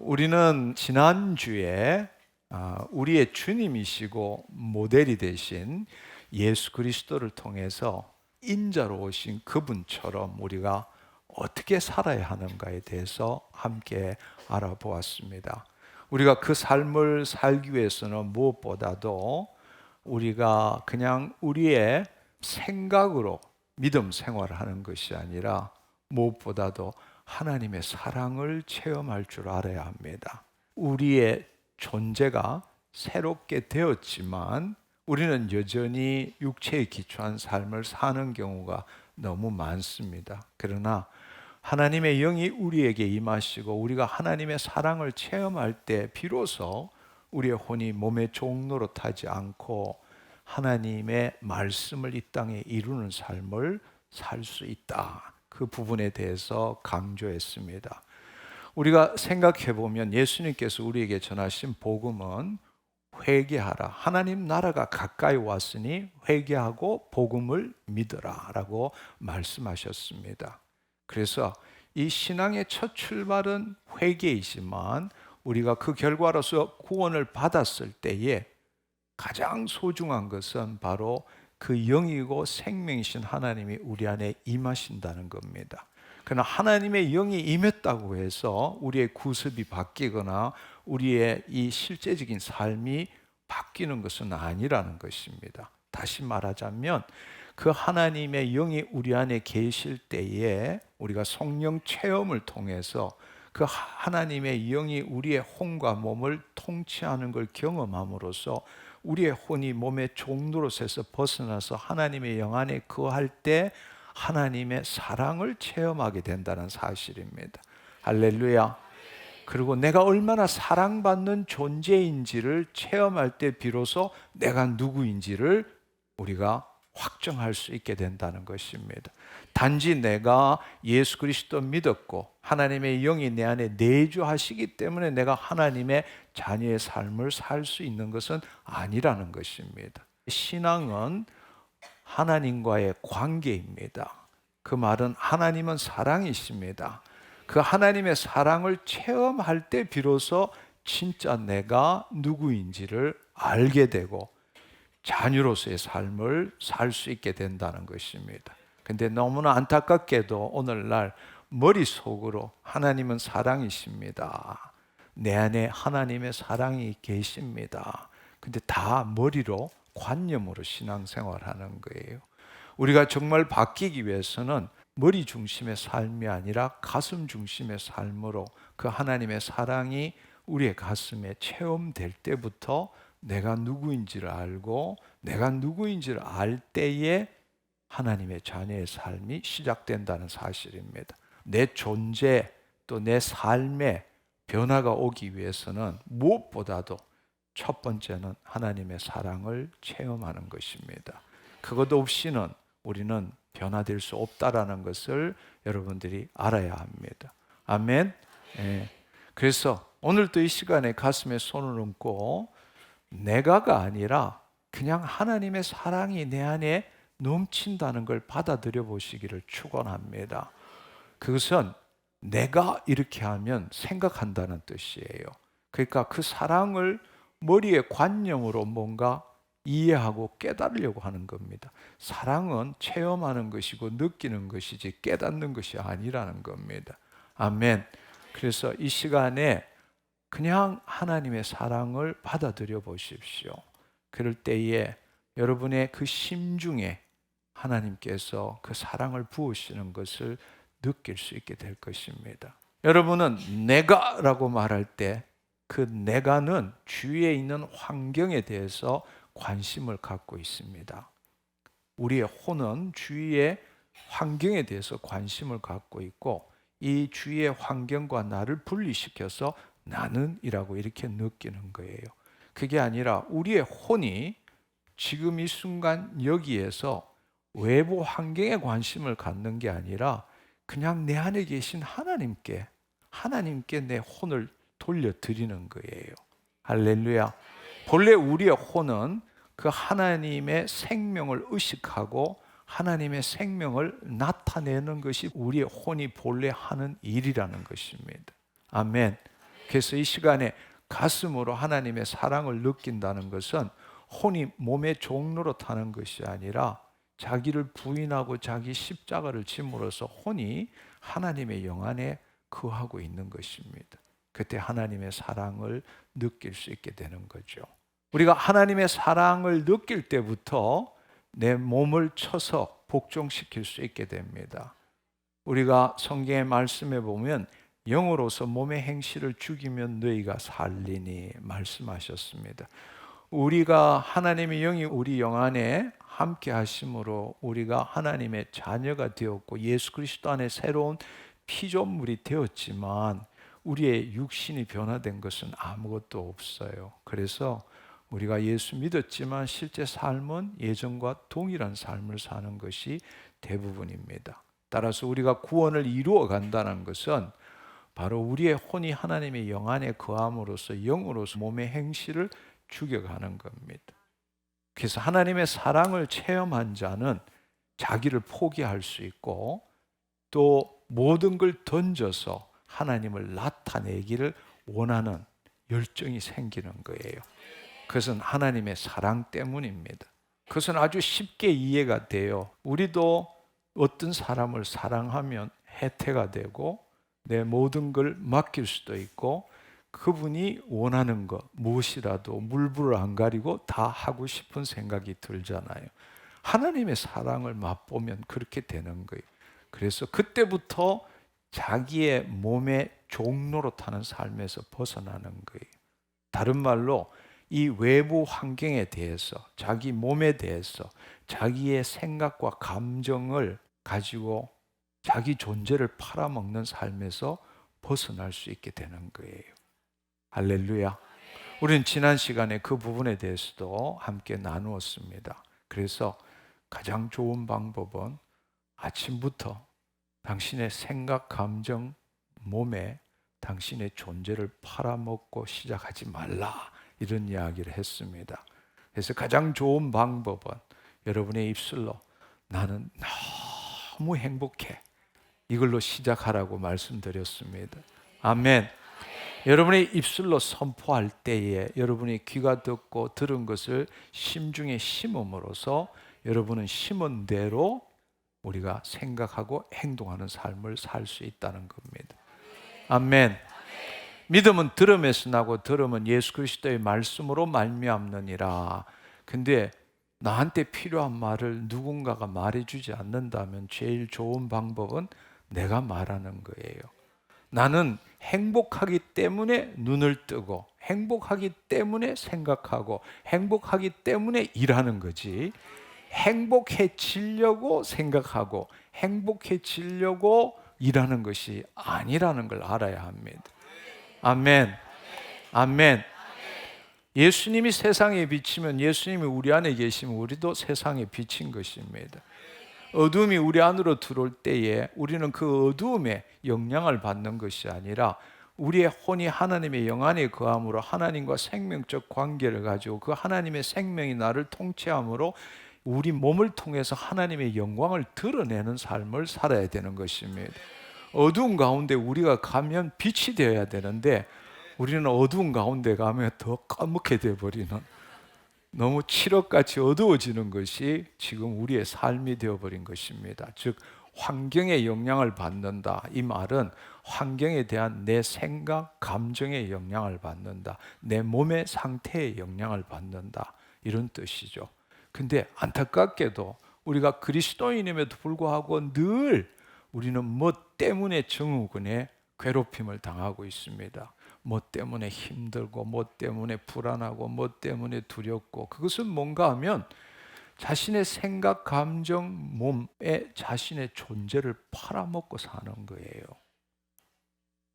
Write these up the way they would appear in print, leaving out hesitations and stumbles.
우리는 지난주에 우리의 주님이시고 모델이 되신 예수 그리스도를 통해서 인자로 오신 그분처럼 우리가 어떻게 살아야 하는가에 대해서 함께 알아보았습니다. 우리가 그 삶을 살기 위해서는 무엇보다도 우리가 그냥 우리의 생각으로 믿음 생활을 하는 것이 아니라 무엇보다도 하나님의 사랑을 체험할 줄 알아야 합니다. 우리의 존재가 새롭게 되었지만 우리는 여전히 육체에 기초한 삶을 사는 경우가 너무 많습니다. 그러나 하나님의 영이 우리에게 임하시고 우리가 하나님의 사랑을 체험할 때 비로소 우리의 혼이 몸의 종노릇하지 않고 하나님의 말씀을 이 땅에 이루는 삶을 살 수 있다. 그 부분에 대해서 강조했습니다. 우리가 생각해 보면 예수님께서 우리에게 전하신 복음은 회개하라. 하나님 나라가 가까이 왔으니 회개하고 복음을 믿으라 라고 말씀하셨습니다. 그래서 이 신앙의 첫 출발은 회개이지만 우리가 그 결과로서 구원을 받았을 때에 가장 소중한 것은 바로 그 영이고 생명이신 하나님이 우리 안에 임하신다는 겁니다. 그러나 하나님의 영이 임했다고 해서 우리의 구습이 바뀌거나 우리의 이 실제적인 삶이 바뀌는 것은 아니라는 것입니다. 다시 말하자면 그 하나님의 영이 우리 안에 계실 때에 우리가 성령 체험을 통해서 그 하나님의 영이 우리의 혼과 몸을 통치하는 걸 경험함으로써 우리의 혼이 몸의 종노릇에서 벗어나서 하나님의 영 안에 거할 때 하나님의 사랑을 체험하게 된다는 사실입니다. 할렐루야. 그리고 내가 얼마나 사랑받는 존재인지를 체험할 때 비로소 내가 누구인지를 우리가 확정할 수 있게 된다는 것입니다. 단지 내가 예수 그리스도 믿었고 하나님의 영이 내 안에 내주하시기 때문에 내가 하나님의 자녀의 삶을 살 수 있는 것은 아니라는 것입니다. 신앙은 하나님과의 관계입니다. 그 말은 하나님은 사랑이십니다. 그 하나님의 사랑을 체험할 때 비로소 진짜 내가 누구인지를 알게 되고 자녀로서의 삶을 살 수 있게 된다는 것입니다. 근데 너무나 안타깝게도 오늘날 머릿속으로 하나님은 사랑이십니다. 내 안에 하나님의 사랑이 계십니다. 근데 다 머리로 관념으로 신앙생활하는 거예요. 우리가 정말 바뀌기 위해서는 머리 중심의 삶이 아니라 가슴 중심의 삶으로 그 하나님의 사랑이 우리의 가슴에 체험될 때부터 내가 누구인지를 알고 내가 누구인지를 알 때에 하나님의 자녀의 삶이 시작된다는 사실입니다. 내 존재 또 내 삶에 변화가 오기 위해서는 무엇보다도 첫 번째는 하나님의 사랑을 체험하는 것입니다. 그것 없이는 우리는 변화될 수 없다라는 것을 여러분들이 알아야 합니다. 아멘. 네. 그래서 오늘도 이 시간에 가슴에 손을 얹고 내가가 아니라 그냥 하나님의 사랑이 내 안에 넘친다는 걸 받아들여 보시기를 축원합니다. 그것은 내가 이렇게 하면 생각한다는 뜻이에요. 그러니까 그 사랑을 머리의 관념으로 뭔가 이해하고 깨달으려고 하는 겁니다. 사랑은 체험하는 것이고 느끼는 것이지 깨닫는 것이 아니라는 겁니다. 아멘. 그래서 이 시간에 그냥 하나님의 사랑을 받아들여 보십시오. 그럴 때에 여러분의 그 심중에 하나님께서 그 사랑을 부으시는 것을 느낄 수 있게 될 것입니다. 여러분은 내가라고 말할 때 그 내가는 주위에 있는 환경에 대해서 관심을 갖고 있습니다. 우리의 혼은 주위의 환경에 대해서 관심을 갖고 있고 이 주위의 환경과 나를 분리시켜서 나는이라고 이렇게 느끼는 거예요. 그게 아니라 우리의 혼이 지금 이 순간 여기에서 외부 환경에 관심을 갖는 게 아니라 그냥 내 안에 계신 하나님께 내 혼을 돌려드리는 거예요. 할렐루야. 본래 우리의 혼은 그 하나님의 생명을 의식하고 하나님의 생명을 나타내는 것이 우리의 혼이 본래 하는 일이라는 것입니다. 아멘. 그래서 이 시간에 가슴으로 하나님의 사랑을 느낀다는 것은 혼이 몸의 종로로 타는 것이 아니라 자기를 부인하고 자기 십자가를 짐으로써 혼이 하나님의 영 안에 거하고 있는 것입니다. 그때 하나님의 사랑을 느낄 수 있게 되는 거죠. 우리가 하나님의 사랑을 느낄 때부터 내 몸을 쳐서 복종시킬 수 있게 됩니다. 우리가 성경의 말씀에 보면 영으로서 몸의 행실을 죽이면 너희가 살리니 말씀하셨습니다. 우리가 하나님의 영이 우리 영 안에 함께 하심으로 우리가 하나님의 자녀가 되었고 예수 그리스도 안에 새로운 피조물이 되었지만 우리의 육신이 변화된 것은 아무것도 없어요. 그래서 우리가 예수 믿었지만 실제 삶은 예전과 동일한 삶을 사는 것이 대부분입니다. 따라서 우리가 구원을 이루어 간다는 것은 바로 우리의 혼이 하나님의 영 안에 거함으로써 영으로서 몸의 행실을 죽여가는 겁니다. 그래서 하나님의 사랑을 체험한 자는 자기를 포기할 수 있고 또 모든 걸 던져서 하나님을 나타내기를 원하는 열정이 생기는 거예요. 그것은 하나님의 사랑 때문입니다. 그것은 아주 쉽게 이해가 돼요. 우리도 어떤 사람을 사랑하면 해태가 되고 내 모든 걸 맡길 수도 있고 그분이 원하는 것 무엇이라도 물불을 안 가리고 다 하고 싶은 생각이 들잖아요. 하나님의 사랑을 맛보면 그렇게 되는 거예요. 그래서 그때부터 자기의 몸의 종로로 타는 삶에서 벗어나는 거예요. 다른 말로 이 외부 환경에 대해서 자기 몸에 대해서 자기의 생각과 감정을 가지고 자기 존재를 팔아먹는 삶에서 벗어날 수 있게 되는 거예요. 할렐루야. 우리는 지난 시간에 그 부분에 대해서도 함께 나누었습니다. 그래서 가장 좋은 방법은 아침부터 당신의 생각, 감정, 몸에 당신의 존재를 팔아먹고 시작하지 말라 이런 이야기를 했습니다. 그래서 가장 좋은 방법은 여러분의 입술로 나는 너무 행복해 이걸로 시작하라고 말씀드렸습니다. 아멘. 여러분의 입술로 선포할 때에 여러분이 귀가 듣고 들은 것을 심중에 심음으로써 여러분은 심은 대로 우리가 생각하고 행동하는 삶을 살 수 있다는 겁니다. 아멘. 믿음은 들음에서 나고 들음은 예수 그리스도의 말씀으로 말미암느니라. 근데 나한테 필요한 말을 누군가가 말해주지 않는다면 제일 좋은 방법은 내가 말하는 거예요. 나는 행복하기 때문에 눈을 뜨고 행복하기 때문에 생각하고 행복하기 때문에 일하는 거지 행복해지려고 생각하고 행복해지려고 일하는 것이 아니라는 걸 알아야 합니다. 아멘. 아멘. 예수님이 세상에 비치면 예수님이 우리 안에 계시면 우리도 세상에 비친 것입니다. 어둠이 우리 안으로 들어올 때에 우리는 그 어두움에 영향을 받는 것이 아니라 우리의 혼이 하나님의 영 안에 거함으로 하나님과 생명적 관계를 가지고 그 하나님의 생명이 나를 통치함으로 우리 몸을 통해서 하나님의 영광을 드러내는 삶을 살아야 되는 것입니다. 어두운 가운데 우리가 가면 빛이 되어야 되는데 우리는 어두운 가운데 가면 더 까맣게 되어버리는 너무 칠흑같이 어두워지는 것이 지금 우리의 삶이 되어버린 것입니다. 즉 환경에 영향을 받는다. 이 말은 환경에 대한 내 생각, 감정에 영향을 받는다. 내 몸의 상태에 영향을 받는다. 이런 뜻이죠. 근데 안타깝게도 우리가 그리스도인임에도 불구하고 늘 우리는 뭐 때문에 증후군에 괴롭힘을 당하고 있습니다. 뭐 때문에 힘들고 뭐 때문에 불안하고 뭐 때문에 두렵고 그것은 뭔가 하면 자신의 생각, 감정, 몸에 자신의 존재를 팔아먹고 사는 거예요.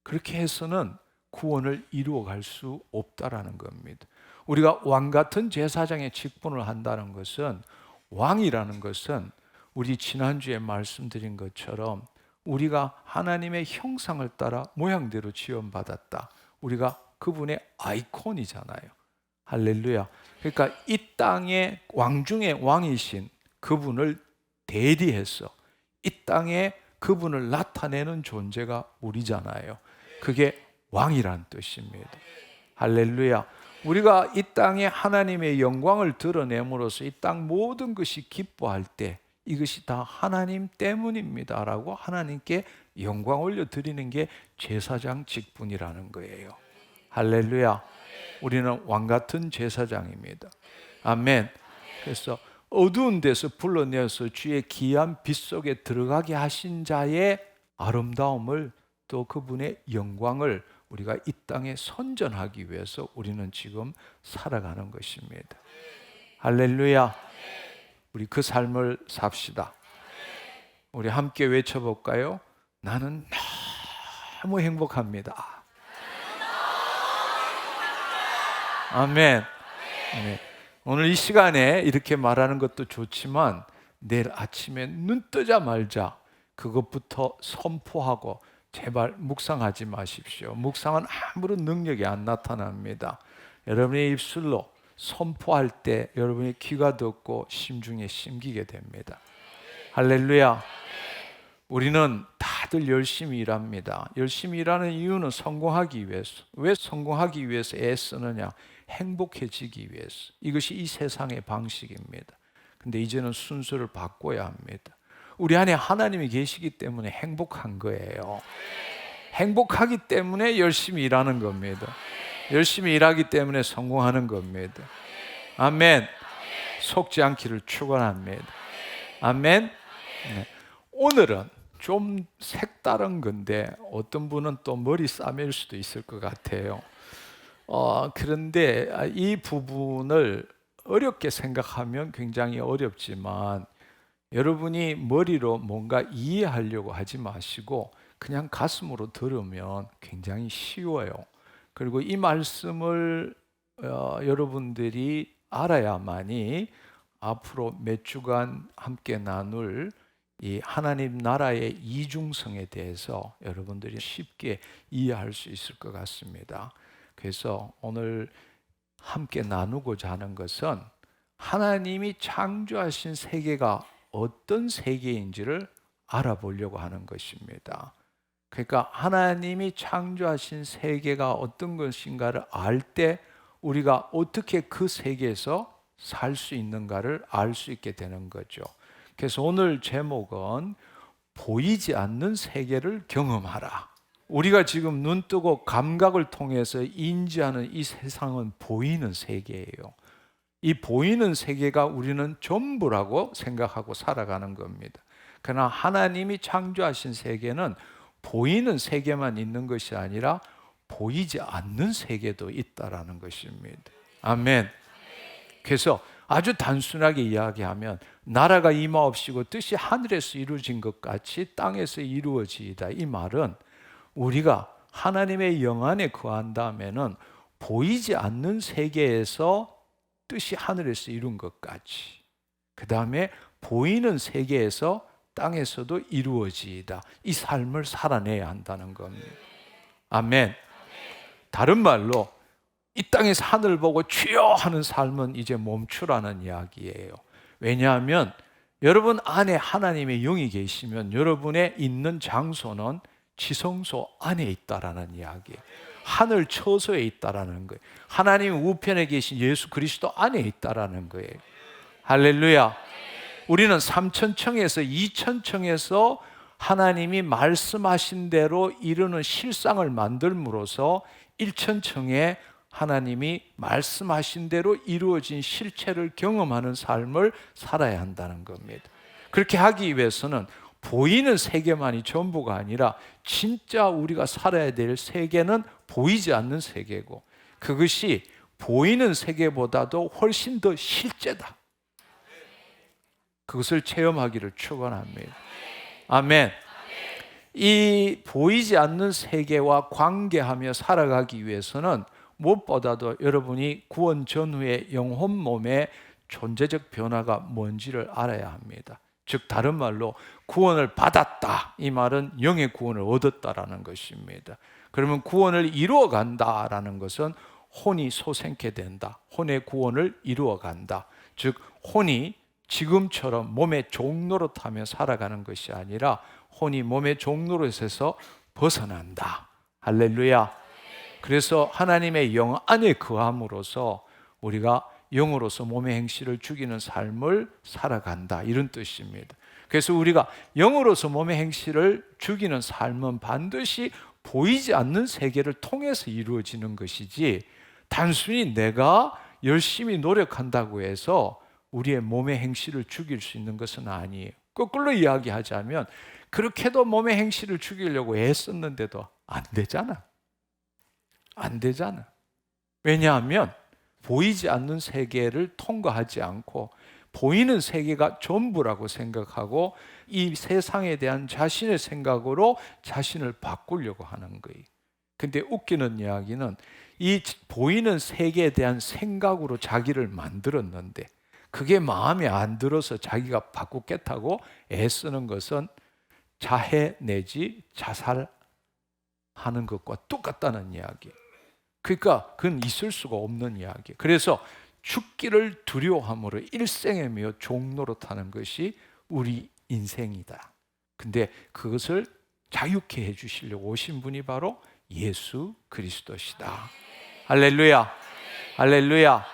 그렇게 해서는 구원을 이루어갈 수 없다라는 겁니다. 우리가 왕 같은 제사장의 직분을 한다는 것은 왕이라는 것은 우리 지난주에 말씀드린 것처럼 우리가 하나님의 형상을 따라 모양대로 지원받았다. 우리가 그분의 아이콘이잖아요. 할렐루야. 그러니까 이 땅의 왕 중에 왕이신 그분을 대리해서 이 땅에 그분을 나타내는 존재가 우리잖아요. 그게 왕이란 뜻입니다. 할렐루야. 우리가 이 땅에 하나님의 영광을 드러냄으로써 이 땅 모든 것이 기뻐할 때 이것이 다 하나님 때문입니다 라고 하나님께 영광 올려드리는 게 제사장 직분이라는 거예요. 할렐루야. 우리는 왕같은 제사장입니다. 아멘. 그래서 어두운 데서 불러내어서 주의 귀한 빛 속에 들어가게 하신 자의 아름다움을, 또 그분의 영광을 우리가 이 땅에 선전하기 위해서 우리는 지금 살아가는 것입니다. 할렐루야. 우리 그 삶을 삽시다. 우리 함께 외쳐볼까요? 나는 너무 행복합니다. 아멘. 네. 오늘 이 시간에 이렇게 말하는 것도 좋지만 내일 아침에 눈 뜨자마자 그것부터 선포하고 제발 묵상하지 마십시오. 묵상은 아무런 능력이 안 나타납니다. 여러분의 입술로 선포할 때 여러분의 귀가 듣고 심중에 심기게 됩니다. 할렐루야. 우리는 다들 열심히 일합니다. 열심히 일하는 이유는 성공하기 위해서. 왜 성공하기 위해서 애쓰느냐? 행복해지기 위해서. 이것이 이 세상의 방식입니다. 근데 이제는 순서를 바꿔야 합니다. 우리 안에 하나님이 계시기 때문에 행복한 거예요. 행복하기 때문에 열심히 일하는 겁니다. 열심히 일하기 때문에 성공하는 겁니다. 아멘. 속지 않기를 축원합니다. 아멘. 네. 오늘은 좀 색다른 건데 어떤 분은 또 머리 싸맬 수도 있을 것 같아요. 그런데 이 부분을 어렵게 생각하면 굉장히 어렵지만 여러분이 머리로 뭔가 이해하려고 하지 마시고 그냥 가슴으로 들으면 굉장히 쉬워요. 그리고 이 말씀을 여러분들이 알아야만이 앞으로 몇 주간 함께 나눌 이 하나님 나라의 이중성에 대해서 여러분들이 쉽게 이해할 수 있을 것 같습니다. 그래서 오늘 함께 나누고자 하는 것은 하나님이 창조하신 세계가 어떤 세계인지를 알아보려고 하는 것입니다. 그러니까 하나님이 창조하신 세계가 어떤 것인가를 알 때 우리가 어떻게 그 세계에서 살 수 있는가를 알 수 있게 되는 거죠. 그래서 오늘 제목은 보이지 않는 세계를 경험하라. 우리가 지금 눈 뜨고 감각을 통해서 인지하는 이 세상은 보이는 세계예요. 이 보이는 세계가 우리는 전부라고 생각하고 살아가는 겁니다. 그러나 하나님이 창조하신 세계는 보이는 세계만 있는 것이 아니라 보이지 않는 세계도 있다라는 것입니다. 아멘. 그래서 아주 단순하게 이야기하면 나라가 임하옵시고 뜻이 하늘에서 이루어진 것 같이 땅에서 이루어지이다. 이 말은 우리가 하나님의 영 안에 거한다면은 보이지 않는 세계에서 뜻이 하늘에서 이룬 것 같이, 그 다음에 보이는 세계에서 땅에서도 이루어지이다. 이 삶을 살아내야 한다는 겁니다. 아멘. 다른 말로 이 땅에서 하늘 보고 주여 하는 삶은 이제 멈추라는 이야기예요. 왜냐하면 여러분 안에 하나님의 영이 계시면 여러분의 있는 장소는 지성소 안에 있다라는 이야기예요. 하늘 처소에 있다라는 거예요. 하나님 우편에 계신 예수 그리스도 안에 있다라는 거예요. 할렐루야. 우리는 3천층에서 2천층에서 하나님이 말씀하신 대로 이루는 실상을 만들므로써 1천층에 하나님이 말씀하신 대로 이루어진 실체를 경험하는 삶을 살아야 한다는 겁니다. 그렇게 하기 위해서는 보이는 세계만이 전부가 아니라 진짜 우리가 살아야 될 세계는 보이지 않는 세계고, 그것이 보이는 세계보다도 훨씬 더 실제다. 그것을 체험하기를 축원합니다. 아멘. 이 보이지 않는 세계와 관계하며 살아가기 위해서는 무엇보다도 여러분이 구원 전후의 영혼 몸의 존재적 변화가 뭔지를 알아야 합니다. 즉 다른 말로 구원을 받았다, 이 말은 영의 구원을 얻었다라는 것입니다. 그러면 구원을 이루어 간다라는 것은 혼이 소생케 된다, 혼의 구원을 이루어 간다. 즉 혼이 지금처럼 몸의 종노릇하며 살아가는 것이 아니라 혼이 몸의 종노릇에서 벗어난다. 할렐루야. 그래서 하나님의 영 안에 거함으로써 우리가 영으로서 몸의 행실을 죽이는 삶을 살아간다, 이런 뜻입니다. 그래서 우리가 영으로서 몸의 행실을 죽이는 삶은 반드시 보이지 않는 세계를 통해서 이루어지는 것이지, 단순히 내가 열심히 노력한다고 해서 우리의 몸의 행실을 죽일 수 있는 것은 아니에요. 거꾸로 이야기하자면 그렇게도 몸의 행실을 죽이려고 애썼는데도 안 되잖아. 안 되잖아. 왜냐하면 보이지 않는 세계를 통과하지 않고 보이는 세계가 전부라고 생각하고 이 세상에 대한 자신의 생각으로 자신을 바꾸려고 하는 거예요. 근데 웃기는 이야기는 이 보이는 세계에 대한 생각으로 자기를 만들었는데 그게 마음에 안 들어서 자기가 바꾸겠다고 애쓰는 것은 자해 내지 자살하는 것과 똑같다는 이야기. 그러니까 그건 있을 수가 없는 이야기. 그래서 죽기를 두려워함으로 일생에 매어 종노릇하는 것이 우리 인생이다. 근데 그것을 자유케 해주시려고 오신 분이 바로 예수 그리스도시다. 할렐루야, 할렐루야.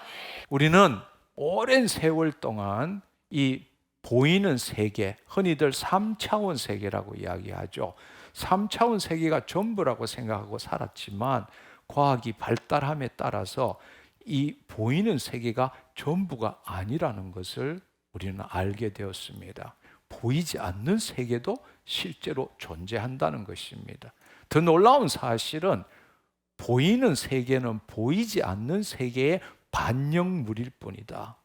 우리는 오랜 세월 동안 이 보이는 세계, 흔히들 3차원 세계라고 이야기하죠. 3차원 세계가 전부라고 생각하고 살았지만 과학이 발달함에 따라서 이 보이는 세계가 전부가 아니라는 것을 우리는 알게 되었습니다. 보이지 않는 세계도 실제로 존재한다는 것입니다. 더 놀라운 사실은 보이는 세계는 보이지 않는 세계의 반영물일 뿐이다.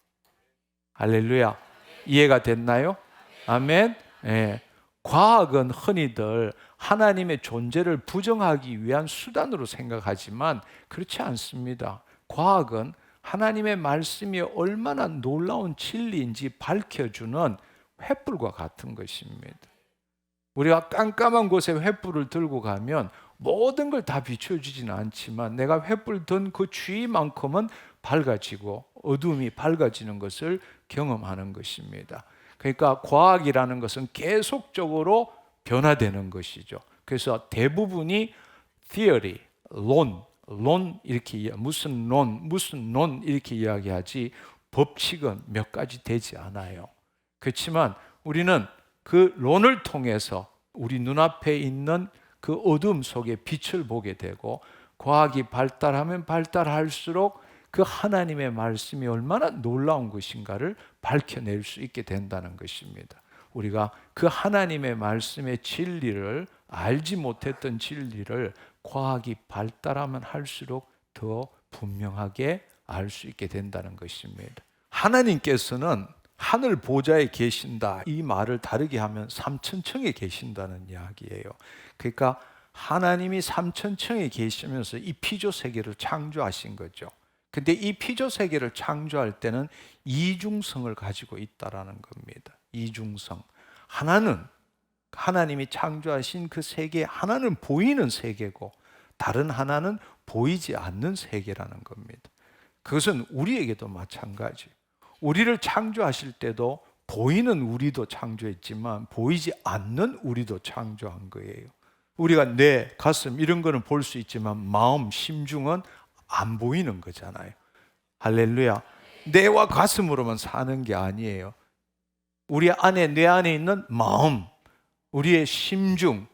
할렐루야. 이해가 됐나요? 아멘. 네. 과학은 흔히들 하나님의 존재를 부정하기 위한 수단으로 생각하지만 그렇지 않습니다. 과학은 하나님의 말씀이 얼마나 놀라운 진리인지 밝혀주는 횃불과 같은 것입니다. 우리가 깜깜한 곳에 횃불을 들고 가면 모든 걸 다 비춰주지는 않지만 내가 횃불 든 그 주위만큼은 밝아지고 어둠이 밝아지는 것을 경험하는 것입니다. 그러니까 과학이라는 것은 계속적으로 변화되는 것이죠. 그래서 대부분이 theory, 론 이렇게 무슨 론 이렇게 이야기하지 법칙은 몇 가지 되지 않아요. 그렇지만 우리는 그 론을 통해서 우리 눈앞에 있는 그 어둠 속에 빛을 보게 되고 과학이 발달하면 발달할수록 그 하나님의 말씀이 얼마나 놀라운 것인가를 밝혀낼 수 있게 된다는 것입니다. 우리가 그 하나님의 말씀의 진리를 알지 못했던 진리를 과학이 발달하면 할수록 더 분명하게 알 수 있게 된다는 것입니다. 하나님께서는 하늘 보좌에 계신다, 이 말을 다르게 하면 삼천층에 계신다는 이야기예요. 그러니까 하나님이 삼천층에 계시면서 이 피조 세계를 창조하신 거죠. 근데 이 피조 세계를 창조할 때는 이중성을 가지고 있다라는 겁니다. 이중성. 하나는 하나님이 창조하신 그 세계, 하나는 보이는 세계고 다른 하나는 보이지 않는 세계라는 겁니다. 그것은 우리에게도 마찬가지. 우리를 창조하실 때도 보이는 우리도 창조했지만 보이지 않는 우리도 창조한 거예요. 우리가 뇌, 가슴 이런 거는 볼 수 있지만 마음, 심중은 안 보이는 거잖아요. 할렐루야. 뇌와 가슴으로만 사는 게 아니에요. 우리 안에, 뇌 안에 있는 마음, 우리의 심중,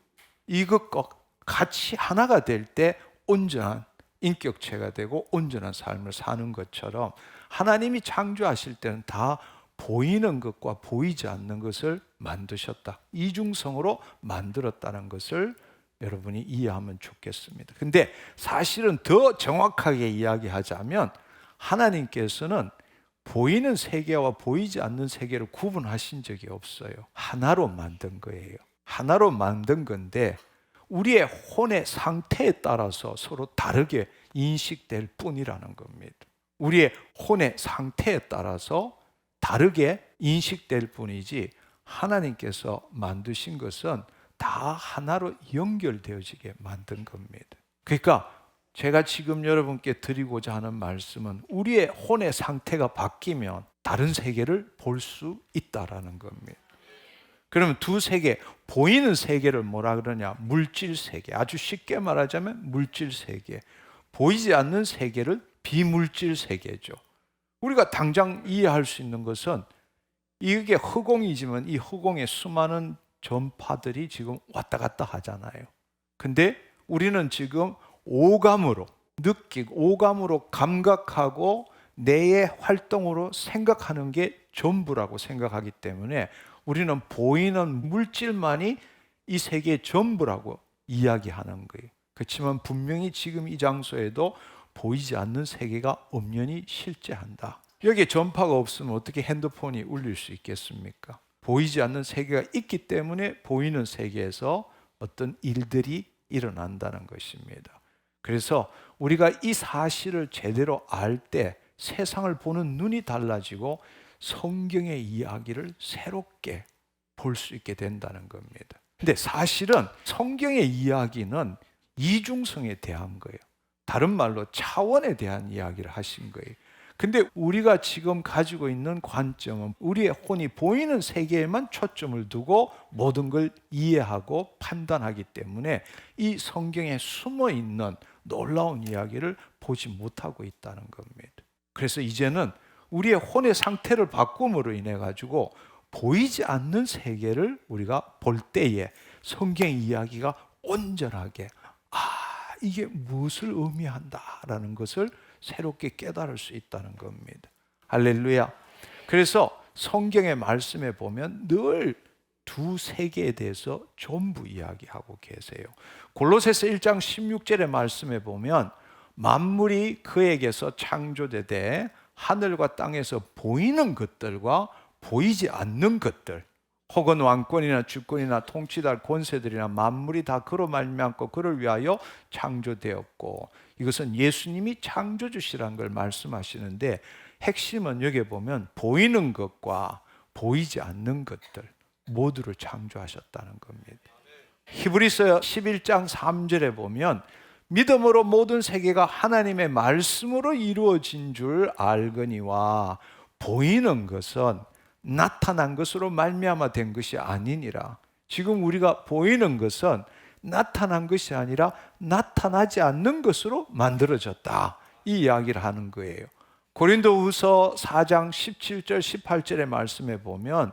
이것과 같이 하나가 될 때 온전한 인격체가 되고 온전한 삶을 사는 것처럼 하나님이 창조하실 때는 다 보이는 것과 보이지 않는 것을 만드셨다. 이중성으로 만들었다는 것을 여러분이 이해하면 좋겠습니다. 근데 사실은 더 정확하게 이야기하자면 하나님께서는 보이는 세계와 보이지 않는 세계를 구분하신 적이 없어요. 하나로 만든 거예요. 하나로 만든 건데 우리의 혼의 상태에 따라서 서로 다르게 인식될 뿐이라는 겁니다. 우리의 혼의 상태에 따라서 다르게 인식될 뿐이지 하나님께서 만드신 것은 다 하나로 연결되어지게 만든 겁니다. 그러니까 제가 지금 여러분께 드리고자 하는 말씀은 우리의 혼의 상태가 바뀌면 다른 세계를 볼 수 있다라는 겁니다. 그러면 두 세계, 보이는 세계를 뭐라 그러냐? 물질 세계. 아주 쉽게 말하자면 물질 세계. 보이지 않는 세계를 비물질 세계죠. 우리가 당장 이해할 수 있는 것은 이게 허공이지만 이 허공에 수많은 전파들이 지금 왔다 갔다 하잖아요. 근데 우리는 지금 오감으로 느끼고 오감으로 감각하고 뇌의 활동으로 생각하는 게 전부라고 생각하기 때문에 우리는 보이는 물질만이 이 세계의 전부라고 이야기하는 거예요. 그렇지만 분명히 지금 이 장소에도 보이지 않는 세계가 엄연히 실제한다. 여기에 전파가 없으면 어떻게 핸드폰이 울릴 수 있겠습니까? 보이지 않는 세계가 있기 때문에 보이는 세계에서 어떤 일들이 일어난다는 것입니다. 그래서 우리가 이 사실을 제대로 알 때 세상을 보는 눈이 달라지고 성경의 이야기를 새롭게 볼 수 있게 된다는 겁니다. 근데 사실은 성경의 이야기는 이중성에 대한 거예요. 다른 말로 차원에 대한 이야기를 하신 거예요. 근데 우리가 지금 가지고 있는 관점은 우리의 혼이 보이는 세계에만 초점을 두고 모든 걸 이해하고 판단하기 때문에 이 성경에 숨어 있는 놀라운 이야기를 보지 못하고 있다는 겁니다. 그래서 이제는 우리의 혼의 상태를 바꿈으로 인해 가지고 보이지 않는 세계를 우리가 볼 때에 성경 이야기가 온전하게 이게 무엇을 의미한다라는 것을 새롭게 깨달을 수 있다는 겁니다. 할렐루야. 그래서 성경의 말씀에 보면 늘 두 세계에 대해서 전부 이야기하고 계세요. 골로새서 1장 16절의 말씀에 보면 만물이 그에게서 창조되되 하늘과 땅에서 보이는 것들과 보이지 않는 것들, 혹은 왕권이나 주권이나 통치자 권세들이나 만물이 다 그로 말미암고 그를 위하여 창조되었고, 이것은 예수님이 창조주시라는 걸 말씀하시는데 핵심은 여기에 보면 보이는 것과 보이지 않는 것들 모두를 창조하셨다는 겁니다. 히브리서 11장 3절에 보면 믿음으로 모든 세계가 하나님의 말씀으로 이루어진 줄 알거니와 보이는 것은 나타난 것으로 말미암아 된 것이 아니니라. 지금 우리가 보이는 것은 나타난 것이 아니라 나타나지 않는 것으로 만들어졌다, 이 이야기를 하는 거예요. 고린도후서 4장 17절 18절의 말씀에 보면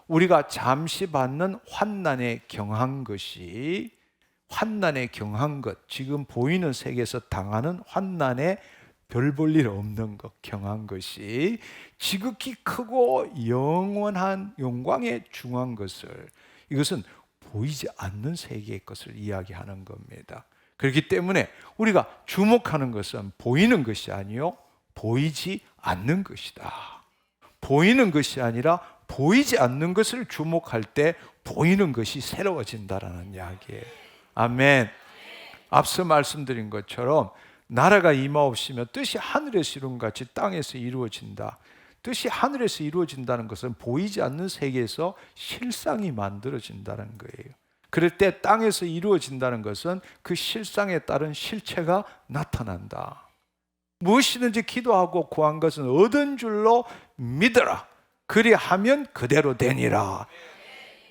우리가 잠시 받는 환난에 경한 것이, 환난에 경한 것, 지금 보이는 세계에서 당하는 환난에 별 볼 일 없는 것, 경한 것이 지극히 크고 영원한 영광에 중한 것을, 이것은 보이지 않는 세계의 것을 이야기하는 겁니다. 그렇기 때문에 우리가 주목하는 것은 보이는 것이 아니요 보이지 않는 것이다. 보이는 것이 아니라 보이지 않는 것을 주목할 때 보이는 것이 새로워진다라는 이야기예요. 아멘. 앞서 말씀드린 것처럼 나라가 임하옵시며 뜻이 하늘에서 이룬 같이 땅에서 이루어진다. 뜻이 하늘에서 이루어진다는 것은 보이지 않는 세계에서 실상이 만들어진다는 거예요. 그럴 때 땅에서 이루어진다는 것은 그 실상에 따른 실체가 나타난다. 무엇이든지 기도하고 구한 것은 얻은 줄로 믿어라. 그리하면 그대로 되니라.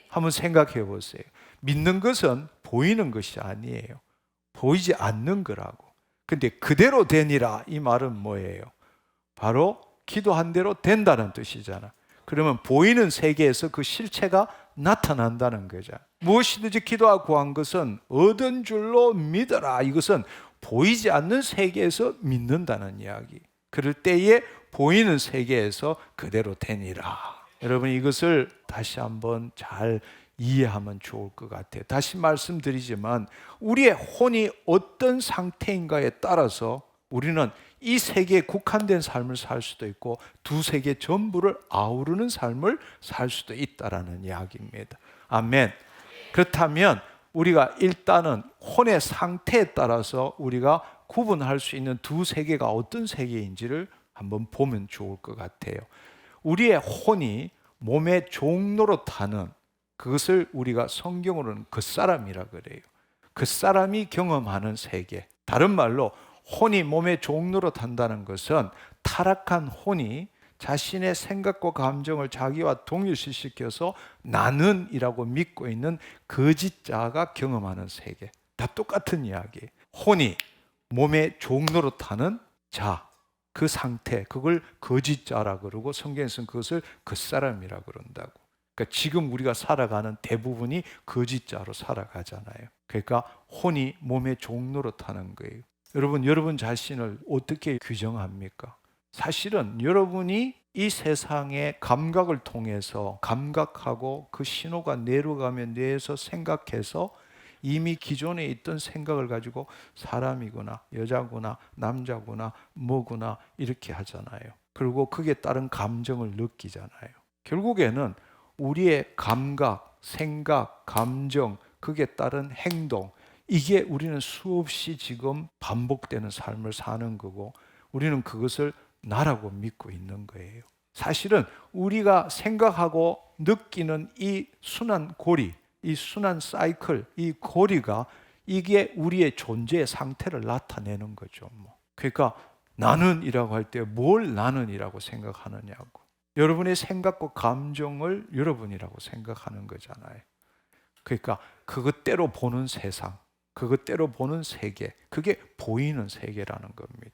한번 생각해 보세요. 믿는 것은 보이는 것이 아니에요. 보이지 않는 거라고. 근데 그대로 되니라, 이 말은 뭐예요? 바로 기도한 대로 된다는 뜻이잖아. 그러면 보이는 세계에서 그 실체가 나타난다는 거죠. 무엇이든지 기도하고 구한 것은 얻은 줄로 믿어라. 이것은 보이지 않는 세계에서 믿는다는 이야기. 그럴 때에 보이는 세계에서 그대로 되니라. 여러분, 이것을 다시 한번 잘 이해하면 좋을 것 같아요. 다시 말씀드리지만 우리의 혼이 어떤 상태인가에 따라서 우리는 이 세계에 국한된 삶을 살 수도 있고 두 세계 전부를 아우르는 삶을 살 수도 있다라는 이야기입니다. 아멘. 그렇다면 우리가 일단은 혼의 상태에 따라서 우리가 구분할 수 있는 두 세계가 어떤 세계인지를 한번 보면 좋을 것 같아요. 우리의 혼이 몸의 종로로 타는, 그것을 우리가 성경으로는 그 사람이라 그래요. 그 사람이 경험하는 세계. 다른 말로 혼이 몸의 종로로 탄다는 것은 타락한 혼이 자신의 생각과 감정을 자기와 동일시시켜서 나는이라고 믿고 있는 거짓자가 경험하는 세계. 다 똑같은 이야기. 혼이 몸의 종노릇하는 자, 그 상태, 그걸 거짓자라 그러고 성경에서는 그것을 겉사람이라 그런다고. 그러니까 지금 우리가 살아가는 대부분이 거짓자로 살아가잖아요. 그러니까 혼이 몸의 종노릇하는 거예요. 여러분 자신을 어떻게 규정합니까? 사실은 여러분이 이 세상의 감각을 통해서 감각하고 그 신호가 내려가면 뇌에서 생각해서 이미 기존에 있던 생각을 가지고 사람이구나, 여자구나, 남자구나, 뭐구나 이렇게 하잖아요. 그리고 그게 따른 감정을 느끼잖아요. 결국에는 우리의 감각, 생각, 감정, 그게 따른 행동, 이게 우리는 수없이 지금 반복되는 삶을 사는 거고 우리는 그것을 나라고 믿고 있는 거예요. 사실은 우리가 생각하고 느끼는 이 순환 고리, 이 순환 사이클, 이 고리가 이게 우리의 존재의 상태를 나타내는 거죠. 그러니까 나는이라고 할 때 뭘 나는이라고 생각하느냐고. 여러분의 생각과 감정을 여러분이라고 생각하는 거잖아요. 그러니까 그것대로 보는 세상, 그것대로 보는 세계, 그게 보이는 세계라는 겁니다.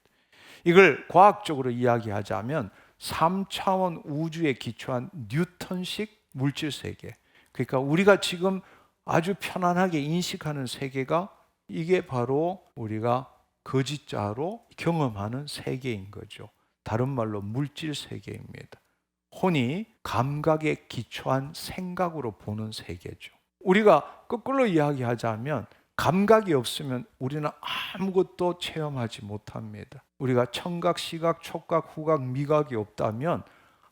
이걸 과학적으로 이야기하자면 3차원 우주에 기초한 뉴턴식 물질 세계, 그러니까 우리가 지금 아주 편안하게 인식하는 세계가 이게 바로 우리가 거짓자로 경험하는 세계인 거죠. 다른 말로 물질 세계입니다. 혼이 감각에 기초한 생각으로 보는 세계죠. 우리가 거꾸로 이야기하자면 감각이 없으면 우리는 아무것도 체험하지 못합니다. 우리가 청각, 시각, 촉각, 후각, 미각이 없다면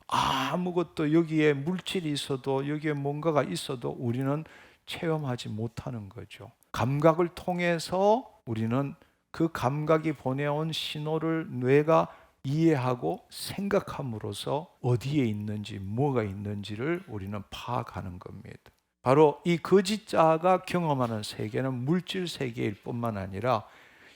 아무것도 여기에 물질이 있어도 여기에 뭔가가 있어도 우리는 체험하지 못하는 거죠. 감각을 통해서 우리는 그 감각이 보내온 신호를 뇌가 이해하고 생각함으로써 어디에 있는지 뭐가 있는지를 우리는 파악하는 겁니다. 바로 이 거짓자가 경험하는 세계는 물질 세계일 뿐만 아니라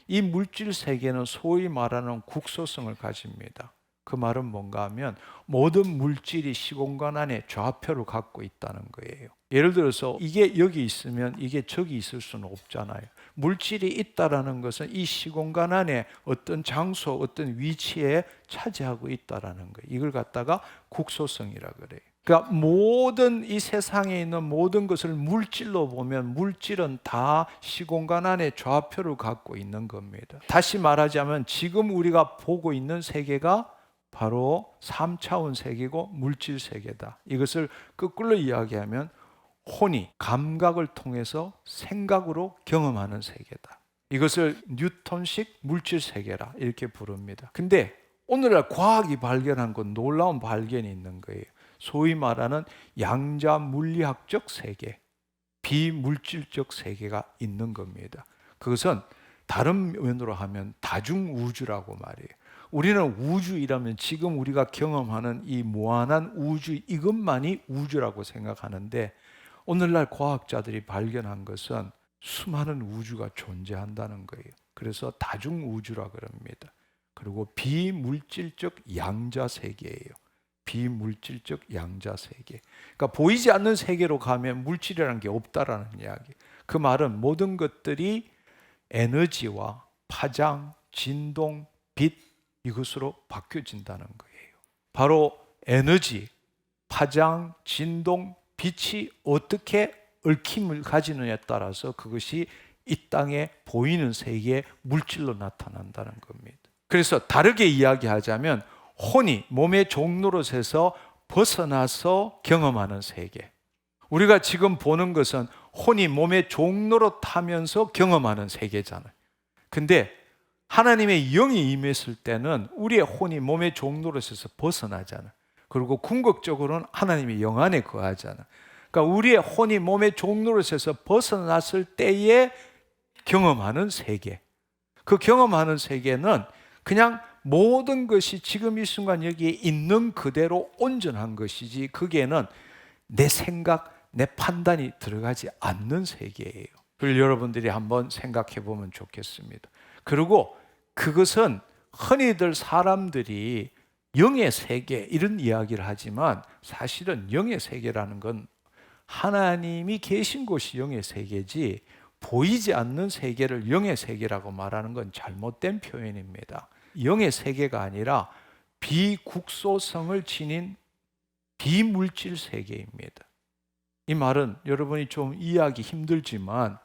이 물질 세계는 소위 말하는 국소성을 가집니다. 그 말은 뭔가 하면 모든 물질이 시공간 안에 좌표를 갖고 있다는 거예요. 예를 들어서 이게 여기 있으면 이게 저기 있을 수는 없잖아요. 물질이 있다라는 것은 이 시공간 안에 어떤 장소, 어떤 위치에 차지하고 있다라는 거예요. 이걸 갖다가 국소성이라 그래요. 그러니까 모든 이 세상에 있는 모든 것을 물질로 보면 물질은 다 시공간 안에 좌표를 갖고 있는 겁니다. 다시 말하자면 지금 우리가 보고 있는 세계가 바로 3차원 세계고 물질 세계다. 이것을 거꾸로 이야기하면 혼이 감각을 통해서 생각으로 경험하는 세계다. 이것을 뉴턴식 물질 세계라 이렇게 부릅니다. 근데 오늘날 과학이 발견한 건 놀라운 발견이 있는 거예요. 소위 말하는 양자 물리학적 세계, 비물질적 세계가 있는 겁니다. 그것은 다른 면으로 하면 다중우주라고 말해요. 우리는 우주이라면 지금 우리가 경험하는 이 무한한 우주, 이것만이 우주라고 생각하는데 오늘날 과학자들이 발견한 것은 수많은 우주가 존재한다는 거예요. 그래서 다중우주라 그럽니다. 그리고 비물질적 양자 세계예요. 비물질적 양자 세계. 그러니까 보이지 않는 세계로 가면 물질이라는 게 없다라는 이야기. 그 말은 모든 것들이 에너지와 파장, 진동, 빛 이것으로 바뀌어진다는 거예요. 바로 에너지, 파장, 진동, 빛이 어떻게 얽힘을 가지느냐에 따라서 그것이 이 땅에 보이는 세계의 물질로 나타난다는 겁니다. 그래서 다르게 이야기하자면 혼이 몸의 종노릇에서 벗어나서 경험하는 세계. 우리가 지금 보는 것은 혼이 몸의 종노릇하면서 경험하는 세계잖아요. 근데 하나님의 영이 임했을 때는 우리의 혼이 몸의 종노릇에서 벗어나잖아. 그리고 궁극적으로는 하나님의 영 안에 거하잖아. 그러니까 우리의 혼이 몸의 종노릇에서 벗어났을 때에 경험하는 세계. 그 경험하는 세계는 그냥 모든 것이 지금 이 순간 여기에 있는 그대로 온전한 것이지 거기에는 내 생각, 내 판단이 들어가지 않는 세계예요. 그걸 여러분들이 한번 생각해 보면 좋겠습니다. 그리고 그것은 흔히들 사람들이 영의 세계 이런 이야기를 하지만 사실은 영의 세계라는 건 하나님이 계신 곳이 영의 세계지 보이지 않는 세계를 영의 세계라고 말하는 건 잘못된 표현입니다. 영의 세계가 아니라 비국소성을 지닌 비물질 세계입니다. 이 말은 여러분이 좀 이해하기 힘들지만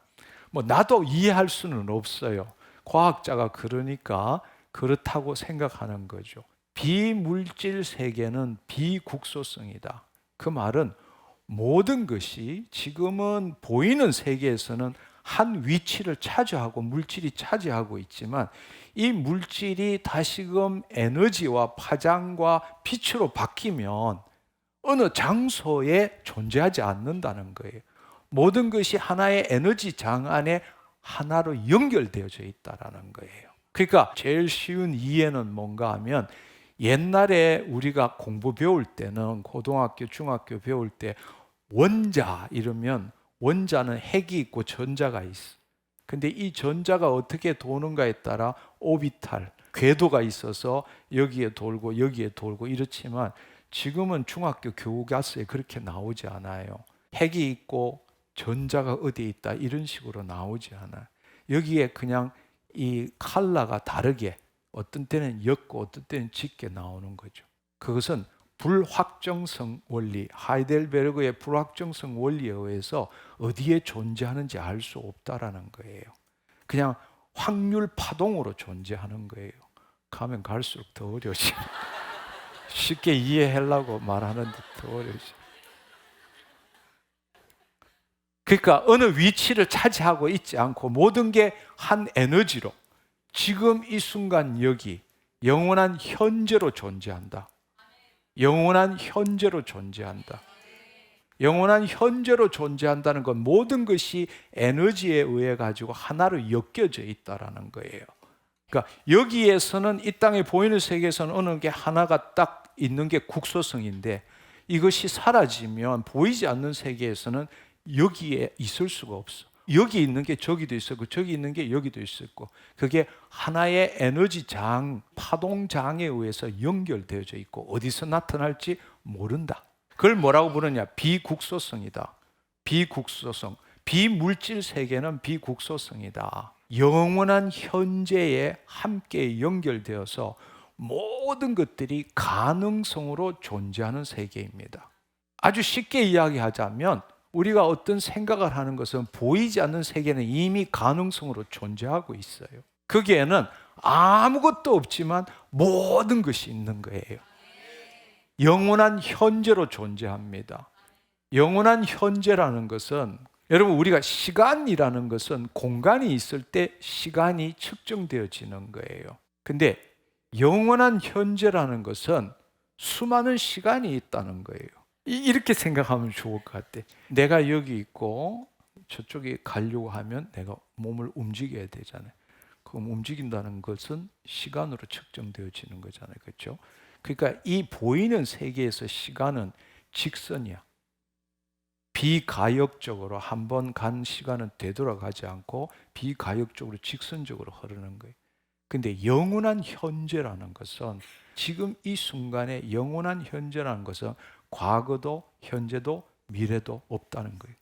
나도 이해할 수는 없어요. 과학자가 그러니까 그렇다고 생각하는 거죠. 비물질 세계는 비국소성이다. 그 말은 모든 것이 지금은 보이는 세계에서는 한 위치를 차지하고 물질이 차지하고 있지만 이 물질이 다시금 에너지와 파장과 빛으로 바뀌면 어느 장소에 존재하지 않는다는 거예요. 모든 것이 하나의 에너지 장 안에 하나로 연결되어져 있다는 거예요. 그러니까 제일 쉬운 이해는 뭔가 하면 옛날에 우리가 공부 배울 때는 고등학교, 중학교 배울 때 원자 이러면 원자는 핵이 있고 전자가 있어. 근데 이 전자가 어떻게 도는가에 따라 오비탈, 궤도가 있어서 여기에 돌고 여기에 돌고 이렇지만 지금은 중학교 교과서에 그렇게 나오지 않아요. 핵이 있고 전자가 어디에 있다 이런 식으로 나오지 않아요. 여기에 그냥 이 컬러가 다르게 어떤 때는 옅고 어떤 때는 짙게 나오는 거죠. 그것은 불확정성 원리, 하이델베르그의 불확정성 원리에 의해서 어디에 존재하는지 알 수 없다라는 거예요. 그냥 확률 파동으로 존재하는 거예요. 가면 갈수록 더 어려워지. 쉽게 이해하려고 말하는데 더 어려워지. 그러니까 어느 위치를 차지하고 있지 않고 모든 게 한 에너지로 지금 이 순간 여기 영원한 현재로 존재한다. 영원한 현재로 존재한다. 영원한 현재로 존재한다는 건 모든 것이 에너지에 의해 가지고 하나로 엮여져 있다라는 거예요. 그러니까 여기에서는 이 땅에 보이는 세계에서는 어느 게 하나가 딱 있는 게 국소성인데 이것이 사라지면 보이지 않는 세계에서는 여기에 있을 수가 없어. 여기 있는 게 저기도 있었고 저기 있는 게 여기도 있었고 그게 하나의 에너지 장, 파동 장에 의해서 연결되어져 있고 어디서 나타날지 모른다. 그걸 뭐라고 부르냐? 비국소성이다. 비국소성. 비물질 세계는 비국소성이다. 영원한 현재에 함께 연결되어서 모든 것들이 가능성으로 존재하는 세계입니다. 아주 쉽게 이야기하자면 우리가 어떤 생각을 하는 것은 보이지 않는 세계는 이미 가능성으로 존재하고 있어요. 거기에는 아무것도 없지만 모든 것이 있는 거예요. 영원한 현재로 존재합니다. 영원한 현재라는 것은 여러분 우리가 시간이라는 것은 공간이 있을 때 시간이 측정되어지는 거예요. 근데 영원한 현재라는 것은 수많은 시간이 있다는 거예요. 이렇게 생각하면 좋을 것 같아. 내가 여기 있고 저쪽에 가려고 하면 내가 몸을 움직여야 되잖아요. 그럼 움직인다는 것은 시간으로 측정되어지는 거잖아요. 그렇죠? 그러니까 이 보이는 세계에서 시간은 직선이야. 비가역적으로 한 번 간 시간은 되돌아가지 않고 비가역적으로 직선적으로 흐르는 거예요. 근데 영원한 현재라는 것은 지금 이 순간에 영원한 현재라는 것은 과거도 현재도 미래도 없다는 거예요.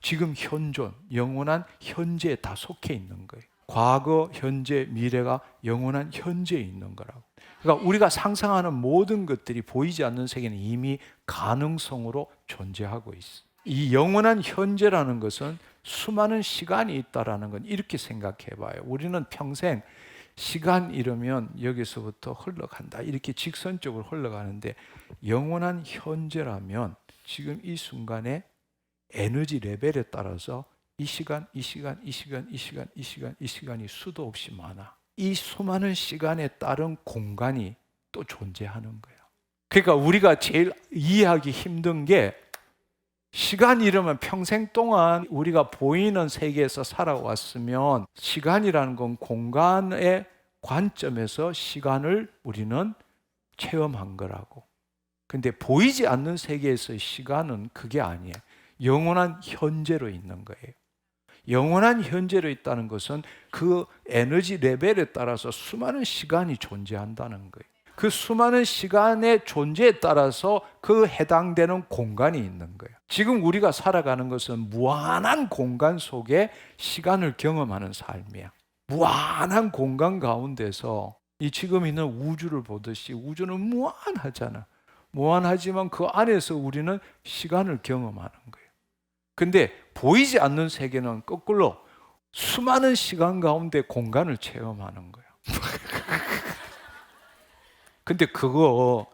지금 현존, 영원한 현재에 다 속해 있는 거예요. 과거, 현재, 미래가 영원한 현재에 있는 거라고. 그러니까 우리가 상상하는 모든 것들이 보이지 않는 세계는 이미 가능성으로 존재하고 있어. 이 영원한 현재라는 것은 수많은 시간이 있다라는 건 이렇게 생각해 봐요. 우리는 평생 시간 이러면 여기서부터 흘러간다. 이렇게 직선적으로 흘러가는데 영원한 현재라면 지금 이 순간에 에너지 레벨에 따라서 이 시간이 수도 없이 많아. 이 수많은 시간에 따른 공간이 또 존재하는 거야. 그러니까 우리가 제일 이해하기 힘든 게 시간 이러면 평생 동안 우리가 보이는 세계에서 살아왔으면 시간이라는 건 공간의 관점에서 시간을 우리는 체험한 거라고. 근데 보이지 않는 세계에서의 시간은 그게 아니에요. 영원한 현재로 있는 거예요. 영원한 현재로 있다는 것은 그 에너지 레벨에 따라서 수많은 시간이 존재한다는 거예요. 그 수많은 시간의 존재에 따라서 그 해당되는 공간이 있는 거예요. 지금 우리가 살아가는 것은 무한한 공간 속에 시간을 경험하는 삶이야. 무한한 공간 가운데서 이 지금 있는 우주를 보듯이 우주는 무한하잖아. 무한하지만 그 안에서 우리는 시간을 경험하는 거예요. 근데 보이지 않는 세계는 거꾸로 수많은 시간 가운데 공간을 체험하는 거예요. 근데 그거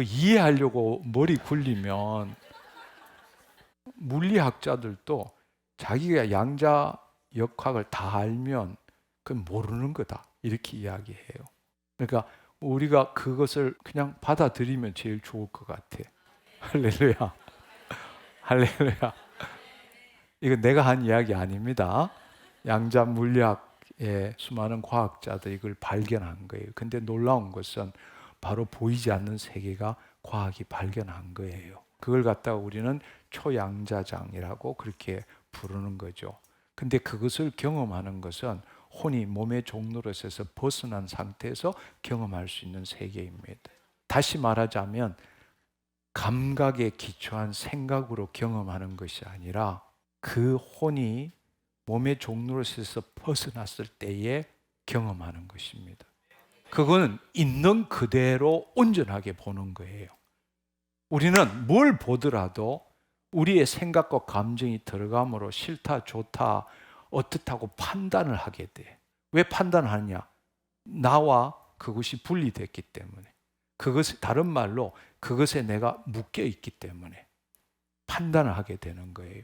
이해하려고 머리 굴리면 물리학자들도 자기가 양자역학을 다 알면 그건 모르는 거다 이렇게 이야기해요. 그러니까 우리가 그것을 그냥 받아들이면 제일 좋을 것 같아. 할렐루야. 할렐루야. 이거 내가 한 이야기 아닙니다. 양자 물리학의 수많은 과학자들이 이걸 발견한 거예요. 근데 놀라운 것은 바로 보이지 않는 세계가 과학이 발견한 거예요. 그걸 갖다가 우리는 초양자장이라고 그렇게 부르는 거죠. 근데 그것을 경험하는 것은 혼이 몸의 종로릇에서 벗어난 상태에서 경험할 수 있는 세계입니다. 다시 말하자면 감각에 기초한 생각으로 경험하는 것이 아니라 그 혼이 몸의 종로릇에서 벗어났을 때에 경험하는 것입니다. 그거는 있는 그대로 온전하게 보는 거예요. 우리는 뭘 보더라도 우리의 생각과 감정이 들어감으로 싫다, 좋다, 어떻다고 판단을 하게 돼. 왜 판단하느냐? 나와 그것이 분리됐기 때문에. 그것이 다른 말로 그것에 내가 묶여 있기 때문에 판단을 하게 되는 거예요.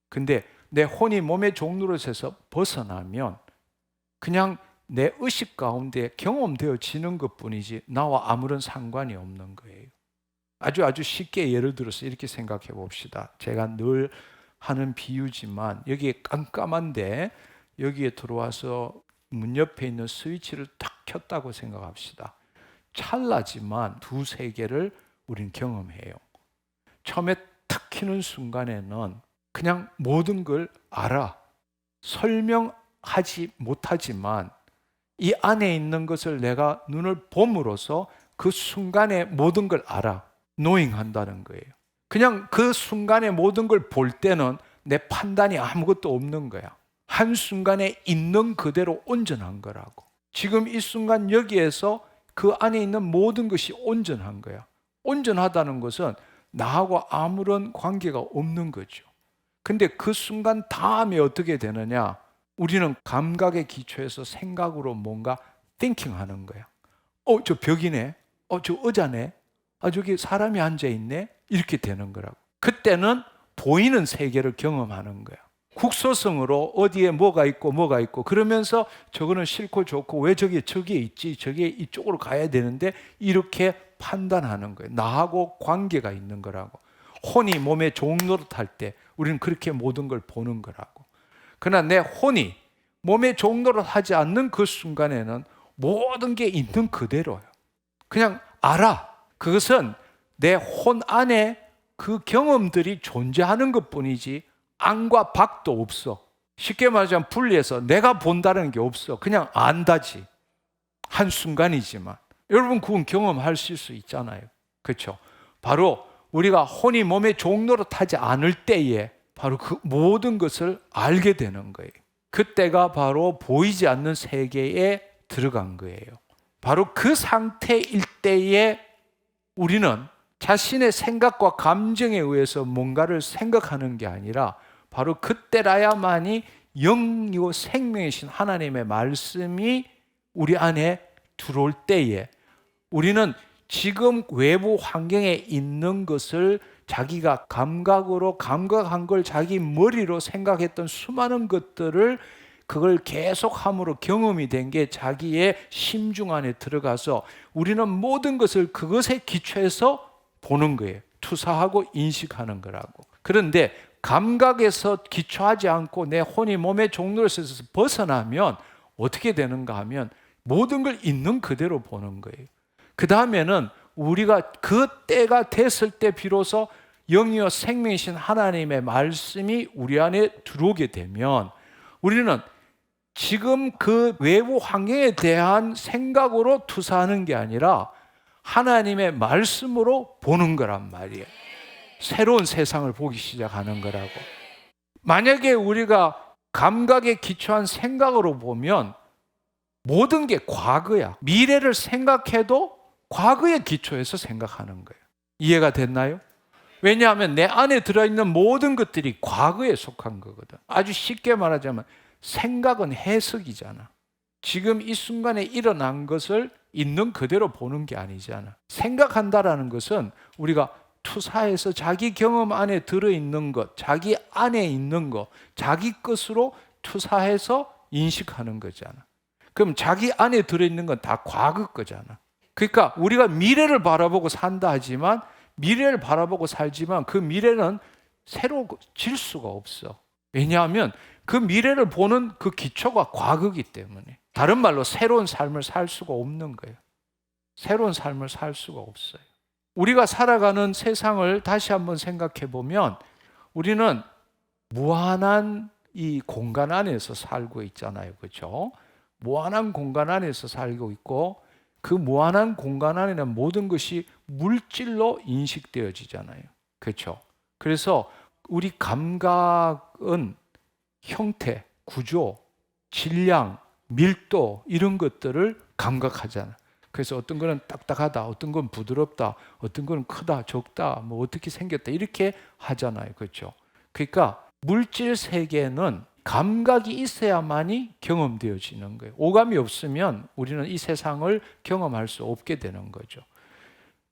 근데 내 혼이 몸의 종로릇에서 벗어나면 그냥 내 의식 가운데 경험되어지는 것뿐이지 나와 아무런 상관이 없는 거예요. 아주 쉽게 예를 들어서 이렇게 생각해 봅시다. 제가 늘 하는 비유지만 여기에 깜깜한데 여기에 들어와서 문 옆에 있는 스위치를 탁 켰다고 생각합시다. 찰나지만 두세 개를 우린 경험해요. 처음에 탁 켜는 순간에는 그냥 모든 걸 알아. 설명하지 못하지만 이 안에 있는 것을 내가 눈을 봄으로써 그 순간에 모든 걸 알아. 노잉한다는 거예요. 그냥 그 순간에 모든 걸 볼 때는 내 판단이 아무것도 없는 거야. 한순간에 있는 그대로 온전한 거라고. 지금 이 순간 여기에서 그 안에 있는 모든 것이 온전한 거야. 온전하다는 것은 나하고 아무런 관계가 없는 거죠. 근데 그 순간 다음에 어떻게 되느냐? 우리는 감각의 기초에서 생각으로 뭔가 thinking 하는 거야. 저 벽이네. 저 의자네. 저기 사람이 앉아있네. 이렇게 되는 거라고. 그때는 보이는 세계를 경험하는 거야. 국소성으로 어디에 뭐가 있고 그러면서 저거는 싫고 좋고 왜 저기에 있지? 저게 이쪽으로 가야 되는데 이렇게 판단하는 거예요. 나하고 관계가 있는 거라고. 혼이 몸에 종노릇할 때 우리는 그렇게 모든 걸 보는 거라고. 그러나 내 혼이 몸에 종노릇하지 않는 그 순간에는 모든 게 있는 그대로예요. 그냥 알아. 그것은 내 혼 안에 그 경험들이 존재하는 것뿐이지 안과 밖도 없어. 쉽게 말하자면 분리해서 내가 본다는 게 없어. 그냥 안다지. 한순간이지만. 여러분 그건 경험하실 수 있잖아요. 그렇죠? 바로 우리가 혼이 몸에 종노릇하지 않을 때에 바로 그 모든 것을 알게 되는 거예요. 그때가 바로 보이지 않는 세계에 들어간 거예요. 바로 그 상태일 때에 우리는 자신의 생각과 감정에 의해서 뭔가를 생각하는 게 아니라 바로 그때라야만이 영이고 생명이신 하나님의 말씀이 우리 안에 들어올 때에 우리는 지금 외부 환경에 있는 것을 자기가 감각으로 감각한 걸 자기 머리로 생각했던 수많은 것들을 그걸 계속함으로 경험이 된 게 자기의 심중 안에 들어가서 우리는 모든 것을 그것에 기초해서 보는 거예요. 투사하고 인식하는 거라고. 그런데 감각에서 기초하지 않고 내 혼이 몸의 종로릇에서 벗어나면 어떻게 되는가 하면 모든 걸 있는 그대로 보는 거예요. 그 다음에는 우리가 그 때가 됐을 때 비로소 영이요 생명이신 하나님의 말씀이 우리 안에 들어오게 되면 우리는 지금 그 외부 환경에 대한 생각으로 투사하는 게 아니라 하나님의 말씀으로 보는 거란 말이에요. 새로운 세상을 보기 시작하는 거라고. 만약에 우리가 감각에 기초한 생각으로 보면 모든 게 과거야. 미래를 생각해도 과거에 기초해서 생각하는 거예요. 이해가 됐나요? 왜냐하면 내 안에 들어있는 모든 것들이 과거에 속한 거거든. 아주 쉽게 말하자면 생각은 해석이잖아. 지금 이 순간에 일어난 것을 있는 그대로 보는 게 아니잖아. 생각한다라는 것은 우리가 투사해서 자기 경험 안에 들어있는 것, 자기 안에 있는 것, 자기 것으로 투사해서 인식하는 거잖아. 그럼 자기 안에 들어있는 건 다 과거 거잖아. 그러니까 우리가 미래를 바라보고 산다 하지만, 미래를 바라보고 살지만 그 미래는 새로워질 수가 없어. 왜냐하면 그 미래를 보는 그 기초가 과거이기 때문에. 다른 말로 새로운 삶을 살 수가 없는 거예요. 새로운 삶을 살 수가 없어요. 우리가 살아가는 세상을 다시 한번 생각해 보면 우리는 무한한 이 공간 안에서 살고 있잖아요. 그렇죠? 무한한 공간 안에서 살고 있고, 그 무한한 공간 안에는 모든 것이 물질로 인식되어지잖아요. 그렇죠? 그래서 우리 감각은 형태, 구조, 질량, 밀도 이런 것들을 감각하잖아. 그래서 어떤 거는 딱딱하다, 어떤 건 부드럽다, 어떤 거는 크다, 적다, 뭐 어떻게 생겼다 이렇게 하잖아요. 그렇죠? 그러니까 물질 세계는 감각이 있어야만이 경험되어지는 거예요. 오감이 없으면 우리는 이 세상을 경험할 수 없게 되는 거죠.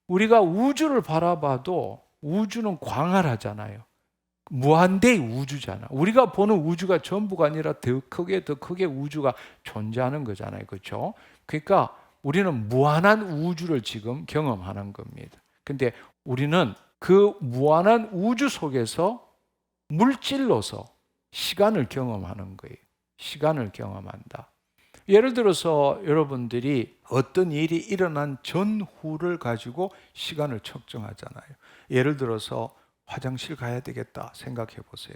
우리가 우주를 바라봐도 우주는 광활하잖아요. 무한대의 우주잖아. 우리가 보는 우주가 전부가 아니라 더 크게 우주가 존재하는 거잖아요. 그렇죠? 그러니까 우리는 무한한 우주를 지금 경험하는 겁니다. 근데 우리는 그 무한한 우주 속에서 물질로서 시간을 경험하는 거예요. 시간을 경험한다. 예를 들어서 여러분들이 어떤 일이 일어난 전후를 가지고 시간을 측정하잖아요. 예를 들어서 화장실 가야 되겠다 생각해 보세요.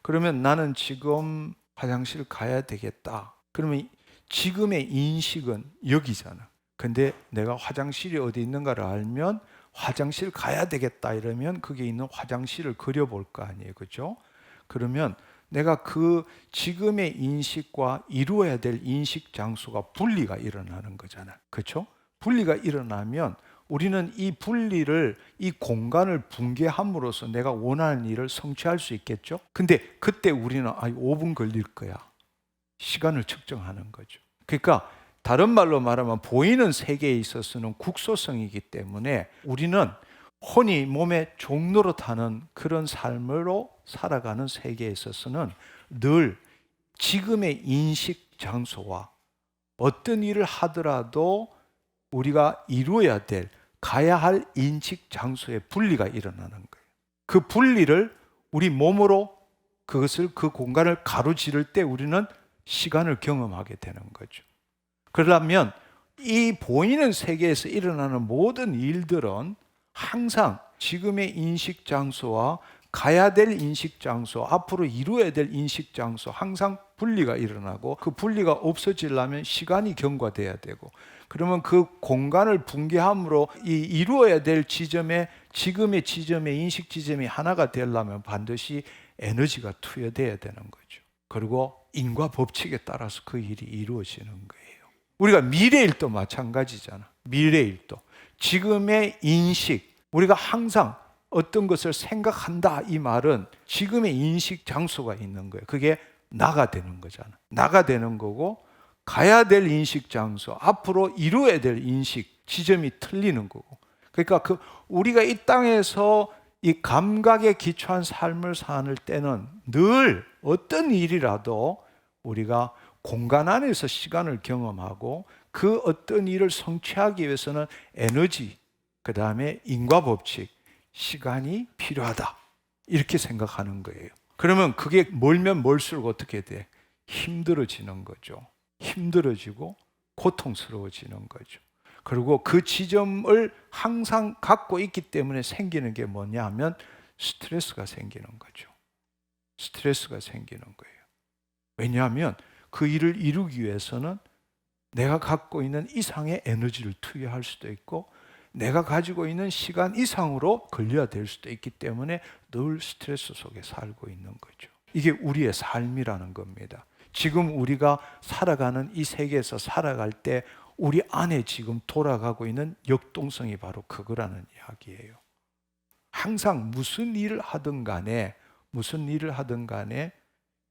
그러면 나는 지금 화장실 가야 되겠다. 그러면 지금의 인식은 여기잖아. 근데 내가 화장실이 어디 있는가를 알면 화장실 가야 되겠다 이러면 거기에 있는 화장실을 그려볼 거 아니에요. 그렇죠? 그러면 내가 그 지금의 인식과 이루어야 될 인식 장소가 분리가 일어나는 거잖아. 그렇죠? 분리가 일어나면 우리는 이 분리를, 이 공간을 붕괴함으로써 내가 원하는 일을 성취할 수 있겠죠? 근데 그때 우리는 5분 걸릴 거야. 시간을 측정하는 거죠. 그러니까 다른 말로 말하면 보이는 세계에 있어서는 국소성이기 때문에 우리는 혼이 몸의 종로로 타는 그런 삶으로 살아가는 세계에 있어서는 늘 지금의 인식 장소와 어떤 일을 하더라도 우리가 이루어야 될, 가야 할 인식 장소의 분리가 일어나는 거예요. 그 분리를 우리 몸으로 그 공간을 가로지를 때 우리는 시간을 경험하게 되는 거죠. 그러려면 이 보이는 세계에서 일어나는 모든 일들은 항상 지금의 인식 장소와 가야 될 인식 장소, 앞으로 이루어야 될 인식 장소 항상 분리가 일어나고, 그 분리가 없어지려면 시간이 경과돼야 되고, 그러면 그 공간을 붕괴함으로 이루어야 될 지점에, 지금의 지점의 인식 지점이 하나가 되려면 반드시 에너지가 투여돼야 되는 거죠. 그리고 인과 법칙에 따라서 그 일이 이루어지는 거예요. 우리가 미래일도 마찬가지잖아. 미래일도 지금의 인식, 우리가 항상 어떤 것을 생각한다 이 말은 지금의 인식 장소가 있는 거예요. 그게 나가 되는 거잖아. 나가 되는 거고, 가야 될 인식 장소, 앞으로 이루어야 될 인식 지점이 틀리는 거고. 그러니까 우리가 이 땅에서 이 감각에 기초한 삶을 사는 때는 늘 어떤 일이라도 우리가 공간 안에서 시간을 경험하고, 그 어떤 일을 성취하기 위해서는 에너지, 그 다음에 인과 법칙, 시간이 필요하다 이렇게 생각하는 거예요. 그러면 그게 멀면 멀수록 어떻게 돼? 힘들어지는 거죠. 힘들어지고 고통스러워지는 거죠. 그리고 그 지점을 항상 갖고 있기 때문에 생기는 게 뭐냐 하면 스트레스가 생기는 거죠. 스트레스가 생기는 거예요. 왜냐하면 그 일을 이루기 위해서는 내가 갖고 있는 이상의 에너지를 투여할 수도 있고 내가 가지고 있는 시간 이상으로 걸려야 될 수도 있기 때문에 늘 스트레스 속에 살고 있는 거죠. 이게 우리의 삶이라는 겁니다. 지금 우리가 살아가는 이 세계에서 살아갈 때 우리 안에 지금 돌아가고 있는 역동성이 바로 그거라는 이야기예요. 항상 무슨 일을 하든 간에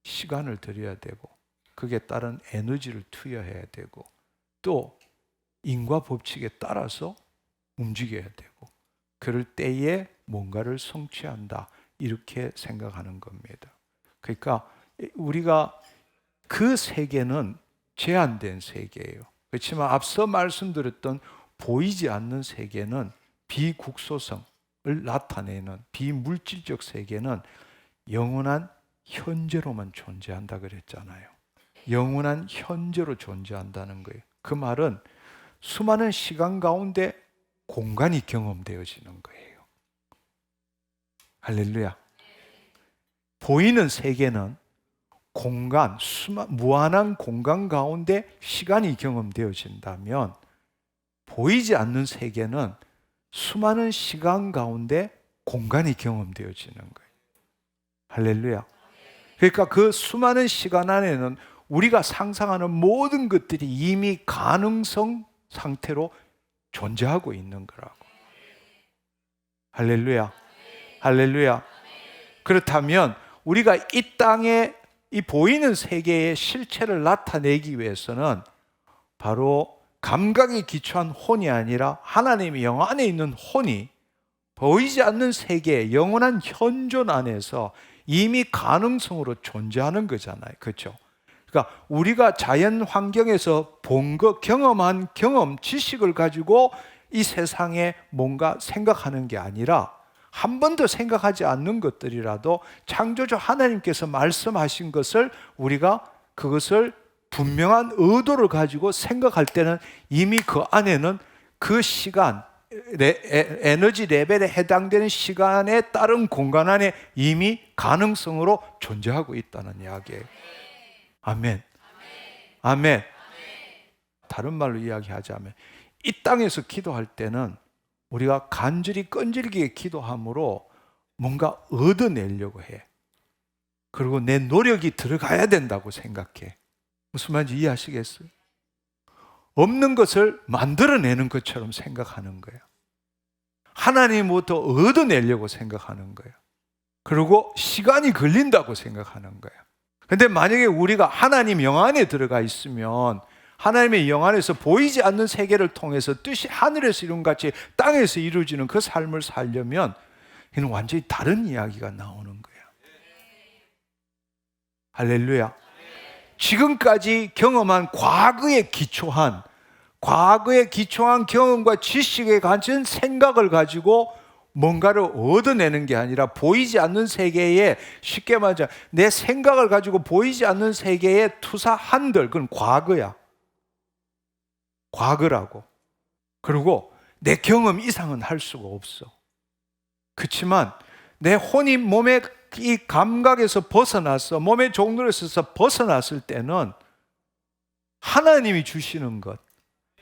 시간을 들여야 되고 그게 따른 에너지를 투여해야 되고 또 인과 법칙에 따라서 움직여야 되고 그럴 때에 뭔가를 성취한다 이렇게 생각하는 겁니다. 그러니까 우리가 그 세계는 제한된 세계예요. 그렇지만 앞서 말씀드렸던 보이지 않는 세계는 비국소성을 나타내는 비물질적 세계는 영원한 현재로만 존재한다 그랬잖아요. 영원한 현재로 존재한다는 거예요. 그 말은 수많은 시간 가운데 공간이 경험되어지는 거예요. 할렐루야. 보이는 세계는 공간, 무한한 공간 가운데 시간이 경험되어진다면 보이지 않는 세계는 수많은 시간 가운데 공간이 경험되어지는 거예요. 할렐루야. 그러니까 그 수많은 시간 안에는 우리가 상상하는 모든 것들이 이미 가능성 상태로 존재하고 있는 거라고. 할렐루야. 할렐루야. 그렇다면 우리가 이 땅에 이 보이는 세계의 실체를 나타내기 위해서는 바로 감각에 기초한 혼이 아니라 하나님의 영 안에 있는 혼이 보이지 않는 세계의 영원한 현존 안에서 이미 가능성으로 존재하는 거잖아요. 그렇죠? 그러니까 우리가 자연 환경에서 본 것, 경험한 경험, 지식을 가지고 이 세상에 뭔가 생각하는 게 아니라 한 번도 생각하지 않는 것들이라도 창조주 하나님께서 말씀하신 것을 우리가 그것을 분명한 의도를 가지고 생각할 때는 이미 그 안에는 그 시간, 에너지 레벨에 해당되는 시간에 따른 공간 안에 이미 가능성으로 존재하고 있다는 이야기예요. 아멘. 아멘. 다른 말로 이야기하자면 이 땅에서 기도할 때는 우리가 간절히 끈질기게 기도함으로 뭔가 얻어내려고 해. 그리고 내 노력이 들어가야 된다고 생각해. 무슨 말인지 이해하시겠어요? 없는 것을 만들어내는 것처럼 생각하는 거예요. 하나님부터 얻어내려고 생각하는 거예요. 그리고 시간이 걸린다고 생각하는 거예요. 근데 만약에 우리가 하나님 영 안에 들어가 있으면 하나님의 영 안에서 보이지 않는 세계를 통해서 뜻이 하늘에서 이룬 같이 땅에서 이루어지는 그 삶을 살려면 이는 완전히 다른 이야기가 나오는 거예요. 할렐루야. 지금까지 경험한 과거에 기초한 경험과 지식에 갇힌 생각을 가지고 뭔가를 얻어내는 게 아니라 보이지 않는 세계에 쉽게 말하자 내 생각을 가지고 보이지 않는 세계에 투사한들 그건 과거야. 과거라고. 그리고 내 경험 이상은 할 수가 없어. 그렇지만 내 혼이 몸의 이 감각에서 벗어나서 몸의 종로에서 벗어났을 때는 하나님이 주시는 것,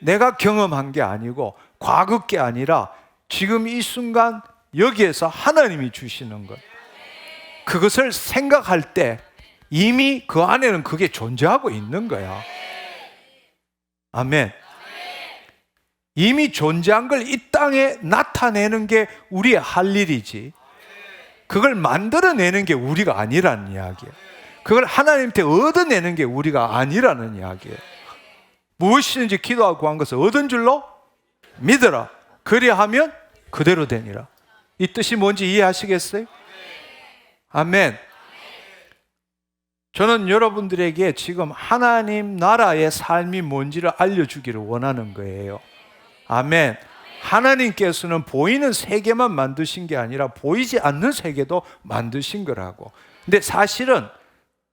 내가 경험한 게 아니고 과거 게 아니라 지금 이 순간 여기에서 하나님이 주시는 것, 그것을 생각할 때 이미 그 안에는 그게 존재하고 있는 거야. 아멘. 이미 존재한 걸 이 땅에 나타내는 게 우리의 할 일이지 그걸 만들어내는 게 우리가 아니라는 이야기예요. 그걸 하나님한테 얻어내는 게 우리가 아니라는 이야기예요. 무엇이든지 기도하고 구한 것을 얻은 줄로 믿어라. 그리하면 그대로 되니라. 이 뜻이 뭔지 이해하시겠어요? 아멘. 저는 여러분들에게 지금 하나님 나라의 삶이 뭔지를 알려주기를 원하는 거예요. 아멘. 하나님께서는 보이는 세계만 만드신 게 아니라 보이지 않는 세계도 만드신 거라고. 근데 사실은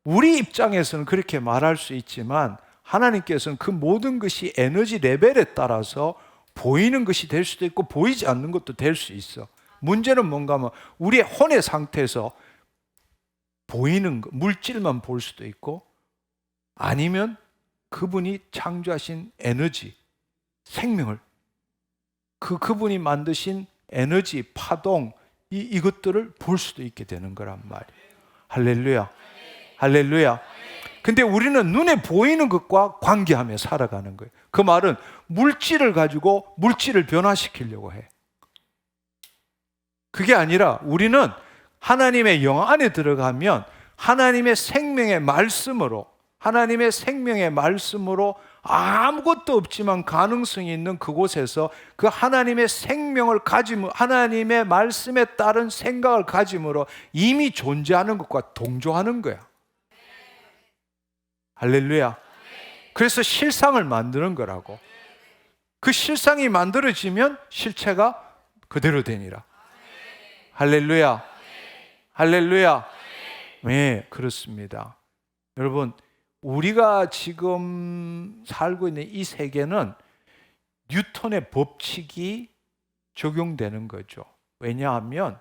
우리 입장에서는 그렇게 말할 수 있지만 하나님께서는 그 모든 것이 에너지 레벨에 따라서 보이는 것이 될 수도 있고 보이지 않는 것도 될 수 있어. 문제는 뭔가 하면 우리의 혼의 상태에서 보이는 것, 물질만 볼 수도 있고 아니면 그분이 창조하신 에너지, 생명을, 그분이 만드신 에너지, 파동, 이것들을 볼 수도 있게 되는 거란 말이에요. 할렐루야. 할렐루야. 근데 우리는 눈에 보이는 것과 관계하며 살아가는 거예요. 그 말은 물질을 가지고 물질을 변화시키려고 해. 그게 아니라 우리는 하나님의 영 안에 들어가면 하나님의 생명의 말씀으로, 하나님의 생명의 말씀으로 아무것도 없지만 가능성이 있는 그곳에서 그 하나님의 생명을 가짐, 하나님의 말씀에 따른 생각을 가짐으로 이미 존재하는 것과 동조하는 거야. 할렐루야. 그래서 실상을 만드는 거라고. 그 실상이 만들어지면 실체가 그대로 되니라. 할렐루야. 할렐루야. 네, 그렇습니다. 여러분, 우리가 지금 살고 있는 이 세계는 뉴턴의 법칙이 적용되는 거죠. 왜냐하면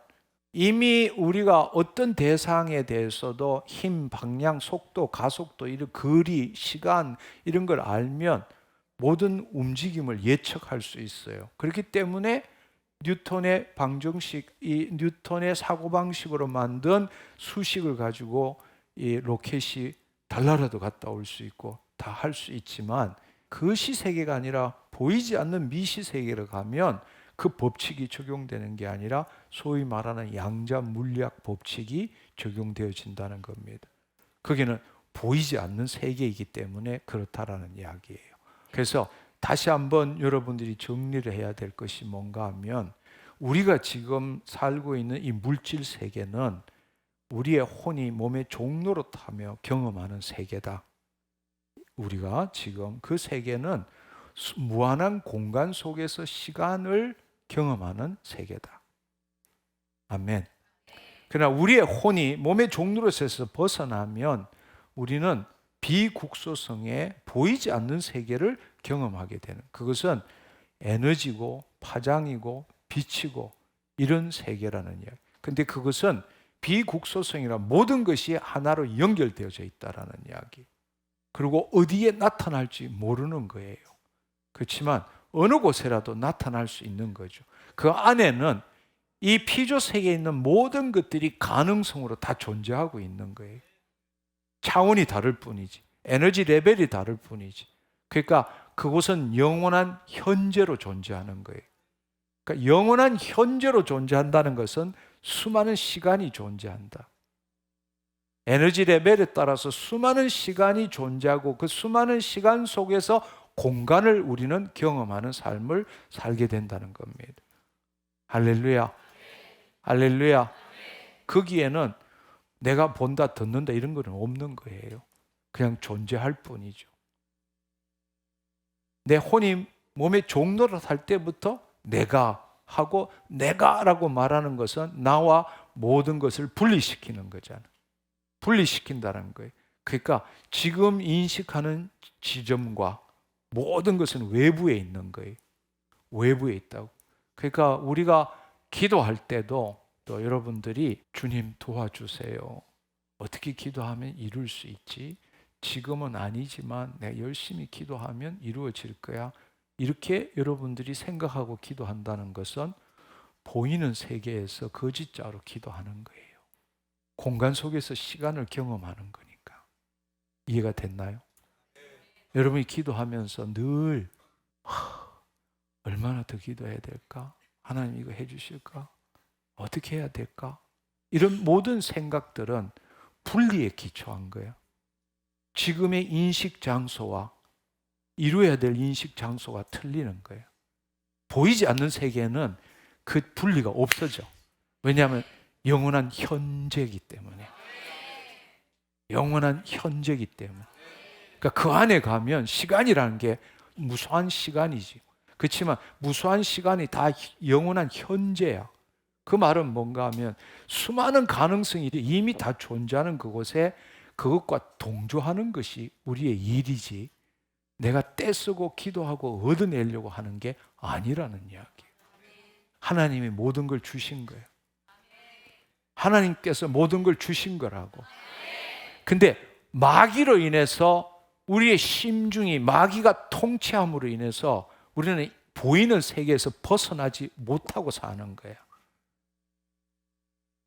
이미 우리가 어떤 대상에 대해서도 힘, 방향, 속도, 가속도, 이런 거리, 시간 이런 걸 알면 모든 움직임을 예측할 수 있어요. 그렇기 때문에 뉴턴의 방정식, 이 뉴턴의 사고방식으로 만든 수식을 가지고 이 로켓이 달나라도 갔다 올 수 있고 다 할 수 있지만, 그 시세계가 아니라 보이지 않는 미시세계로 가면 그 법칙이 적용되는 게 아니라 소위 말하는 양자 물리학 법칙이 적용되어진다는 겁니다. 거기는 보이지 않는 세계이기 때문에 그렇다라는 이야기예요. 그래서 다시 한번 여러분들이 정리를 해야 될 것이 뭔가 하면, 우리가 지금 살고 있는 이 물질 세계는 우리의 혼이 몸의 종로로 타며 경험하는 세계다. 우리가 지금 그 세계는 무한한 공간 속에서 시간을 경험하는 세계다. 아멘. 그러나 우리의 혼이 몸의 종로에서 벗어나면 우리는 비국소성의 보이지 않는 세계를 경험하게 되는, 그것은 에너지고 파장이고 빛이고 이런 세계라는 이야기. 근데 그것은 비국소성이라 모든 것이 하나로 연결되어져 있다라는 이야기. 그리고 어디에 나타날지 모르는 거예요. 그렇지만 어느 곳에라도 나타날 수 있는 거죠. 그 안에는 이 피조 세계에 있는 모든 것들이 가능성으로 다 존재하고 있는 거예요. 차원이 다를 뿐이지, 에너지 레벨이 다를 뿐이지. 그러니까 그곳은 영원한 현재로 존재하는 거예요. 그러니까 영원한 현재로 존재한다는 것은 수많은 시간이 존재한다. 에너지 레벨에 따라서 수많은 시간이 존재하고 그 수많은 시간 속에서 공간을 우리는 경험하는 삶을 살게 된다는 겁니다. 할렐루야. 할렐루야. 거기에는 내가 본다, 듣는다 이런 거는 없는 거예요. 그냥 존재할 뿐이죠. 내 혼이 몸의 종로를 살 때부터 내가 하고, 내가라고 말하는 것은 나와 모든 것을 분리시키는 거잖아. 분리시킨다는 거예요. 그러니까 지금 인식하는 지점과 모든 것은 외부에 있는 거예요. 외부에 있다고. 그러니까 우리가 기도할 때도 또 여러분들이 주님 도와주세요. 어떻게 기도하면 이룰 수 있지? 지금은 아니지만 내가 열심히 기도하면 이루어질 거야. 이렇게 여러분들이 생각하고 기도한다는 것은 보이는 세계에서 거짓자로 기도하는 거예요. 공간 속에서 시간을 경험하는 거니까. 이해가 됐나요? 여러분이 기도하면서 늘 얼마나 더 기도해야 될까? 하나님 이거 해주실까? 어떻게 해야 될까? 이런 모든 생각들은 분리에 기초한 거예요. 지금의 인식 장소와 이루어야 될 인식 장소가 틀리는 거예요. 보이지 않는 세계는 그 분리가 없어져. 왜냐하면 영원한 현재이기 때문에. 영원한 현재이기 때문에. 그러니까 그 안에 가면 시간이라는 게 무수한 시간이지. 그렇지만 무수한 시간이 다 영원한 현재야. 그 말은 뭔가 하면 수많은 가능성이 이미 다 존재하는 그곳에 그것과 동조하는 것이 우리의 일이지, 내가 떼쓰고 기도하고 얻어내려고 하는 게 아니라는 이야기예요. 하나님이 모든 걸 주신 거예요. 하나님께서 모든 걸 주신 거라고. 근데 마귀로 인해서 우리의 심중이 마귀가 통치함으로 인해서 우리는 보이는 세계에서 벗어나지 못하고 사는 거예요.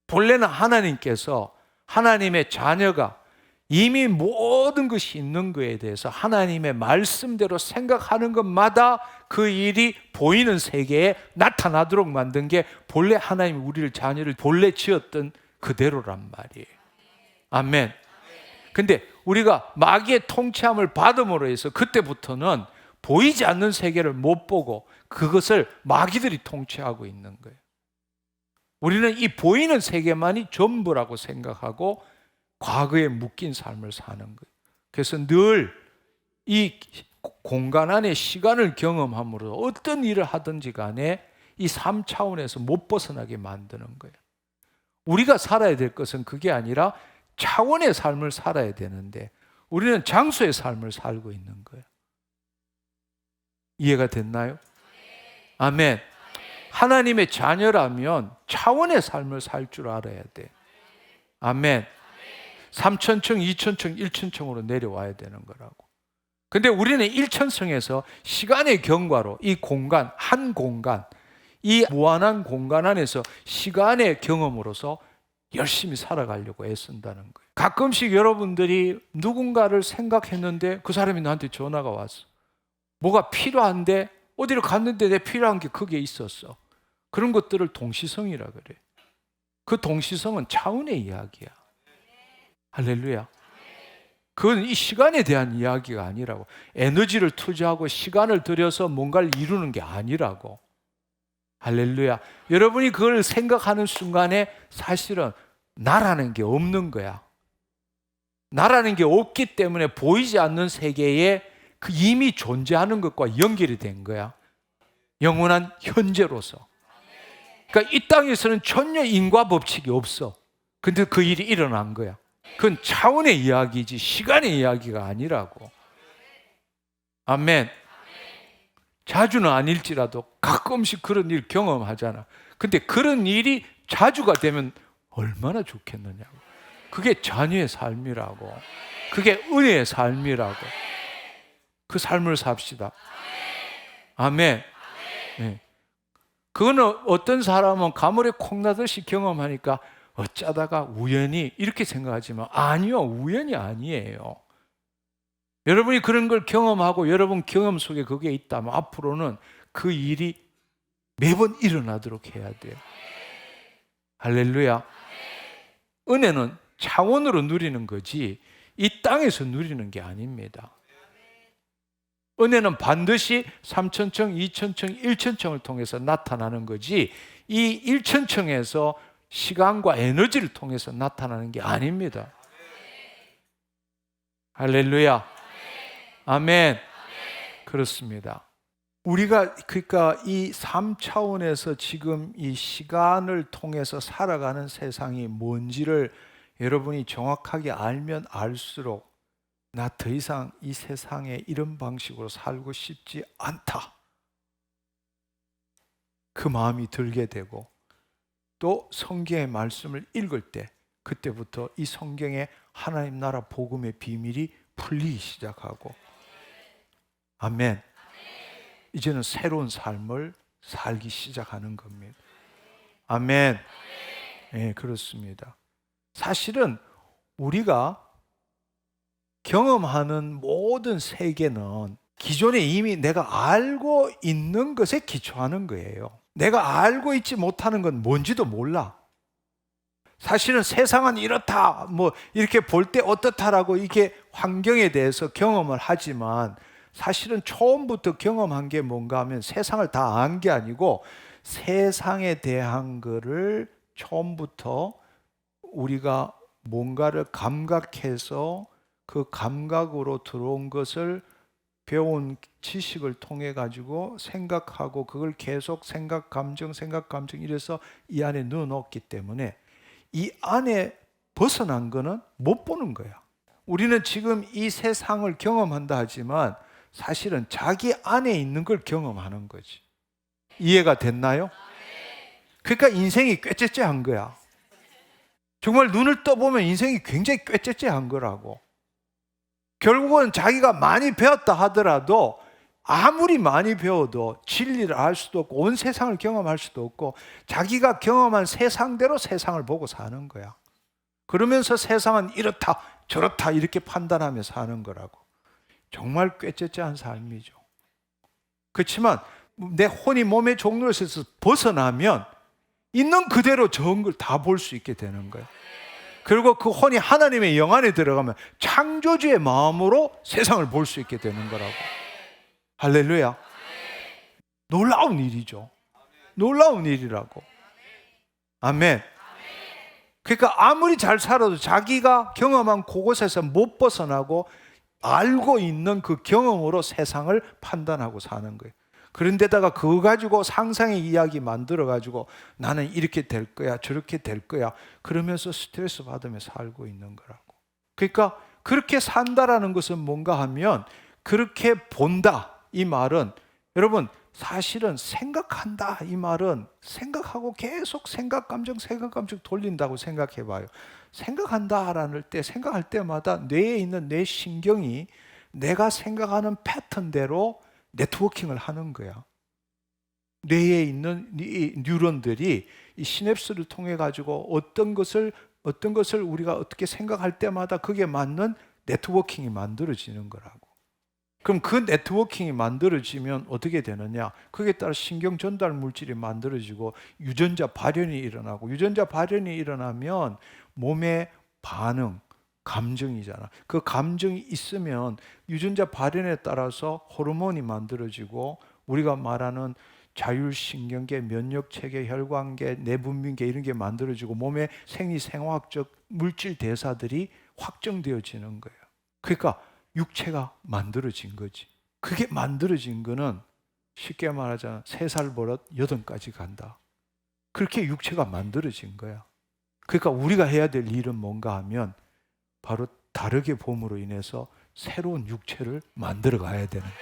본래는 하나님께서 하나님의 자녀가 이미 모든 것이 있는 것에 대해서 하나님의 말씀대로 생각하는 것마다 그 일이 보이는 세계에 나타나도록 만든 게 본래 하나님이 우리를 자녀를 본래 지었던 그대로란 말이에요. 아멘. 근데 우리가 마귀의 통치함을 받음으로 해서 그때부터는 보이지 않는 세계를 못 보고 그것을 마귀들이 통치하고 있는 거예요. 우리는 이 보이는 세계만이 전부라고 생각하고 과거에 묶인 삶을 사는 거예요. 그래서 늘 이 공간 안에 시간을 경험함으로 어떤 일을 하든지 간에 이 3차원에서 못 벗어나게 만드는 거예요. 우리가 살아야 될 것은 그게 아니라 차원의 삶을 살아야 되는데 우리는 장소의 삶을 살고 있는 거예요. 이해가 됐나요? 아멘. 하나님의 자녀라면 차원의 삶을 살 줄 알아야 돼. 아멘. 3천층, 2천층, 1천층으로 내려와야 되는 거라고. 근데 우리는 1천층에서 시간의 경과로 이 공간, 한 공간, 이 무한한 공간 안에서 시간의 경험으로서 열심히 살아가려고 애쓴다는 거예요. 가끔씩 여러분들이 누군가를 생각했는데 그 사람이 나한테 전화가 왔어. 뭐가 필요한데 어디를 갔는데 내 필요한 게 그게 있었어. 그런 것들을 동시성이라 그래. 그 동시성은 차원의 이야기야. 할렐루야. 그건 이 시간에 대한 이야기가 아니라고. 에너지를 투자하고 시간을 들여서 뭔가를 이루는 게 아니라고. 할렐루야. 여러분이 그걸 생각하는 순간에 사실은 나라는 게 없는 거야. 나라는 게 없기 때문에 보이지 않는 세계에 그 이미 존재하는 것과 연결이 된 거야. 영원한 현재로서. 그러니까 이 땅에서는 전혀 인과 법칙이 없어. 근데 그 일이 일어난 거야. 그건 차원의 이야기지 시간의 이야기가 아니라고. 아멘. 자주는 아닐지라도 가끔씩 그런 일 경험하잖아. 근데 그런 일이 자주가 되면 얼마나 좋겠느냐고. 그게 자녀의 삶이라고. 그게 은혜의 삶이라고. 그 삶을 삽시다. 아멘. 네. 그거는 어떤 사람은 가물에 콩나듯이 경험하니까 어쩌다가 우연히 이렇게 생각하지만 아니요, 우연이 아니에요. 여러분이 그런 걸 경험하고 여러분 경험 속에 그게 있다면 앞으로는 그 일이 매번 일어나도록 해야 돼요. 할렐루야. 은혜는 차원으로 누리는 거지 이 땅에서 누리는 게 아닙니다. 은혜는 반드시 3천층, 2천층, 1천층을 통해서 나타나는 거지 이 1천층에서 시간과 에너지를 통해서 나타나는 게 아닙니다. 할렐루야. 아멘. 그렇습니다. 우리가 그러니까 이 3차원에서 지금 이 시간을 통해서 살아가는 세상이 뭔지를 여러분이 정확하게 알면 알수록 나 더 이상 이 세상에 이런 방식으로 살고 싶지 않다. 그 마음이 들게 되고 또 성경의 말씀을 읽을 때 그때부터 이 성경의 하나님 나라 복음의 비밀이 풀리기 시작하고 아멘. 이제는 새로운 삶을 살기 시작하는 겁니다. 아멘. 네, 그렇습니다. 사실은 우리가 경험하는 모든 세계는 기존에 이미 내가 알고 있는 것에 기초하는 거예요. 내가 알고 있지 못하는 건 뭔지도 몰라. 사실은 세상은 이렇다, 뭐 이렇게 볼 때 어떻다라고 이게 환경에 대해서 경험을 하지만 사실은 처음부터 경험한 게 뭔가 하면 세상을 다 안 게 아니고 세상에 대한 거를 처음부터 우리가 뭔가를 감각해서 그 감각으로 들어온 것을 배운 지식을 통해 가지고 생각하고 그걸 계속 생각, 감정 이래서 이 안에 넣어놓기 때문에 이 안에 벗어난 거는 못 보는 거야. 우리는 지금 이 세상을 경험한다 하지만 사실은 자기 안에 있는 걸 경험하는 거지. 이해가 됐나요? 그러니까 인생이 꾀째째한 거야. 정말 눈을 떠보면 인생이 굉장히 꾀째째한 거라고. 결국은 자기가 많이 배웠다 하더라도 아무리 많이 배워도 진리를 알 수도 없고 온 세상을 경험할 수도 없고 자기가 경험한 세상대로 세상을 보고 사는 거야. 그러면서 세상은 이렇다 저렇다 이렇게 판단하며 사는 거라고. 정말 꾀째째한 삶이죠. 그렇지만 내 혼이 몸의 종로에서 벗어나면 있는 그대로 좋은 걸 다 볼 수 있게 되는 거예요. 그리고 그 혼이 하나님의 영 안에 들어가면 창조주의 마음으로 세상을 볼 수 있게 되는 거라고. 할렐루야. 놀라운 일이죠. 놀라운 일이라고. 아멘. 그러니까 아무리 잘 살아도 자기가 경험한 그곳에서 못 벗어나고 알고 있는 그 경험으로 세상을 판단하고 사는 거예요. 그런데다가 그거 가지고 상상의 이야기 만들어 가지고 나는 이렇게 될 거야 저렇게 될 거야 그러면서 스트레스 받으며 살고 있는 거라고. 그러니까 그렇게 산다라는 것은 뭔가 하면 그렇게 본다 이 말은 여러분 사실은 생각한다 이 말은 생각하고 계속 생각 감정 돌린다고 생각해 봐요. 생각한다라는 때 생각할 때마다 뇌에 있는 뇌 신경이 내가 생각하는 패턴대로 네트워킹을 하는 거야. 뇌에 있는 이 뉴런들이 이 시냅스를 통해 가지고 어떤 것을 우리가 어떻게 생각할 때마다 그게 맞는 네트워킹이 만들어지는 거라고. 그럼 그 네트워킹이 만들어지면 어떻게 되느냐? 그에 따라 신경 전달 물질이 만들어지고 유전자 발현이 일어나고 유전자 발현이 일어나면 몸의 반응, 감정이잖아. 그 감정이 있으면 유전자 발현에 따라서 호르몬이 만들어지고 우리가 말하는 자율신경계, 면역체계, 혈관계, 내분비계 이런 게 만들어지고 몸의 생리생화학적 물질 대사들이 확정되어지는 거예요. 그러니까 육체가 만들어진 거지. 그게 만들어진 거는 쉽게 말하자면 3살 버릇 8까지 간다. 그렇게 육체가 만들어진 거야. 그러니까 우리가 해야 될 일은 뭔가 하면 바로 다르게 봄으로 인해서 새로운 육체를 만들어 가야 되는 거야.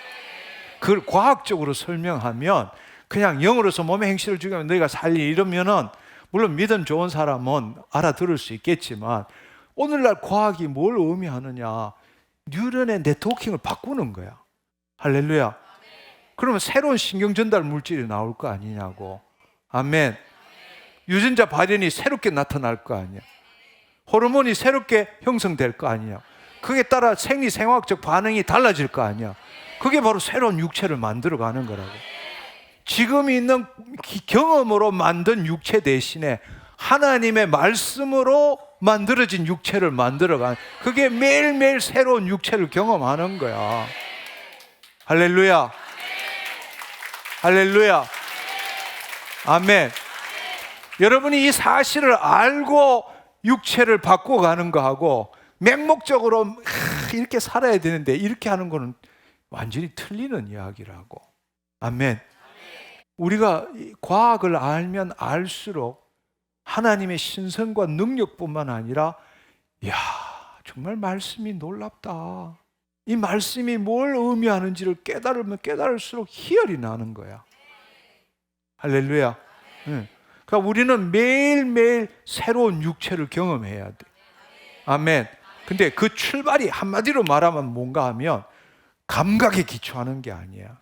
그걸 과학적으로 설명하면 그냥 영으로서 몸의 행실을 죽이면 너희가 살리 이러면은 물론 믿음 좋은 사람은 알아들을 수 있겠지만 오늘날 과학이 뭘 의미하느냐? 뉴런의 네트워킹을 바꾸는 거야. 할렐루야. 그러면 새로운 신경 전달 물질이 나올 거 아니냐고. 아멘. 유전자 발현이 새롭게 나타날 거 아니야. 호르몬이 새롭게 형성될 거 아니야. 그에 따라 생리생화학적 반응이 달라질 거 아니야. 그게 바로 새로운 육체를 만들어가는 거라고. 지금 있는 경험으로 만든 육체 대신에 하나님의 말씀으로 만들어진 육체를 만들어가는, 그게 매일매일 새로운 육체를 경험하는 거야. 할렐루야. 할렐루야. 아멘. 여러분이 이 사실을 알고 육체를 바꿔가는 거하고 맹목적으로 이렇게 살아야 되는데 이렇게 하는 거는 완전히 틀리는 이야기라고. 아멘. 우리가 과학을 알면 알수록 하나님의 신성과 능력뿐만 아니라 이야 정말 말씀이 놀랍다. 이 말씀이 뭘 의미하는지를 깨달으면 깨달을수록 희열이 나는 거야. 할렐루야. 그러니까 우리는 매일매일 새로운 육체를 경험해야 돼. 아멘. 근데 그 출발이 한마디로 말하면 뭔가 하면 감각에 기초하는 게 아니야.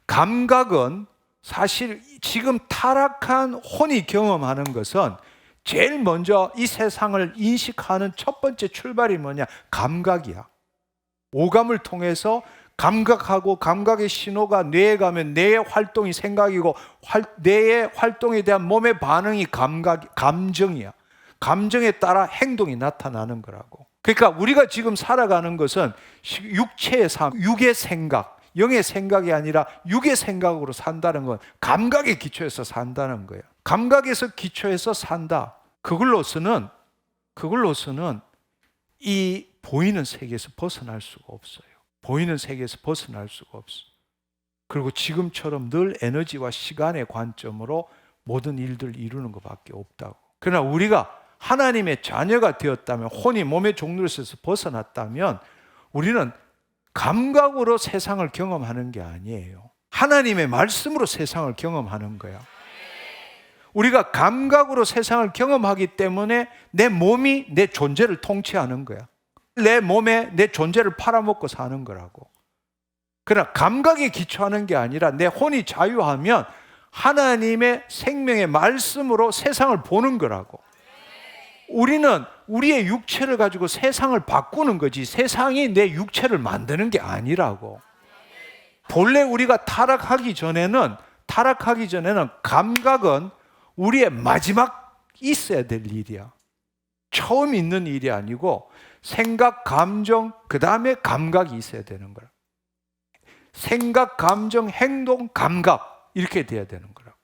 감각은 사실 지금 타락한 혼이 경험하는 것은 제일 먼저 이 세상을 인식하는 첫 번째 출발이 뭐냐? 감각이야. 오감을 통해서 감각하고 감각의 신호가 뇌에 가면 뇌의 활동이 생각이고 뇌의 활동에 대한 몸의 반응이 감정이야. 감정에 따라 행동이 나타나는 거라고. 그러니까 우리가 지금 살아가는 것은 육체의 삶, 육의 생각, 영의 생각이 아니라 육의 생각으로 산다는 건 감각의 기초에서 산다는 거예요. 감각에서 기초해서 산다. 그걸로서는 이 보이는 세계에서 벗어날 수가 없어요. 보이는 세계에서 벗어날 수가 없어. 그리고 지금처럼 늘 에너지와 시간의 관점으로 모든 일들을 이루는 것밖에 없다고. 그러나 우리가 하나님의 자녀가 되었다면, 혼이 몸의 종로에서 벗어났다면 우리는 감각으로 세상을 경험하는 게 아니에요. 하나님의 말씀으로 세상을 경험하는 거야. 우리가 감각으로 세상을 경험하기 때문에 내 몸이 내 존재를 통치하는 거야. 내 몸에 내 존재를 팔아먹고 사는 거라고. 그러나 감각에 기초하는 게 아니라 내 혼이 자유하면 하나님의 생명의 말씀으로 세상을 보는 거라고. 우리는 우리의 육체를 가지고 세상을 바꾸는 거지 세상이 내 육체를 만드는 게 아니라고. 본래 우리가 타락하기 전에는 감각은 우리의 마지막 있어야 될 일이야. 처음 있는 일이 아니고 생각, 감정, 그 다음에 감각이 있어야 되는 거야. 생각, 감정, 행동, 감각 이렇게 돼야 되는 거라고.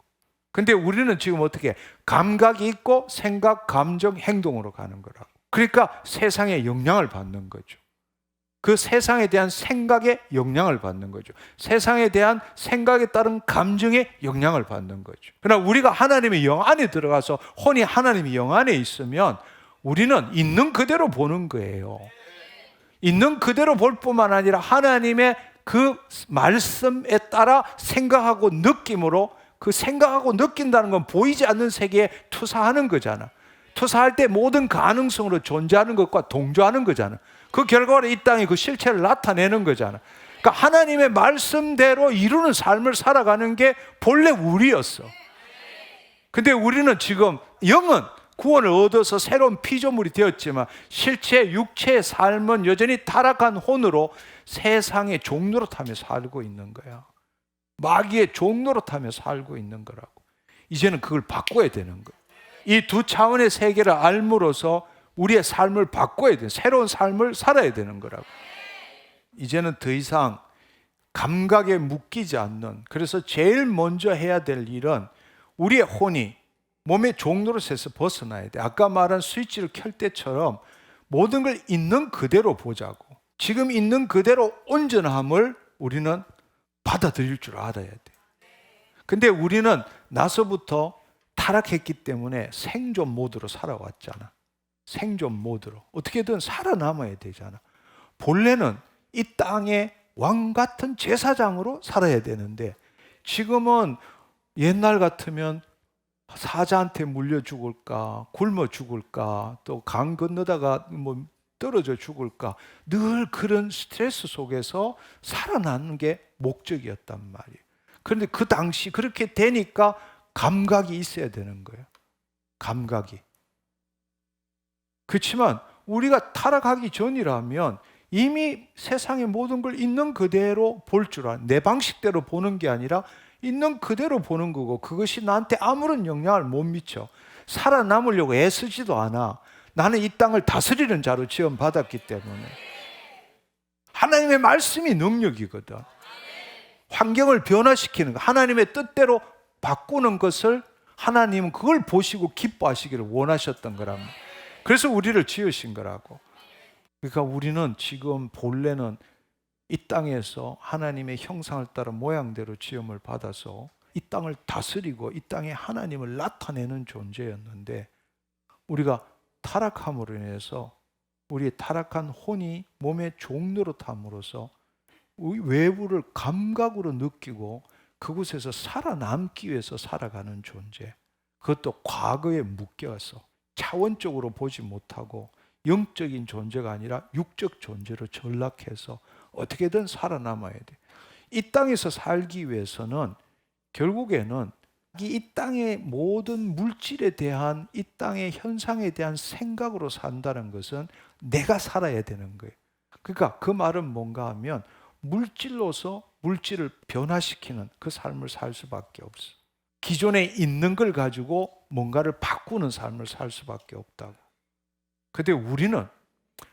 근데 우리는 지금 어떻게 감각이 있고 생각, 감정, 행동으로 가는 거라고. 그러니까 세상에 영향을 받는 거죠. 그 세상에 대한 생각에 영향을 받는 거죠. 세상에 대한 생각에 따른 감정에 영향을 받는 거죠. 그러나 우리가 하나님의 영 안에 들어가서 혼이 하나님의 영 안에 있으면 우리는 있는 그대로 보는 거예요. 있는 그대로 볼 뿐만 아니라 하나님의 그 말씀에 따라 생각하고 느낌으로, 그 생각하고 느낀다는 건 보이지 않는 세계에 투사하는 거잖아. 투사할 때 모든 가능성으로 존재하는 것과 동조하는 거잖아. 그 결과로 이 땅에 그 실체를 나타내는 거잖아. 그러니까 하나님의 말씀대로 이루는 삶을 살아가는 게 본래 우리였어. 근데 우리는 지금 영은 구원을 얻어서 새로운 피조물이 되었지만 실체 육체의 삶은 여전히 타락한 혼으로 세상의 종노릇하며 살고 있는 거야. 마귀의 종노릇하며 살고 있는 거라고. 이제는 그걸 바꿔야 되는 거야. 이 두 차원의 세계를 알므로써 우리의 삶을 바꿔야 돼. 새로운 삶을 살아야 되는 거라고. 이제는 더 이상 감각에 묶이지 않는, 그래서 제일 먼저 해야 될 일은 우리의 혼이 몸의 종노릇에서 벗어나야 돼. 아까 말한 스위치를 켤 때처럼 모든 걸 있는 그대로 보자고. 지금 있는 그대로 온전함을 우리는 받아들일 줄 알아야 돼. 근데 우리는 나서부터 타락했기 때문에 생존 모드로 살아왔잖아. 생존 모드로 어떻게든 살아남아야 되잖아. 본래는 이 땅의 왕 같은 제사장으로 살아야 되는데 지금은 옛날 같으면 사자한테 물려 죽을까, 굶어 죽을까, 또 강 건너다가 뭐 떨어져 죽을까, 늘 그런 스트레스 속에서 살아나는 게 목적이었단 말이에요. 그런데 그 당시 그렇게 되니까 감각이 있어야 되는 거예요. 감각이. 그렇지만 우리가 타락하기 전이라면 이미 세상의 모든 걸 있는 그대로 볼 줄 알아. 내 방식대로 보는 게 아니라 있는 그대로 보는 거고, 그것이 나한테 아무런 영향을 못 미쳐. 살아남으려고 애쓰지도 않아. 나는 이 땅을 다스리는 자로 지원받았기 때문에. 하나님의 말씀이 능력이거든. 환경을 변화시키는 거, 하나님의 뜻대로 바꾸는 것을 하나님은 그걸 보시고 기뻐하시기를 원하셨던 거랍니다. 그래서 우리를 지으신 거라고. 그러니까 우리는 지금 본래는 이 땅에서 하나님의 형상을 따라 모양대로 지음을 받아서 이 땅을 다스리고 이 땅에 하나님을 나타내는 존재였는데, 우리가 타락함으로 인해서 우리의 타락한 혼이 몸의 종노릇함으로써 외부를 감각으로 느끼고 그곳에서 살아남기 위해서 살아가는 존재, 그것도 과거에 묶여서 차원적으로 보지 못하고 영적인 존재가 아니라 육적 존재로 전락해서 어떻게든 살아남아야 돼. 이 땅에서 살기 위해서는 결국에는 이 땅의 모든 물질에 대한, 이 땅의 현상에 대한 생각으로 산다는 것은 내가 살아야 되는 거예요. 그러니까 그 말은 뭔가 하면 물질로서 물질을 변화시키는 그 삶을 살 수밖에 없어. 기존에 있는 걸 가지고 뭔가를 바꾸는 삶을 살 수밖에 없다고. 근데 우리는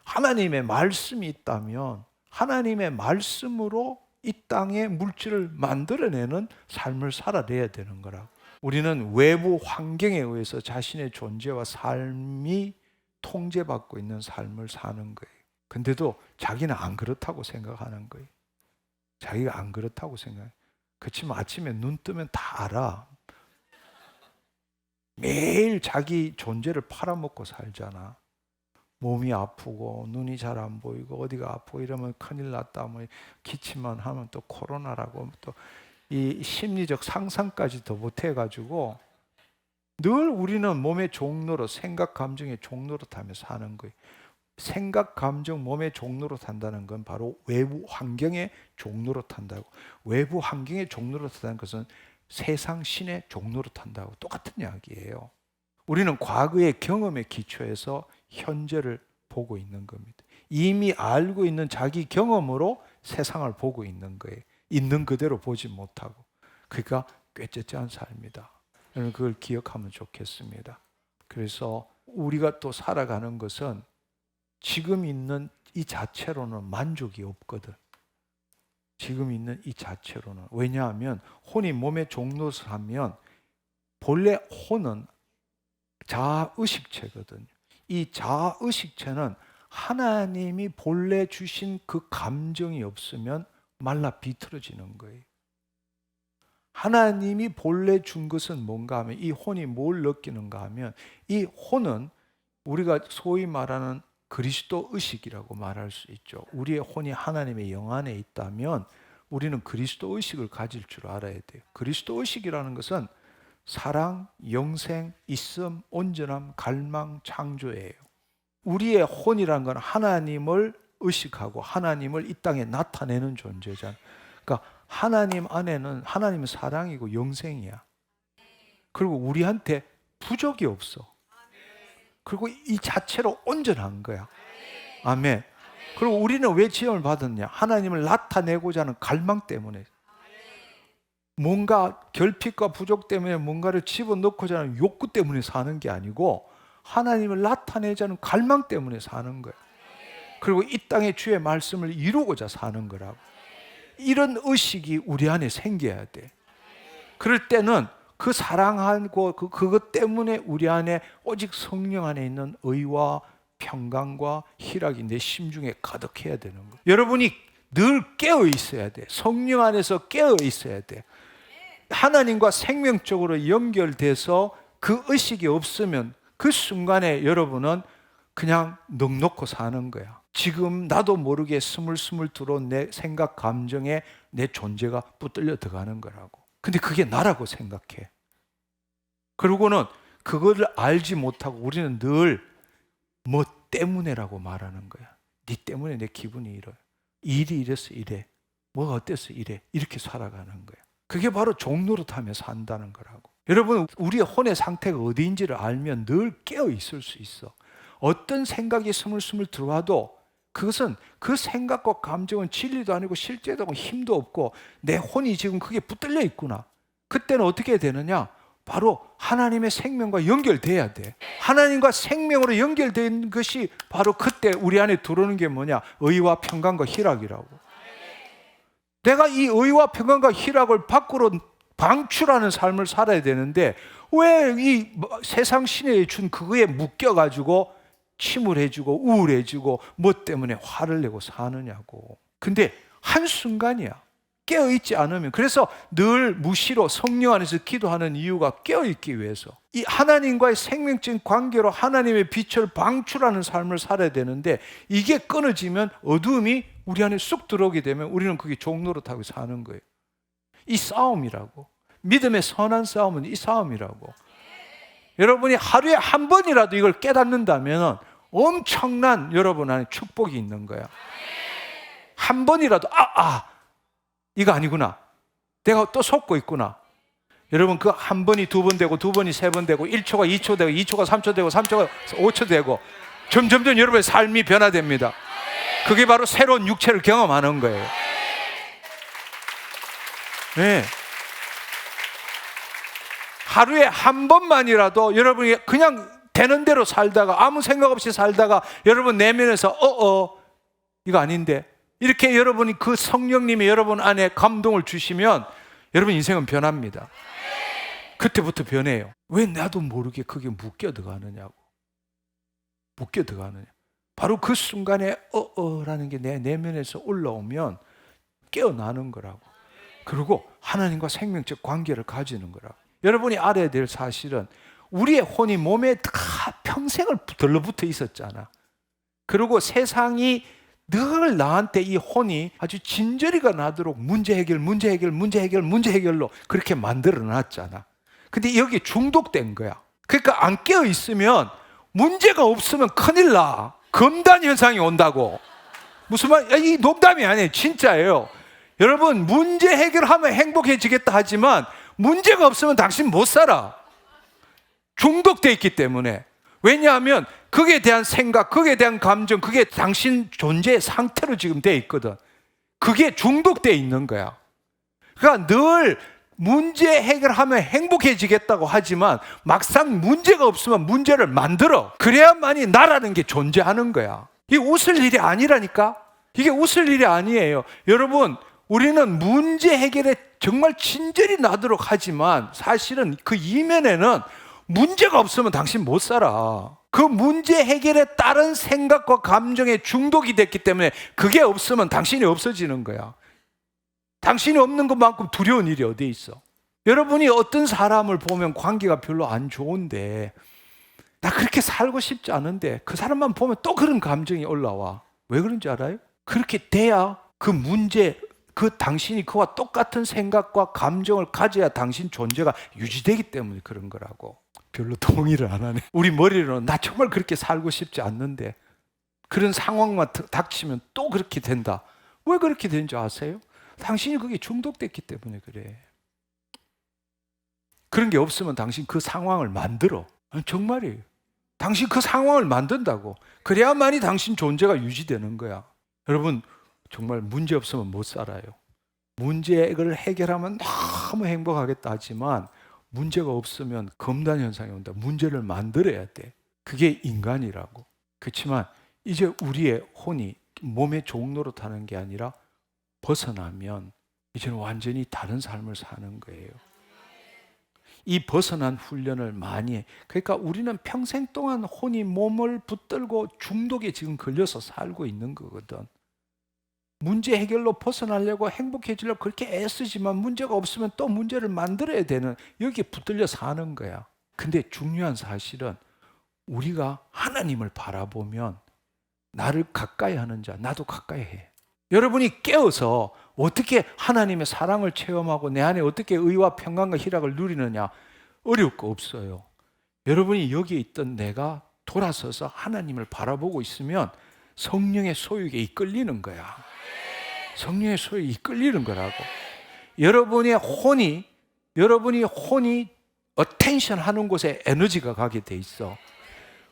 하나님의 말씀이 있다면 하나님의 말씀으로 이 땅의 물질을 만들어내는 삶을 살아내야 되는 거라고. 우리는 외부 환경에 의해서 자신의 존재와 삶이 통제받고 있는 삶을 사는 거예요. 근데도 자기는 안 그렇다고 생각하는 거예요. 자기가 안 그렇다고 생각해. 그렇지만 아침에 눈 뜨면 다 알아. 매일 자기 존재를 팔아먹고 살잖아. 몸이 아프고 눈이 잘 안 보이고 어디가 아프고 이러면 큰일 났다, 뭐 기침만 하면 또 코로나라고, 또 이 심리적 상상까지 더 못해가지고 늘 우리는 몸의 종로로, 생각 감정의 종로로 타며 사는 거예요. 생각, 감정, 몸의 종로로 탄다는 건 바로 외부 환경의 종로로 탄다고. 외부 환경의 종로로 탄다는 것은 세상 신의 종로로 탄다고 똑같은 이야기예요. 우리는 과거의 경험에 기초해서 현재를 보고 있는 겁니다. 이미 알고 있는 자기 경험으로 세상을 보고 있는 거예요. 있는 그대로 보지 못하고. 그러니까 꾀째째한 삶이다. 여러분 그걸 기억하면 좋겠습니다. 그래서 우리가 또 살아가는 것은 지금 있는 이 자체로는 만족이 없거든. 지금 있는 이 자체로는. 왜냐하면 혼이 몸의 종노릇을 하면 본래 혼은 자아의식체거든요. 이 자아의식체는 하나님이 본래 주신 그 감정이 없으면 말라 비틀어지는 거예요. 하나님이 본래 준 것은 뭔가 하면 이 혼이 뭘 느끼는가 하면 이 혼은 우리가 소위 말하는 그리스도 의식이라고 말할 수 있죠. 우리의 혼이 하나님의 영 안에 있다면 우리는 그리스도 의식을 가질 줄 알아야 돼요. 그리스도 의식이라는 것은 사랑, 영생, 있음, 온전함, 갈망, 창조예요. 우리의 혼이라는 건 하나님을 의식하고 하나님을 이 땅에 나타내는 존재잖아요. 그러니까 하나님 안에는 하나님은 사랑이고 영생이야. 그리고 우리한테 부족이 없어. 그리고 이 자체로 온전한 거야. 아멘. 그리고 우리는 왜 지음을 받았냐? 하나님을 나타내고자 하는 갈망 때문에. 뭔가 결핍과 부족 때문에 뭔가를 집어넣고자 하는 욕구 때문에 사는 게 아니고 하나님을 나타내자는 갈망 때문에 사는 거예요. 그리고 이 땅에 주의 말씀을 이루고자 사는 거라고. 이런 의식이 우리 안에 생겨야 돼. 그럴 때는 그 사랑하고 그것 때문에 우리 안에 오직 성령 안에 있는 의와 평강과 희락이 내 심중에 가득해야 되는 거예요. 여러분이 늘 깨어 있어야 돼. 성령 안에서 깨어 있어야 돼. 하나님과 생명적으로 연결돼서 그 의식이 없으면 그 순간에 여러분은 그냥 넋놓고 사는 거야. 지금 나도 모르게 스물스물 들어온 내 생각, 감정에 내 존재가 붙들려 들어가는 거라고. 근데 그게 나라고 생각해. 그리고는 그거를 알지 못하고 우리는 늘 뭐 때문에라고 말하는 거야. 네 때문에 내 기분이 이래. 일이 이래서 이래. 뭐가 어때서 이래. 이렇게 살아가는 거야. 그게 바로 종노릇하며 산다는 거라고. 여러분, 우리의 혼의 상태가 어디인지를 알면 늘 깨어 있을 수 있어. 어떤 생각이 스물스물 들어와도 그것은 그 생각과 감정은 진리도 아니고 실제도 아니고 힘도 없고 내 혼이 지금 그게 붙들려 있구나. 그때는 어떻게 되느냐? 바로 하나님의 생명과 연결돼야 돼. 하나님과 생명으로 연결된 것이 바로 그때 우리 안에 들어오는 게 뭐냐? 의와 평강과 희락이라고. 내가 이 의와 평강과 희락을 밖으로 방출하는 삶을 살아야 되는데 왜 이 세상 신에 준 그거에 묶여가지고 침울해지고 우울해지고 뭐 때문에 화를 내고 사느냐고. 근데 한순간이야. 깨어있지 않으면. 그래서 늘 무시로 성령 안에서 기도하는 이유가 깨어있기 위해서. 이 하나님과의 생명적인 관계로 하나님의 빛을 방출하는 삶을 살아야 되는데 이게 끊어지면 어두움이 우리 안에 쑥 들어오게 되면 우리는 그게 종노릇하고 사는 거예요. 이 싸움이라고. 믿음의 선한 싸움은 이 싸움이라고. 여러분이 하루에 한 번이라도 이걸 깨닫는다면 엄청난 여러분 안에 축복이 있는 거야. 한 번이라도 이거 아니구나. 내가 또 속고 있구나. 여러분 그 한 번이 두 번 되고 두 번이 세 번 되고 1초가 2초 되고 2초가 3초 되고 3초가 5초 되고 점점점 여러분의 삶이 변화됩니다. 그게 바로 새로운 육체를 경험하는 거예요. 네. 하루에 한 번만이라도 여러분이 그냥 되는 대로 살다가 아무 생각 없이 살다가 여러분 내면에서 이거 아닌데 이렇게 여러분이 그 성령님이 여러분 안에 감동을 주시면 여러분 인생은 변합니다. 그때부터 변해요. 왜 나도 모르게 그게 묶여 들어가느냐고. 묶여 들어가느냐. 바로 그 순간에 라는 게 내 내면에서 올라오면 깨어나는 거라고. 그리고 하나님과 생명적 관계를 가지는 거라고. 여러분이 알아야 될 사실은 우리의 혼이 몸에 다 평생을 들러붙어 있었잖아. 그리고 세상이 늘 나한테 이 혼이 아주 진저리가 나도록 문제 해결로 그렇게 만들어 놨잖아. 근데 여기 중독된 거야. 그러니까 안 깨어 있으면 문제가 없으면 큰일 나. 금단 현상이 온다고. 무슨 말? 이 농담이 아니에요. 진짜예요. 여러분, 문제 해결하면 행복해지겠다 하지만 문제가 없으면 당신 못 살아. 중독돼 있기 때문에. 왜냐하면 그에 대한 생각, 그에 대한 감정, 그게 당신 존재의 상태로 지금 돼 있거든. 그게 중독돼 있는 거야. 그러니까 늘 문제 해결하면 행복해지겠다고 하지만 막상 문제가 없으면 문제를 만들어. 그래야만이 나라는 게 존재하는 거야. 이게 웃을 일이 아니라니까. 이게 웃을 일이 아니에요. 여러분, 우리는 문제 해결에 정말 친절히 나도록 하지만 사실은 그 이면에는 문제가 없으면 당신 못 살아. 그 문제 해결에 따른 생각과 감정에 중독이 됐기 때문에 그게 없으면 당신이 없어지는 거야. 당신이 없는 것만큼 두려운 일이 어디 있어? 여러분이 어떤 사람을 보면 관계가 별로 안 좋은데 나 그렇게 살고 싶지 않은데 그 사람만 보면 또 그런 감정이 올라와. 왜 그런지 알아요? 그렇게 돼야 그 문제, 그 당신이 그와 똑같은 생각과 감정을 가져야 당신 존재가 유지되기 때문에 그런 거라고. 별로 동의를 안 하네. 우리 머리로는 나 정말 그렇게 살고 싶지 않는데 그런 상황만 닥치면 또 그렇게 된다. 왜 그렇게 되는지 아세요? 당신이 그게 중독됐기 때문에 그래. 그런 게 없으면 당신 그 상황을 만들어. 정말이에요. 당신 그 상황을 만든다고. 그래야만이 당신 존재가 유지되는 거야. 여러분, 정말 문제 없으면 못 살아요. 문제를 해결하면 너무 행복하겠다 하지만 문제가 없으면 검단 현상이 온다. 문제를 만들어야 돼. 그게 인간이라고. 그렇지만 이제 우리의 혼이 몸의 종로로 타는 게 아니라 벗어나면 이제는 완전히 다른 삶을 사는 거예요. 이 벗어난 훈련을 많이 해. 그러니까 우리는 평생 동안 혼이 몸을 붙들고 중독에 지금 걸려서 살고 있는 거거든. 문제 해결로 벗어나려고 행복해지려고 그렇게 애쓰지만 문제가 없으면 또 문제를 만들어야 되는, 여기에 붙들려 사는 거야. 근데 중요한 사실은 우리가 하나님을 바라보면 나를 가까이 하는 자, 나도 가까이 해. 여러분이 깨어서 어떻게 하나님의 사랑을 체험하고 내 안에 어떻게 의와 평강과 희락을 누리느냐, 어려울 거 없어요. 여러분이 여기에 있던 내가 돌아서서 하나님을 바라보고 있으면 성령의 소유에 이끌리는 거야. 성령의 소유에 이끌리는 거라고. 여러분이 혼이 어텐션 하는 곳에 에너지가 가게 돼 있어.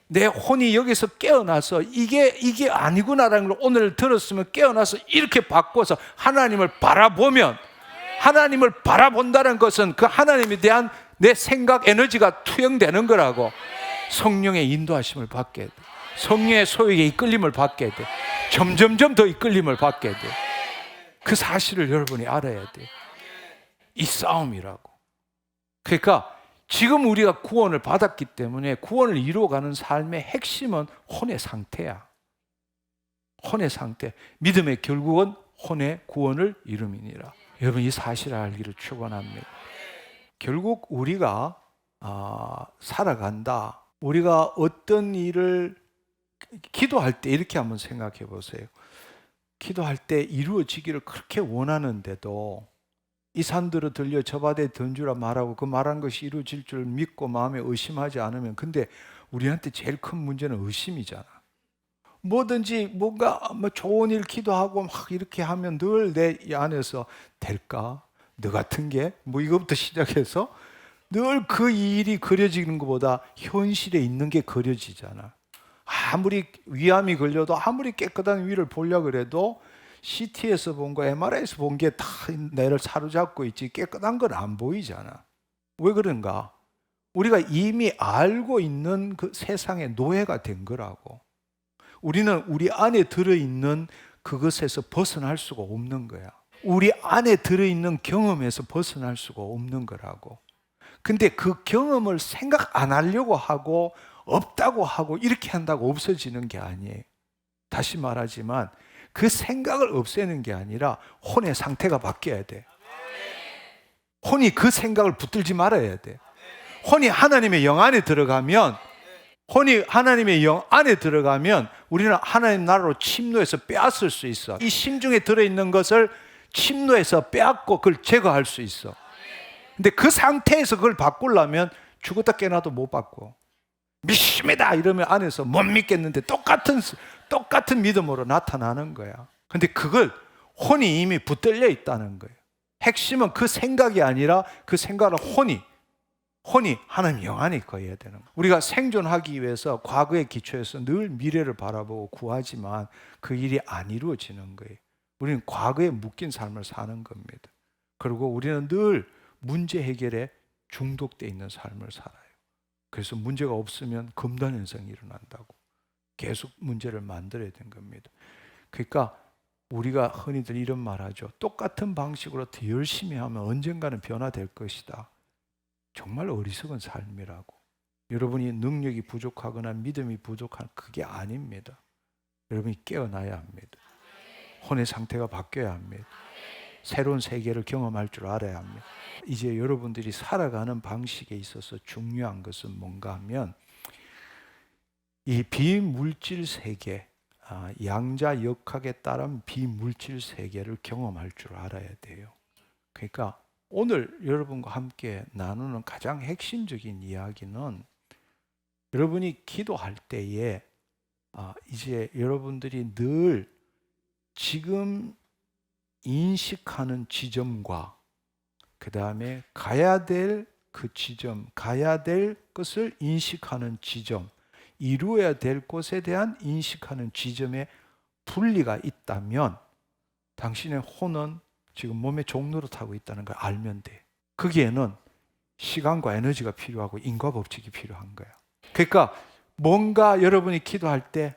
내 혼이 여기서 깨어나서 이게 아니구나라는 걸 오늘 들었으면 깨어나서 이렇게 바꿔서 하나님을 바라보면, 하나님을 바라본다는 것은 그 하나님에 대한 내 생각 에너지가 투영되는 거라고. 성령의 인도하심을 받게 돼. 성령의 소유에 이끌림을 받게 돼. 점점점 더 이끌림을 받게 돼. 그 사실을 여러분이 알아야 돼. 이 싸움이라고. 그러니까 지금 우리가 구원을 받았기 때문에 구원을 이루어가는 삶의 핵심은 혼의 상태야. 혼의 상태. 믿음의 결국은 혼의 구원을 이루미니라. 여러분, 이 사실을 알기를 축원합니다. 결국 우리가 살아간다. 우리가 어떤 일을 기도할 때 이렇게 한번 생각해 보세요. 기도할 때 이루어지기를 그렇게 원하는데도 이 산들을 들려 저 바다에 던주라 말하고 그 말한 것이 이루어질 줄 믿고 마음에 의심하지 않으면, 근데 우리한테 제일 큰 문제는 의심이잖아. 뭐든지 뭔가 좋은 일 기도하고 막 이렇게 하면 늘 내 안에서 될까? 너 같은 게? 이거부터 시작해서 늘 그 일이 그려지는 것보다 현실에 있는 게 그려지잖아. 아무리 위암이 걸려도 아무리 깨끗한 위를 보려고 그래도 CT에서 본 거, MRI에서 본 게 다 내를 사로잡고 있지 깨끗한 건 안 보이잖아. 왜 그런가? 우리가 이미 알고 있는 그 세상의 노예가 된 거라고. 우리는 우리 안에 들어있는 그것에서 벗어날 수가 없는 거야. 우리 안에 들어있는 경험에서 벗어날 수가 없는 거라고. 근데 그 경험을 생각 안 하려고 하고 없다고 하고 이렇게 한다고 없어지는 게 아니에요. 다시 말하지만 그 생각을 없애는 게 아니라 혼의 상태가 바뀌어야 돼. 혼이 그 생각을 붙들지 말아야 돼. 혼이 하나님의 영 안에 들어가면, 우리는 하나님 나라로 침노해서 빼앗을 수 있어. 이 심중에 들어있는 것을 침노해서 빼앗고 그걸 제거할 수 있어. 근데 그 상태에서 그걸 바꾸려면 죽었다 깨어나도 못 바꿔. 믿습니다 이러면 안에서 못 믿겠는데 똑같은 믿음으로 나타나는 거야. 근데 그걸 혼이 이미 붙들려 있다는 거예요. 핵심은 그 생각이 아니라 그 생각을 혼이 하나님 영안에 거해야 되는 거예요. 우리가 생존하기 위해서 과거의 기초에서 늘 미래를 바라보고 구하지만 그 일이 안 이루어지는 거예요. 우리는 과거에 묶인 삶을 사는 겁니다. 그리고 우리는 늘 문제 해결에 중독되어 있는 삶을 살아요. 그래서 문제가 없으면 금단 현상이 일어난다고 계속 문제를 만들어야 되는 겁니다. 그러니까 우리가 흔히들 이런 말 하죠. 똑같은 방식으로 더 열심히 하면 언젠가는 변화될 것이다. 정말 어리석은 삶이라고. 여러분이 능력이 부족하거나 믿음이 부족한 그게 아닙니다. 여러분이 깨어나야 합니다. 혼의 상태가 바뀌어야 합니다. 새로운 세계를 경험할 줄 알아야 합니다. 이제 여러분들이 살아가는 방식에 있어서 중요한 것은 뭔가 하면 이 비물질 세계, 양자 역학에 따른 비물질 세계를 경험할 줄 알아야 돼요. 그러니까 오늘 여러분과 함께 나누는 가장 핵심적인 이야기는 여러분이 기도할 때에 이제 여러분들이 늘 지금 인식하는 지점과 그 다음에 가야 될 그 지점, 가야 될 것을 인식하는 지점, 이루어야 될 것에 대한 인식하는 지점에 분리가 있다면 당신의 혼은 지금 몸의 종로로 타고 있다는 걸 알면 돼. 거기에는 시간과 에너지가 필요하고 인과 법칙이 필요한 거야. 그러니까 뭔가 여러분이 기도할 때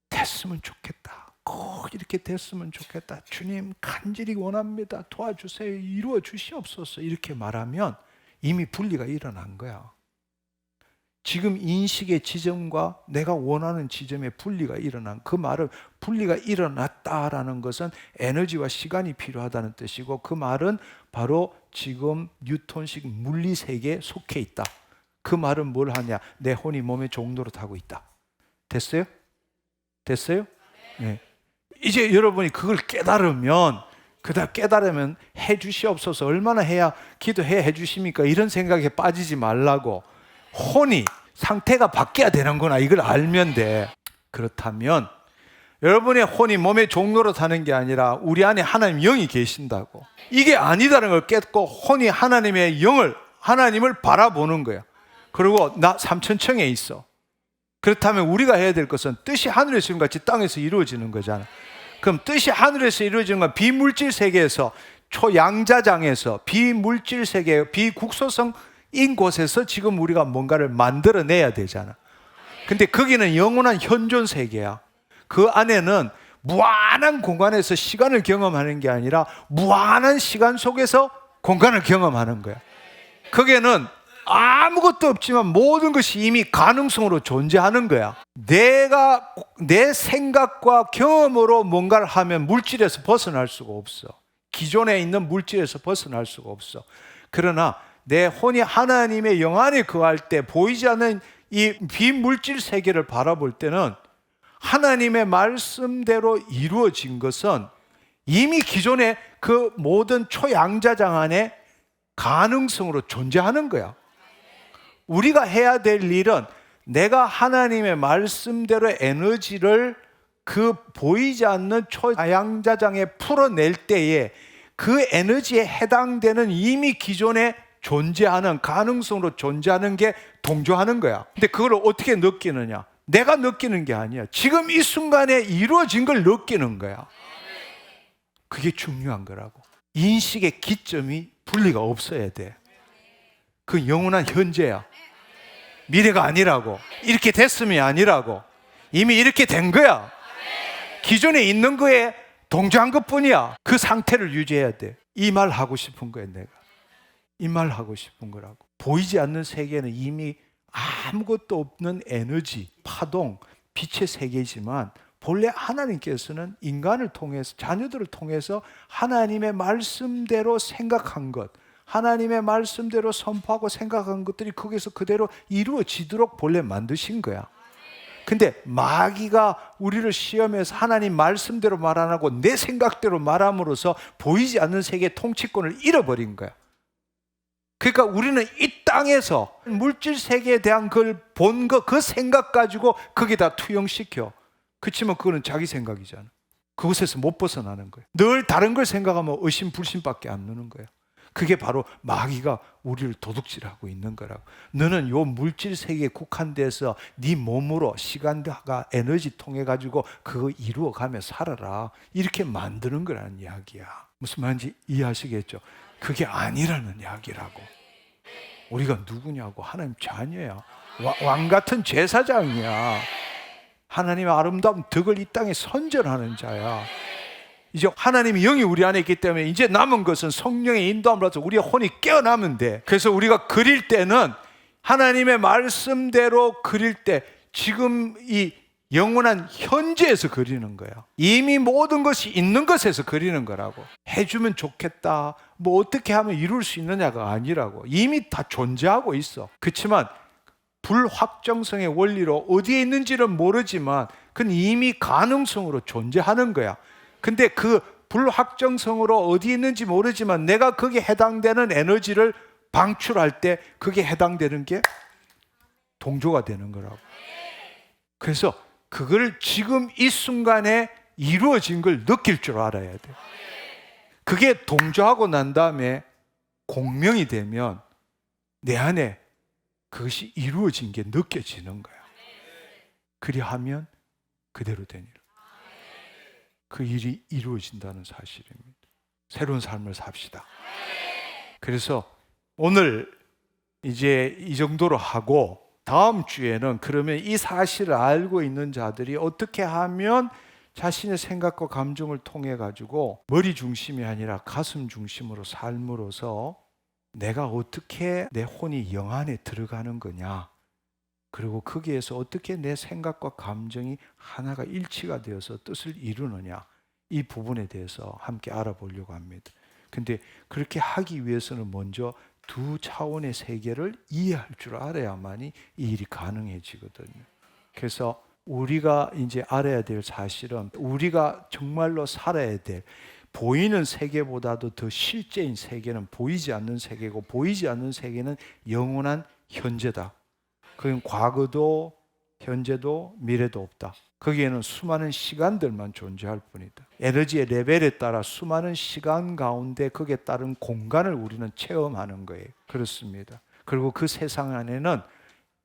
됐으면 좋겠다. 꼭 이렇게 됐으면 좋겠다. 주님 간절히 원합니다. 도와주세요. 이루어 주시옵소서. 이렇게 말하면 이미 분리가 일어난 거야. 지금 인식의 지점과 내가 원하는 지점의 분리가 일어난 그 말은 분리가 일어났다라는 것은 에너지와 시간이 필요하다는 뜻이고 그 말은 바로 지금 뉴턴식 물리세계에 속해 있다. 그 말은 뭘 하냐? 내 혼이 몸의 종로로 타고 있다. 됐어요? 됐어요? 네. 이제 여러분이 그걸 깨달으면 해 주시옵소서. 얼마나 해야 기도해 주십니까? 이런 생각에 빠지지 말라고. 혼이 상태가 바뀌어야 되는구나 이걸 알면 돼. 그렇다면 여러분의 혼이 몸의 종로로 타는 게 아니라 우리 안에 하나님 영이 계신다고. 이게 아니다는 걸 깨닫고 혼이 하나님을 바라보는 거야. 그리고 나 삼천청에 있어. 그렇다면 우리가 해야 될 것은 뜻이 하늘에서 같이 땅에서 이루어지는 거잖아. 그럼 뜻이 하늘에서 이루어지는 건 비물질 세계에서 초양자장에서 비물질 세계 비국소성인 곳에서 지금 우리가 뭔가를 만들어내야 되잖아. 근데 거기는 영원한 현존 세계야. 그 안에는 무한한 공간에서 시간을 경험하는 게 아니라 무한한 시간 속에서 공간을 경험하는 거야. 거기에는 아무것도 없지만 모든 것이 이미 가능성으로 존재하는 거야. 내가 내 생각과 경험으로 뭔가를 하면 물질에서 벗어날 수가 없어. 기존에 있는 물질에서 벗어날 수가 없어. 그러나 내 혼이 하나님의 영 안에 거할 때 보이지 않는 이 비물질 세계를 바라볼 때는 하나님의 말씀대로 이루어진 것은 이미 기존의 그 모든 초양자장 안에 가능성으로 존재하는 거야. 우리가 해야 될 일은 내가 하나님의 말씀대로 에너지를 그 보이지 않는 초양자장에 풀어낼 때에 그 에너지에 해당되는 이미 기존에 존재하는 가능성으로 존재하는 게 동조하는 거야. 근데 그걸 어떻게 느끼느냐? 내가 느끼는 게 아니야. 지금 이 순간에 이루어진 걸 느끼는 거야. 그게 중요한 거라고. 인식의 기점이 분리가 없어야 돼. 그 영원한 현재야. 미래가 아니라고. 이렇게 됐음이 아니라고. 이미 이렇게 된 거야. 기존에 있는 거에 동조한 것뿐이야. 그 상태를 유지해야 돼. 이 말 하고 싶은 거야 내가. 이 말 하고 싶은 거라고. 보이지 않는 세계는 이미 아무것도 없는 에너지, 파동, 빛의 세계지만 본래 하나님께서는 인간을 통해서, 자녀들을 통해서 하나님의 말씀대로 생각한 것, 하나님의 말씀대로 선포하고 생각한 것들이 거기서 그대로 이루어지도록 본래 만드신 거야. 근데 마귀가 우리를 시험해서 하나님 말씀대로 말 안 하고 내 생각대로 말함으로써 보이지 않는 세계의 통치권을 잃어버린 거야. 그러니까 우리는 이 땅에서 물질 세계에 대한 걸 본 거, 그 생각 가지고 거기다 투영시켜. 그치만 그거는 자기 생각이잖아. 그곳에서 못 벗어나는 거예요. 늘 다른 걸 생각하면 의심, 불신밖에 안 느는 거예요. 그게 바로 마귀가 우리를 도둑질하고 있는 거라고. 너는 요 물질 세계에 국한돼서 네 몸으로 시간과 에너지 통해 가지고 그거 이루어가며 살아라. 이렇게 만드는 거라는 이야기야. 무슨 말인지 이해하시겠죠? 그게 아니라는 이야기라고. 우리가 누구냐고? 하나님 자녀야. 왕 같은 제사장이야. 하나님의 아름다운 덕을 이 땅에 선전하는 자야. 이제 하나님의 영이 우리 안에 있기 때문에 이제 남은 것은 성령의 인도함으로써 우리의 혼이 깨어나면 돼. 그래서 우리가 그릴 때는 하나님의 말씀대로 그릴 때 지금 이 영원한 현재에서 그리는 거야. 이미 모든 것이 있는 것에서 그리는 거라고. 해주면 좋겠다, 뭐 어떻게 하면 이룰 수 있느냐가 아니라고. 이미 다 존재하고 있어. 그렇지만 불확정성의 원리로 어디에 있는지는 모르지만 그건 이미 가능성으로 존재하는 거야. 근데 그 불확정성으로 어디에 있는지 모르지만 내가 거기에 해당되는 에너지를 방출할 때 그게 해당되는 게 동조가 되는 거라고. 그래서 그걸 지금 이 순간에 이루어진 걸 느낄 줄 알아야 돼. 그게 동조하고 난 다음에 공명이 되면 내 안에 그것이 이루어진 게 느껴지는 거야. 그리하면 그대로 되니라. 그 일이 이루어진다는 사실입니다. 새로운 삶을 삽시다. 그래서 오늘 이제 이 정도로 하고 다음 주에는 그러면 이 사실을 알고 있는 자들이 어떻게 하면 자신의 생각과 감정을 통해 가지고 머리 중심이 아니라 가슴 중심으로 삶으로서 내가 어떻게 내 혼이 영 안에 들어가는 거냐, 그리고 거기에서 어떻게 내 생각과 감정이 하나가 일치가 되어서 뜻을 이루느냐, 이 부분에 대해서 함께 알아보려고 합니다. 근데 그렇게 하기 위해서는 먼저 두 차원의 세계를 이해할 줄 알아야만이 이 일이 가능해지거든요. 그래서 우리가 이제 알아야 될 사실은 우리가 정말로 살아야 될 보이는 세계보다도 더 실제인 세계는 보이지 않는 세계고, 보이지 않는 세계는 영원한 현재다. 그건 과거도 현재도 미래도 없다. 거기에는 수많은 시간들만 존재할 뿐이다. 에너지의 레벨에 따라 수많은 시간 가운데 거기에 따른 공간을 우리는 체험하는 거예요. 그렇습니다. 그리고 그 세상 안에는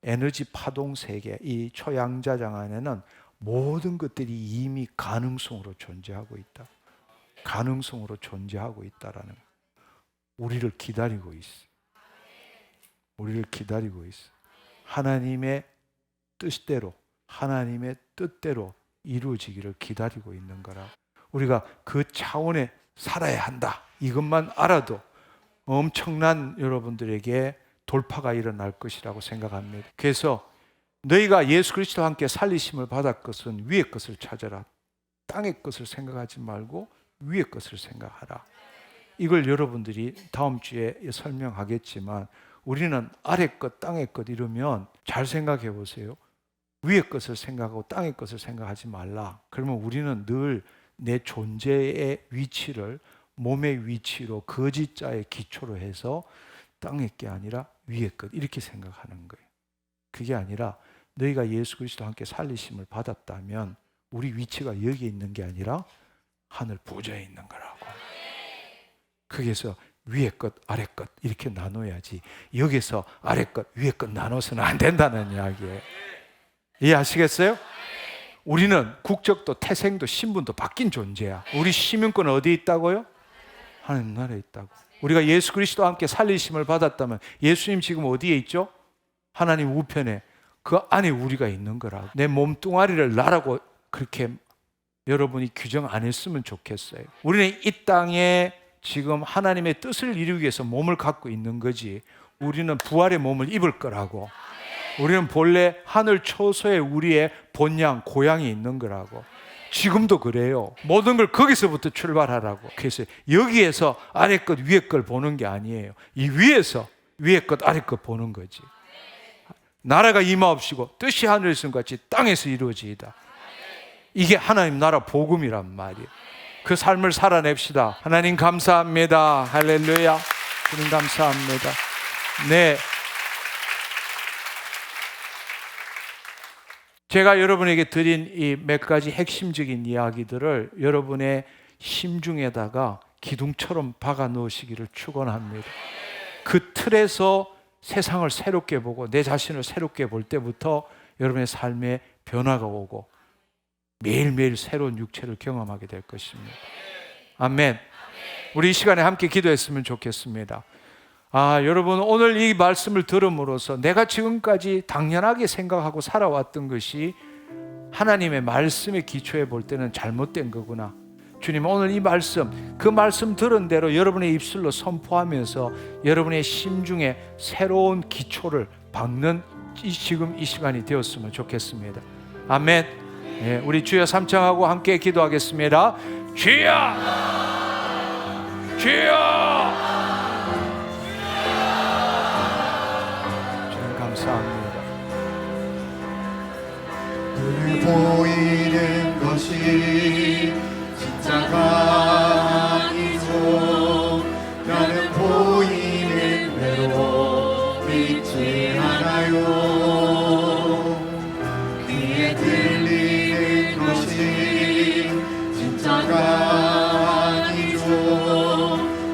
에너지 파동 세계, 이 초양자장 안에는 모든 것들이 이미 가능성으로 존재하고 있다. 가능성으로 존재하고 있다라는 거예요. 우리를 기다리고 있어. 우리를 기다리고 있어. 하나님의 뜻대로, 하나님의 뜻대로 이루어지기를 기다리고 있는 거라. 우리가 그 차원에 살아야 한다. 이것만 알아도 엄청난 여러분들에게 돌파가 일어날 것이라고 생각합니다. 그래서 너희가 예수 그리스도와 함께 살리심을 받을 것은 위의 것을 찾아라. 땅의 것을 생각하지 말고 위의 것을 생각하라. 이걸 여러분들이 다음 주에 설명하겠지만 우리는 아래 것, 땅의 것 이러면 잘 생각해 보세요. 위의 것을 생각하고 땅의 것을 생각하지 말라. 그러면 우리는 늘 내 존재의 위치를 몸의 위치로 거짓자의 기초로 해서 땅의 게 아니라 위의 것 이렇게 생각하는 거예요. 그게 아니라 너희가 예수 그리스도와 함께 살리심을 받았다면 우리 위치가 여기 있는 게 아니라 하늘 보좌에 있는 거라고. 거기에서 위의 것, 아래 것 이렇게 나눠야지 여기서 아래 것, 위의 것 나눠서는 안 된다는 이야기예요. 이해하시겠어요? 우리는 국적도 태생도 신분도 바뀐 존재야. 우리 시민권은 어디에 있다고요? 하나님 나라에 있다고. 우리가 예수 그리스도와 함께 살리심을 받았다면 예수님 지금 어디에 있죠? 하나님 우편에. 그 안에 우리가 있는 거라고. 내 몸뚱아리를 나라고 그렇게 여러분이 규정 안 했으면 좋겠어요. 우리는 이 땅에 지금 하나님의 뜻을 이루기 위해서 몸을 갖고 있는 거지 우리는 부활의 몸을 입을 거라고. 우리는 본래 하늘 초소에 우리의 본향, 고향이 있는 거라고. 지금도 그래요. 모든 걸 거기서부터 출발하라고. 그래서 여기에서 아래 것, 위에 걸 보는 게 아니에요. 이 위에서 위에 것, 아래 것 보는 거지. 나라가 임하옵시고 뜻이 하늘에서 같이 땅에서 이루어지이다. 이게 하나님 나라 복음이란 말이에요. 그 삶을 살아냅시다. 하나님 감사합니다. 할렐루야. 주님 감사합니다. 네. 제가 여러분에게 드린 이 몇 가지 핵심적인 이야기들을 여러분의 심중에다가 기둥처럼 박아 넣으시기를 축원합니다. 그 틀에서 세상을 새롭게 보고 내 자신을 새롭게 볼 때부터 여러분의 삶에 변화가 오고 매일매일 새로운 육체를 경험하게 될 것입니다. 아멘. 우리 이 시간에 함께 기도했으면 좋겠습니다. 여러분, 오늘 이 말씀을 들음으로써 내가 지금까지 당연하게 생각하고 살아왔던 것이 하나님의 말씀에 기초해 볼 때는 잘못된 거구나. 주님, 오늘 이 말씀, 그 말씀 들은 대로 여러분의 입술로 선포하면서 여러분의 심중에 새로운 기초를 박는 지금 이 시간이 되었으면 좋겠습니다. 아멘. 네, 우리 주여 삼창하고 함께 기도하겠습니다. 주여! 주여! 주님 감사합니다. 눈에 보이는 것이 진짜가 아니죠. 나는 보이는 대로 믿지 않아요. 귀에 들리는 것이 진짜가 아니죠.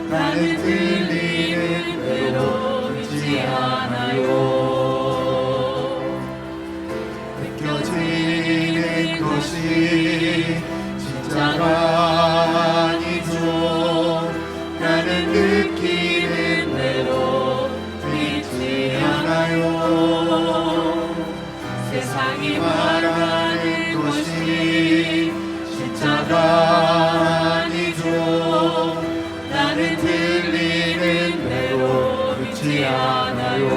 나는 들리는 대로 믿지 않아요. 느껴지는 것이 진짜가 아니죠. 나는 느끼는 대로 믿지 않아요. 세상이 말하는 것이 진짜가 아니죠. 나는 들리는 대로 믿지 않아요.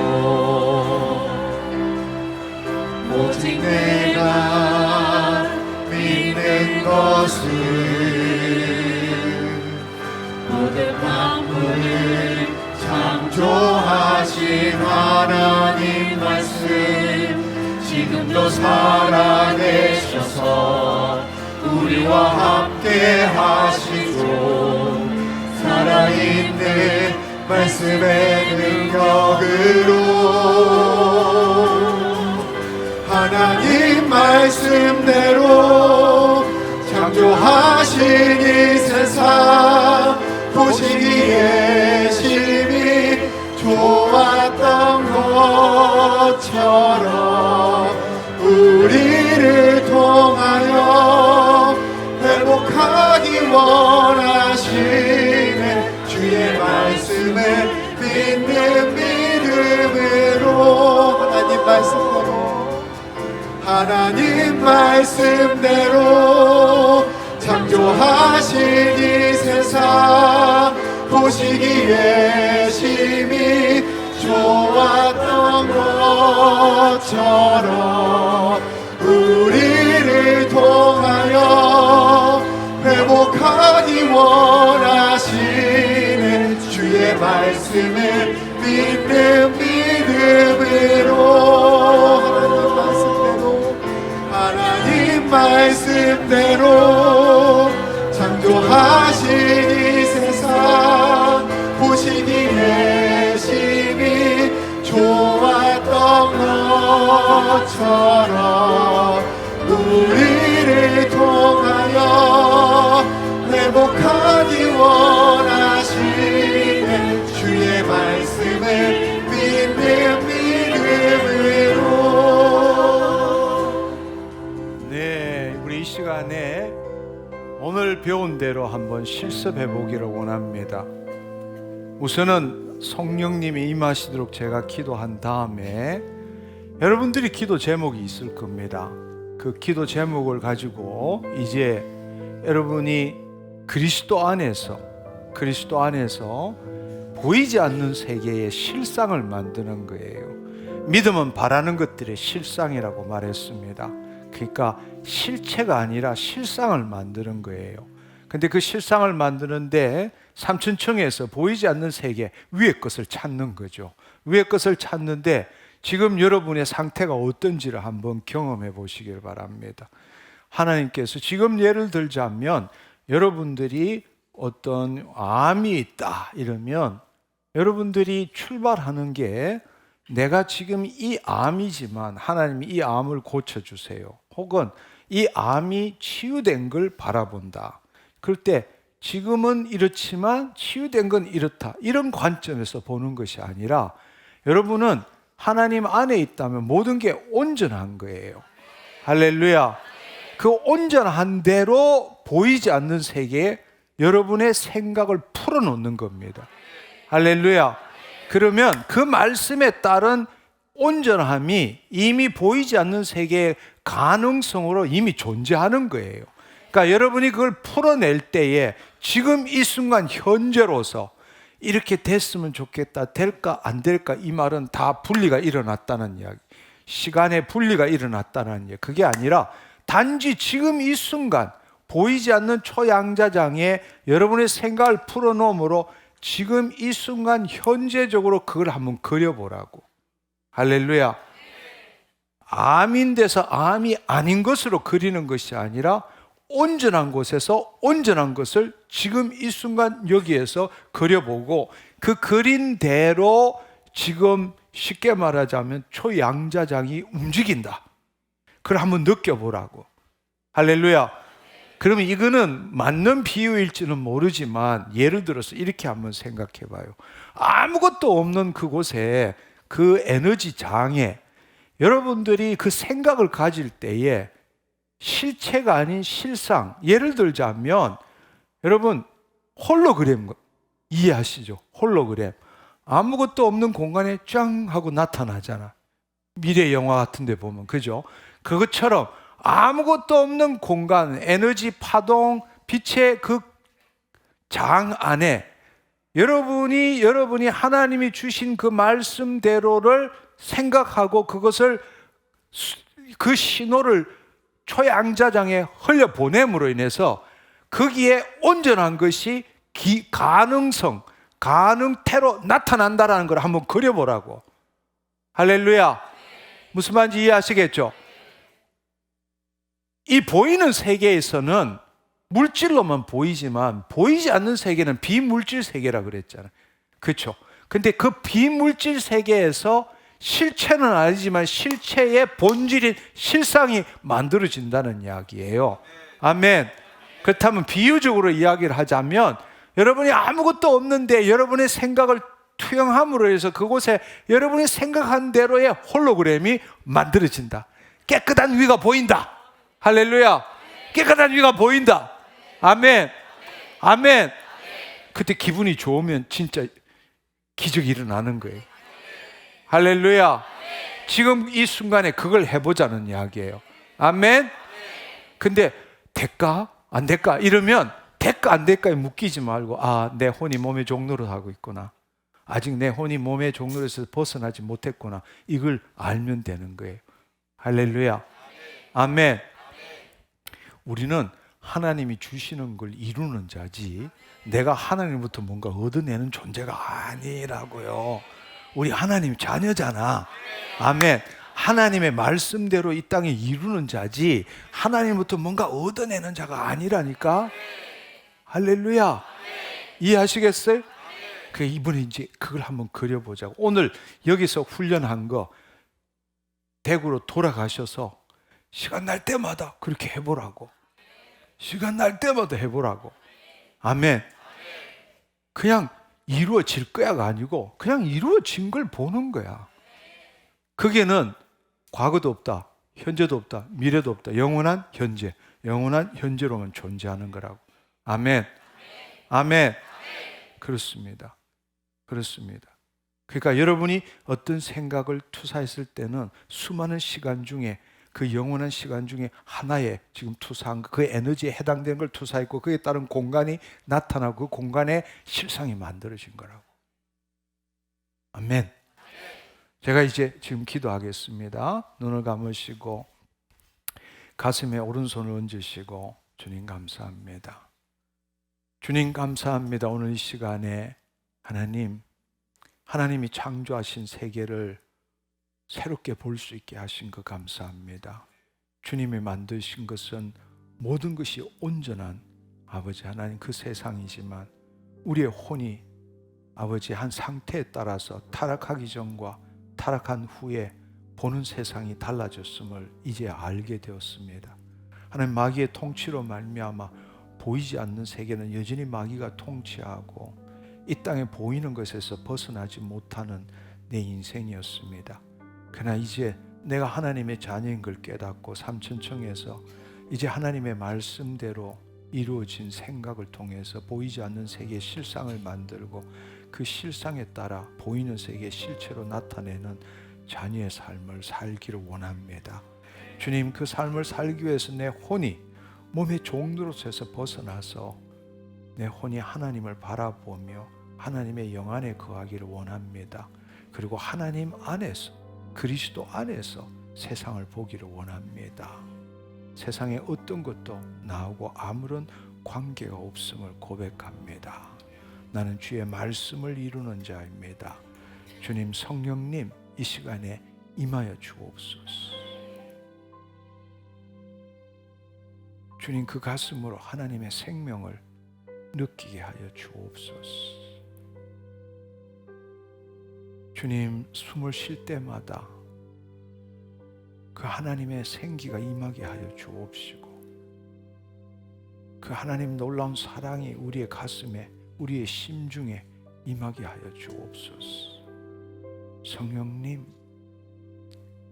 오직 내가 믿는 것은 모든 만물을 창조하신 하나님 말씀 지금도 살아계셔서 우리와 함께 하시죠. 살아있는 말씀의 능력으로 하나님 말씀대로 창조하신 이 세상 보시기에 심히 좋았던 것처럼 우리를 통하여 회복하기 원하시는 주의 말씀을 믿는 믿음으로 하나님 말씀대로 창조하신 이 세상 보시기에 심히 좋았던 것처럼 우리를 통하여 회복하기 원하시는 주의 말씀을 믿는 믿음으로 하나님 말씀대로 창조하신 이 세상 보시기에 심히 좋았던 것처럼 우리를 통하여 회복하기 원하시는 주의 말씀을 믿는 믿음으로. 네, 우리 이 시간에 오늘 배운 대로 한번 실습해 보기를 원합니다. 우선은 성령님이 임하시도록 제가 기도한 다음에 여러분들이 기도 제목이 있을 겁니다. 그 기도 제목을 가지고 이제 여러분이 그리스도 안에서 보이지 않는 세계의 실상을 만드는 거예요. 믿음은 바라는 것들의 실상이라고 말했습니다. 그러니까 실체가 아니라 실상을 만드는 거예요. 근데 그 실상을 만드는데 삼천청에서 보이지 않는 세계 위의 것을 찾는 거죠. 위의 것을 찾는데 지금 여러분의 상태가 어떤지를 한번 경험해 보시길 바랍니다. 하나님께서 지금 예를 들자면 여러분들이 어떤 암이 있다 이러면 여러분들이 출발하는 게 내가 지금 이 암이지만 하나님이 이 암을 고쳐주세요. 혹은 이 암이 치유된 걸 바라본다. 그럴 때 지금은 이렇지만 치유된 건 이렇다. 이런 관점에서 보는 것이 아니라 여러분은 하나님 안에 있다면 모든 게 온전한 거예요. 할렐루야. 그 온전한 대로 보이지 않는 세계에 여러분의 생각을 풀어놓는 겁니다. 할렐루야. 그러면 그 말씀에 따른 온전함이 이미 보이지 않는 세계의 가능성으로 이미 존재하는 거예요. 그러니까 여러분이 그걸 풀어낼 때에 지금 이 순간 현재로서 이렇게 됐으면 좋겠다, 될까 안 될까, 이 말은 다 분리가 일어났다는 이야기. 시간의 분리가 일어났다는 이야기. 그게 아니라 단지 지금 이 순간 보이지 않는 초양자장에 여러분의 생각을 풀어놓음으로 지금 이 순간 현재적으로 그걸 한번 그려보라고. 할렐루야. 암인 데서 암이 아닌 것으로 그리는 것이 아니라 온전한 곳에서 온전한 것을 지금 이 순간 여기에서 그려보고 그 그린 대로 지금 쉽게 말하자면 초양자장이 움직인다. 그걸 한번 느껴보라고. 할렐루야. 그러면 이거는 맞는 비유일지는 모르지만 예를 들어서 이렇게 한번 생각해 봐요. 아무것도 없는 그곳에 그 에너지 장에 여러분들이 그 생각을 가질 때에 실체가 아닌 실상, 예를 들자면 여러분 홀로그램 이해하시죠? 홀로그램. 아무것도 없는 공간에 짱 하고 나타나잖아. 미래 영화 같은 데 보면, 그죠? 그것처럼 아무것도 없는 공간, 에너지 파동, 빛의 그 장 안에 여러분이 하나님이 주신 그 말씀대로를 생각하고 그것을 그 신호를 초양자장에 흘려보냄으로 인해서 거기에 온전한 것이 가능태로 나타난다라는 걸 한번 그려보라고. 할렐루야. 무슨 말인지 이해하시겠죠? 이 보이는 세계에서는 물질로만 보이지만 보이지 않는 세계는 비물질 세계라 그랬잖아요. 그렇죠? 근데 그 비물질 세계에서 실체는 아니지만 실체의 본질인 실상이 만들어진다는 이야기예요. 아멘. 그렇다면 비유적으로 이야기를 하자면 여러분이 아무것도 없는데 여러분의 생각을 투영함으로 해서 그곳에 여러분이 생각한 대로의 홀로그램이 만들어진다. 깨끗한 위가 보인다. 할렐루야. 깨끗한 위가 보인다. 아멘. 아멘. 그때 기분이 좋으면 진짜 기적이 일어나는 거예요. 할렐루야. 지금 이 순간에 그걸 해보자는 이야기예요. 아멘. 근데 될까? 안 될까? 이러면 될까 안 될까에 묶이지 말고 내 혼이 몸의 종노릇 하고 있구나. 아직 내 혼이 몸의 종노릇에서 벗어나지 못했구나. 이걸 알면 되는 거예요. 할렐루야. 아멘. 우리는 하나님이 주시는 걸 이루는 자지 내가 하나님부터 뭔가 얻어내는 존재가 아니라고요. 우리 하나님 자녀잖아. 아멘. 하나님의 말씀대로 이 땅에 이루는 자지 하나님부터 뭔가 얻어내는 자가 아니라니까. 할렐루야. 이해하시겠어요? 그 이번에 이제 그걸 한번 그려보자고. 오늘 여기서 훈련한 거 대구로 돌아가셔서 시간 날 때마다 그렇게 해보라고. 시간 날 때마다 해보라고. 아멘. 그냥 이루어질 거야가 아니고 그냥 이루어진 걸 보는 거야. 그게는 과거도 없다, 현재도 없다, 미래도 없다. 영원한 현재, 영원한 현재로만 존재하는 거라고. 아멘. 아멘. 그렇습니다. 그렇습니다. 그러니까 여러분이 어떤 생각을 투사했을 때는 수많은 시간 중에 그 영원한 시간 중에 하나에 지금 투사한 그 에너지에 해당되는 걸 투사했고 그에 따른 공간이 나타나고 그 공간에 실상이 만들어진 거라고. 아멘. 제가 이제 지금 기도하겠습니다. 눈을 감으시고 가슴에 오른손을 얹으시고 주님 감사합니다. 주님 감사합니다. 오늘 이 시간에 하나님이 창조하신 세계를 새롭게 볼 수 있게 하신 것 감사합니다. 주님이 만드신 것은 모든 것이 온전한 아버지 하나님 그 세상이지만 우리의 혼이 아버지 한 상태에 따라서 타락하기 전과 타락한 후에 보는 세상이 달라졌음을 이제 알게 되었습니다. 하나님, 마귀의 통치로 말미암아 보이지 않는 세계는 여전히 마귀가 통치하고 이 땅에 보이는 것에서 벗어나지 못하는 내 인생이었습니다. 그러나 이제 내가 하나님의 자녀인 걸 깨닫고 삼천청에서 이제 하나님의 말씀대로 이루어진 생각을 통해서 보이지 않는 세계의 실상을 만들고 그 실상에 따라 보이는 세계의 실체로 나타내는 자녀의 삶을 살기를 원합니다. 주님, 그 삶을 살기 위해서 내 혼이 몸의 종노릇에서 벗어나서 내 혼이 하나님을 바라보며 하나님의 영 안에 거하기를 원합니다. 그리고 하나님 안에서, 그리스도 안에서 세상을 보기를 원합니다. 세상에 어떤 것도 나하고 아무런 관계가 없음을 고백합니다. 나는 주의 말씀을 이루는 자입니다. 주님, 성령님, 이 시간에 임하여 주옵소서. 주님, 그 가슴으로 하나님의 생명을 느끼게 하여 주옵소서. 주님, 숨을 쉴 때마다 그 하나님의 생기가 임하게 하여 주옵시고 그 하나님 놀라운 사랑이 우리의 가슴에, 우리의 심중에 임하게 하여 주옵소서. 성령님,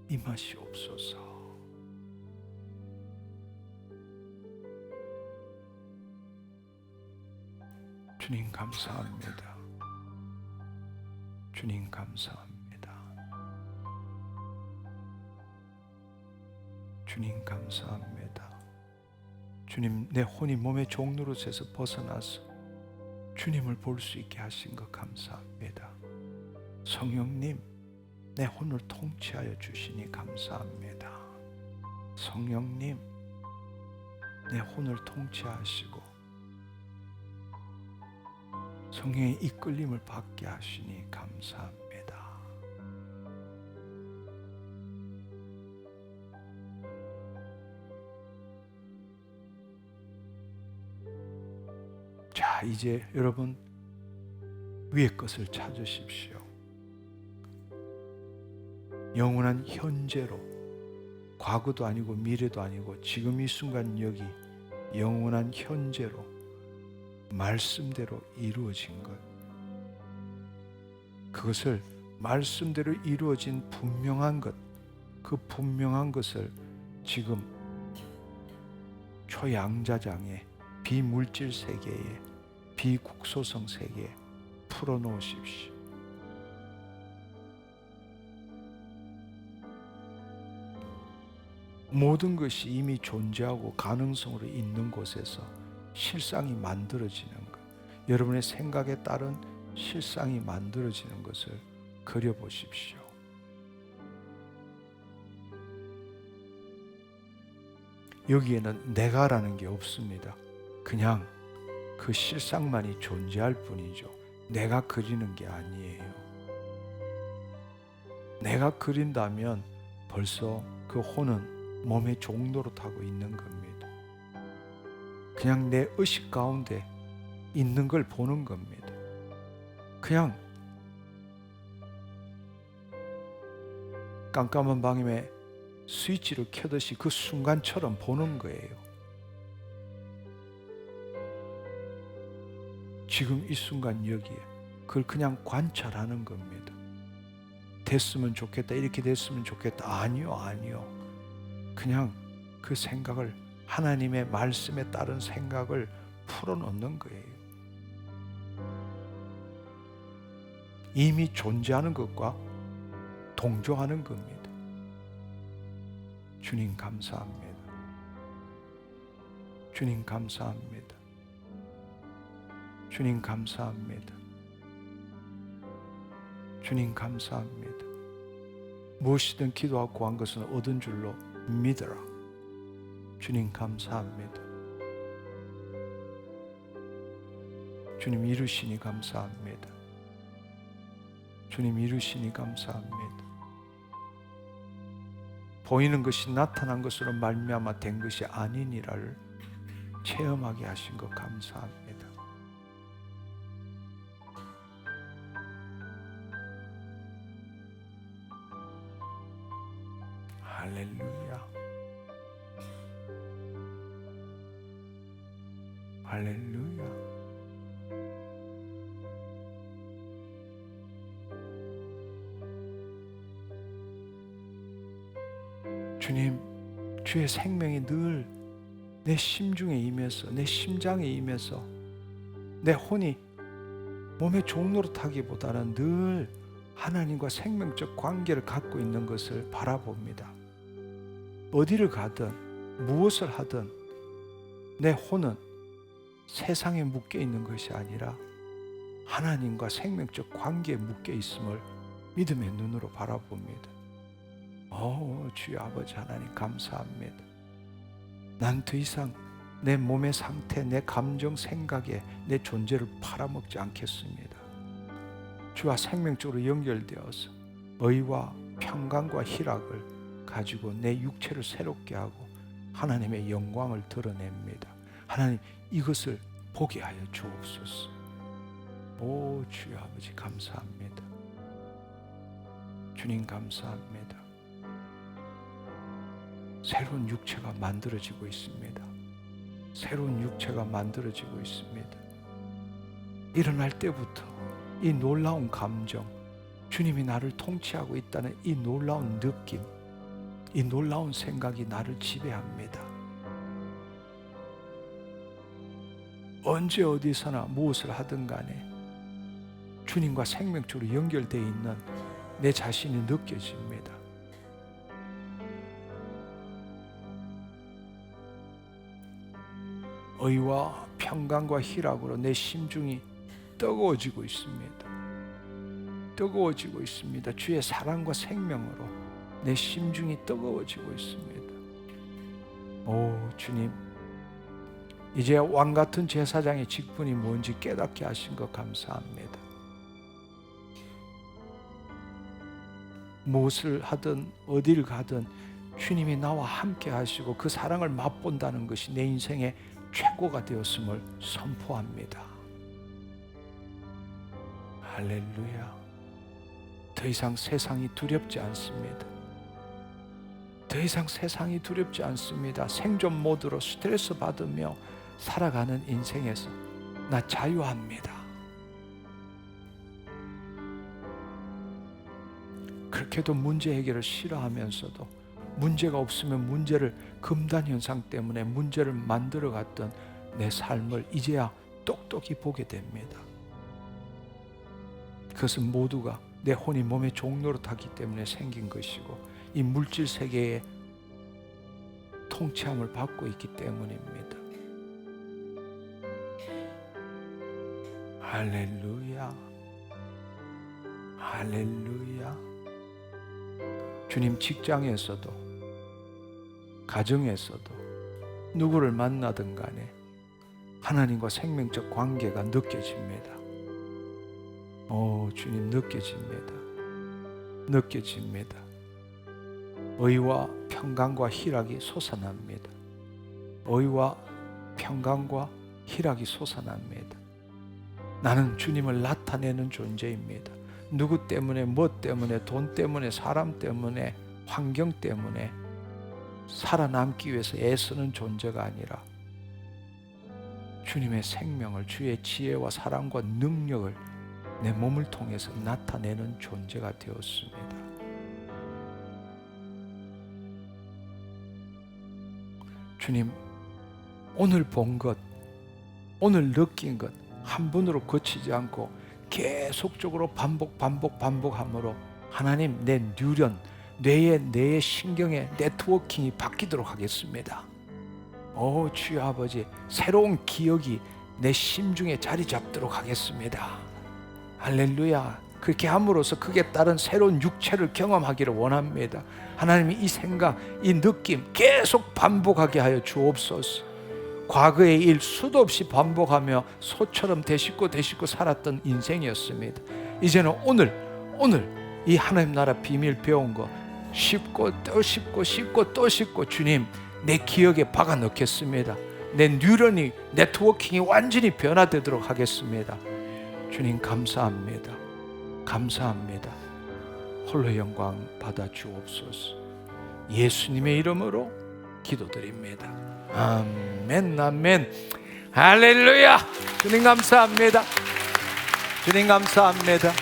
임하시옵소서. 주님 감사합니다. 주님 감사합니다. 주님 감사합니다. 주님, 내 혼이 몸의 종노릇에서 벗어나서 주님을 볼 수 있게 하신 것 감사합니다. 성령님, 내 혼을 통치하여 주시니 감사합니다. 성령님, 내 혼을 통치하시고 성령의 이끌림을 받게 하시니 감사합니다. 자, 이제 여러분 위의 것을 찾으십시오. 영원한 현재로, 과거도 아니고 미래도 아니고 지금 이 순간 여기 영원한 현재로 말씀대로 이루어진 것, 그것을 말씀대로 이루어진 분명한 것, 그 분명한 것을 지금 초양자장의 비물질 세계에, 비국소성 세계에 풀어놓으십시오. 모든 것이 이미 존재하고 가능성으로 있는 곳에서 실상이 만들어지는 것, 여러분의 생각에 따른 실상이 만들어지는 것을 그려보십시오. 여기에는 내가라는 게 없습니다. 그냥 그 실상만이 존재할 뿐이죠. 내가 그리는 게 아니에요. 내가 그린다면 벌써 그 혼은 몸의 종노릇하고 있는 겁니다. 그냥 내 의식 가운데 있는 걸 보는 겁니다. 그냥 깜깜한 방에 스위치를 켜듯이 그 순간처럼 보는 거예요. 지금 이 순간 여기에 그걸 그냥 관찰하는 겁니다. 됐으면 좋겠다, 이렇게 됐으면 좋겠다. 아니요. 그냥 그 생각을, 하나님의 말씀에 따른 생각을 풀어놓는 거예요. 이미 존재하는 것과 동조하는 겁니다. 주님 감사합니다. 주님 감사합니다. 주님 감사합니다. 주님 감사합니다. 무엇이든 기도하고 구한 것은 얻은 줄로 믿어라. 주님 감사합니다. 주님 이루시니 감사합니다. 주님 이루시니 감사합니다. 보이는 것이 나타난 것으로 말미암아 된 것이 아니니라를 체험하게 하신 것 감사합니다. 할렐루야. 할렐루야. 주님, 주의 생명이 늘 내 심중에 임해서, 내 심장에 임해서 내 혼이 몸의 종노릇하기보다는 늘 하나님과 생명적 관계를 갖고 있는 것을 바라봅니다. 어디를 가든 무엇을 하든 내 혼은 세상에 묶여 있는 것이 아니라 하나님과 생명적 관계에 묶여 있음을 믿음의 눈으로 바라봅니다. 주여 아버지 하나님 감사합니다. 난 더 이상 내 몸의 상태, 내 감정, 생각에 내 존재를 팔아먹지 않겠습니다. 주와 생명적으로 연결되어서 의와 평강과 희락을 가지고 내 육체를 새롭게 하고 하나님의 영광을 드러냅니다. 하나님, 이것을 보게 하여 주옵소서. 오 주여 아버지 감사합니다. 주님 감사합니다. 새로운 육체가 만들어지고 있습니다. 새로운 육체가 만들어지고 있습니다. 일어날 때부터 이 놀라운 감정, 주님이 나를 통치하고 있다는 이 놀라운 느낌, 이 놀라운 생각이 나를 지배합니다. 언제 어디서나 무엇을 하든 간에 주님과 생명적으로 연결되어 있는 내 자신이 느껴집니다. 의와 평강과 희락으로 내 심중이 뜨거워지고 있습니다. 뜨거워지고 있습니다. 주의 사랑과 생명으로 내 심중이 뜨거워지고 있습니다. 오 주님, 이제 왕같은 제사장의 직분이 뭔지 깨닫게 하신 것 감사합니다. 무엇을 하든 어디를 가든 주님이 나와 함께 하시고 그 사랑을 맛본다는 것이 내 인생의 최고가 되었음을 선포합니다. 할렐루야. 더 이상 세상이 두렵지 않습니다. 더 이상 세상이 두렵지 않습니다. 생존 모드로 스트레스 받으며 살아가는 인생에서 나 자유합니다. 그렇게도 문제 해결을 싫어하면서도 문제가 없으면 문제를 금단 현상 때문에 문제를 만들어 갔던 내 삶을 이제야 똑똑히 보게 됩니다. 그것은 모두가 내 혼이 몸의 종노릇하기 때문에 생긴 것이고 이 물질 세계의 통치함을 받고 있기 때문입니다. 할렐루야. 할렐루야. 주님, 직장에서도 가정에서도 누구를 만나든 간에 하나님과 생명적 관계가 느껴집니다. 주님, 느껴집니다. 느껴집니다. 의와 평강과 희락이 솟아납니다. 의와 평강과 희락이 솟아납니다. 나는 주님을 나타내는 존재입니다. 누구 때문에, 뭐 때문에, 돈 때문에, 사람 때문에, 환경 때문에 살아남기 위해서 애쓰는 존재가 아니라 주님의 생명을, 주의 지혜와 사랑과 능력을 내 몸을 통해서 나타내는 존재가 되었습니다. 주님, 오늘 본 것, 오늘 느낀 것 한 번으로 그치지 않고 계속적으로 반복함으로 하나님, 내 뉴런, 뇌의 신경의 네트워킹이 바뀌도록 하겠습니다. 주여 아버지, 새로운 기억이 내 심중에 자리 잡도록 하겠습니다. 할렐루야. 그렇게 함으로써 그에 따른 새로운 육체를 경험하기를 원합니다. 하나님이 이 생각, 이 느낌 계속 반복하게 하여 주옵소서. 과거의 일 수도 없이 반복하며 소처럼 되씹고 살았던 인생이었습니다. 이제는 오늘 이 하나님 나라 비밀 배운 거 씹고 또 씹고 또 씹고 주님, 내 기억에 박아 넣겠습니다. 내 뉴런이, 네트워킹이 완전히 변화되도록 하겠습니다. 주님 감사합니다. 감사합니다. 홀로 영광 받아 주옵소서. 예수님의 이름으로 기도드립니다. 아멘, 아멘. 할렐루야. 주님 감사합니다. 주님 감사합니다.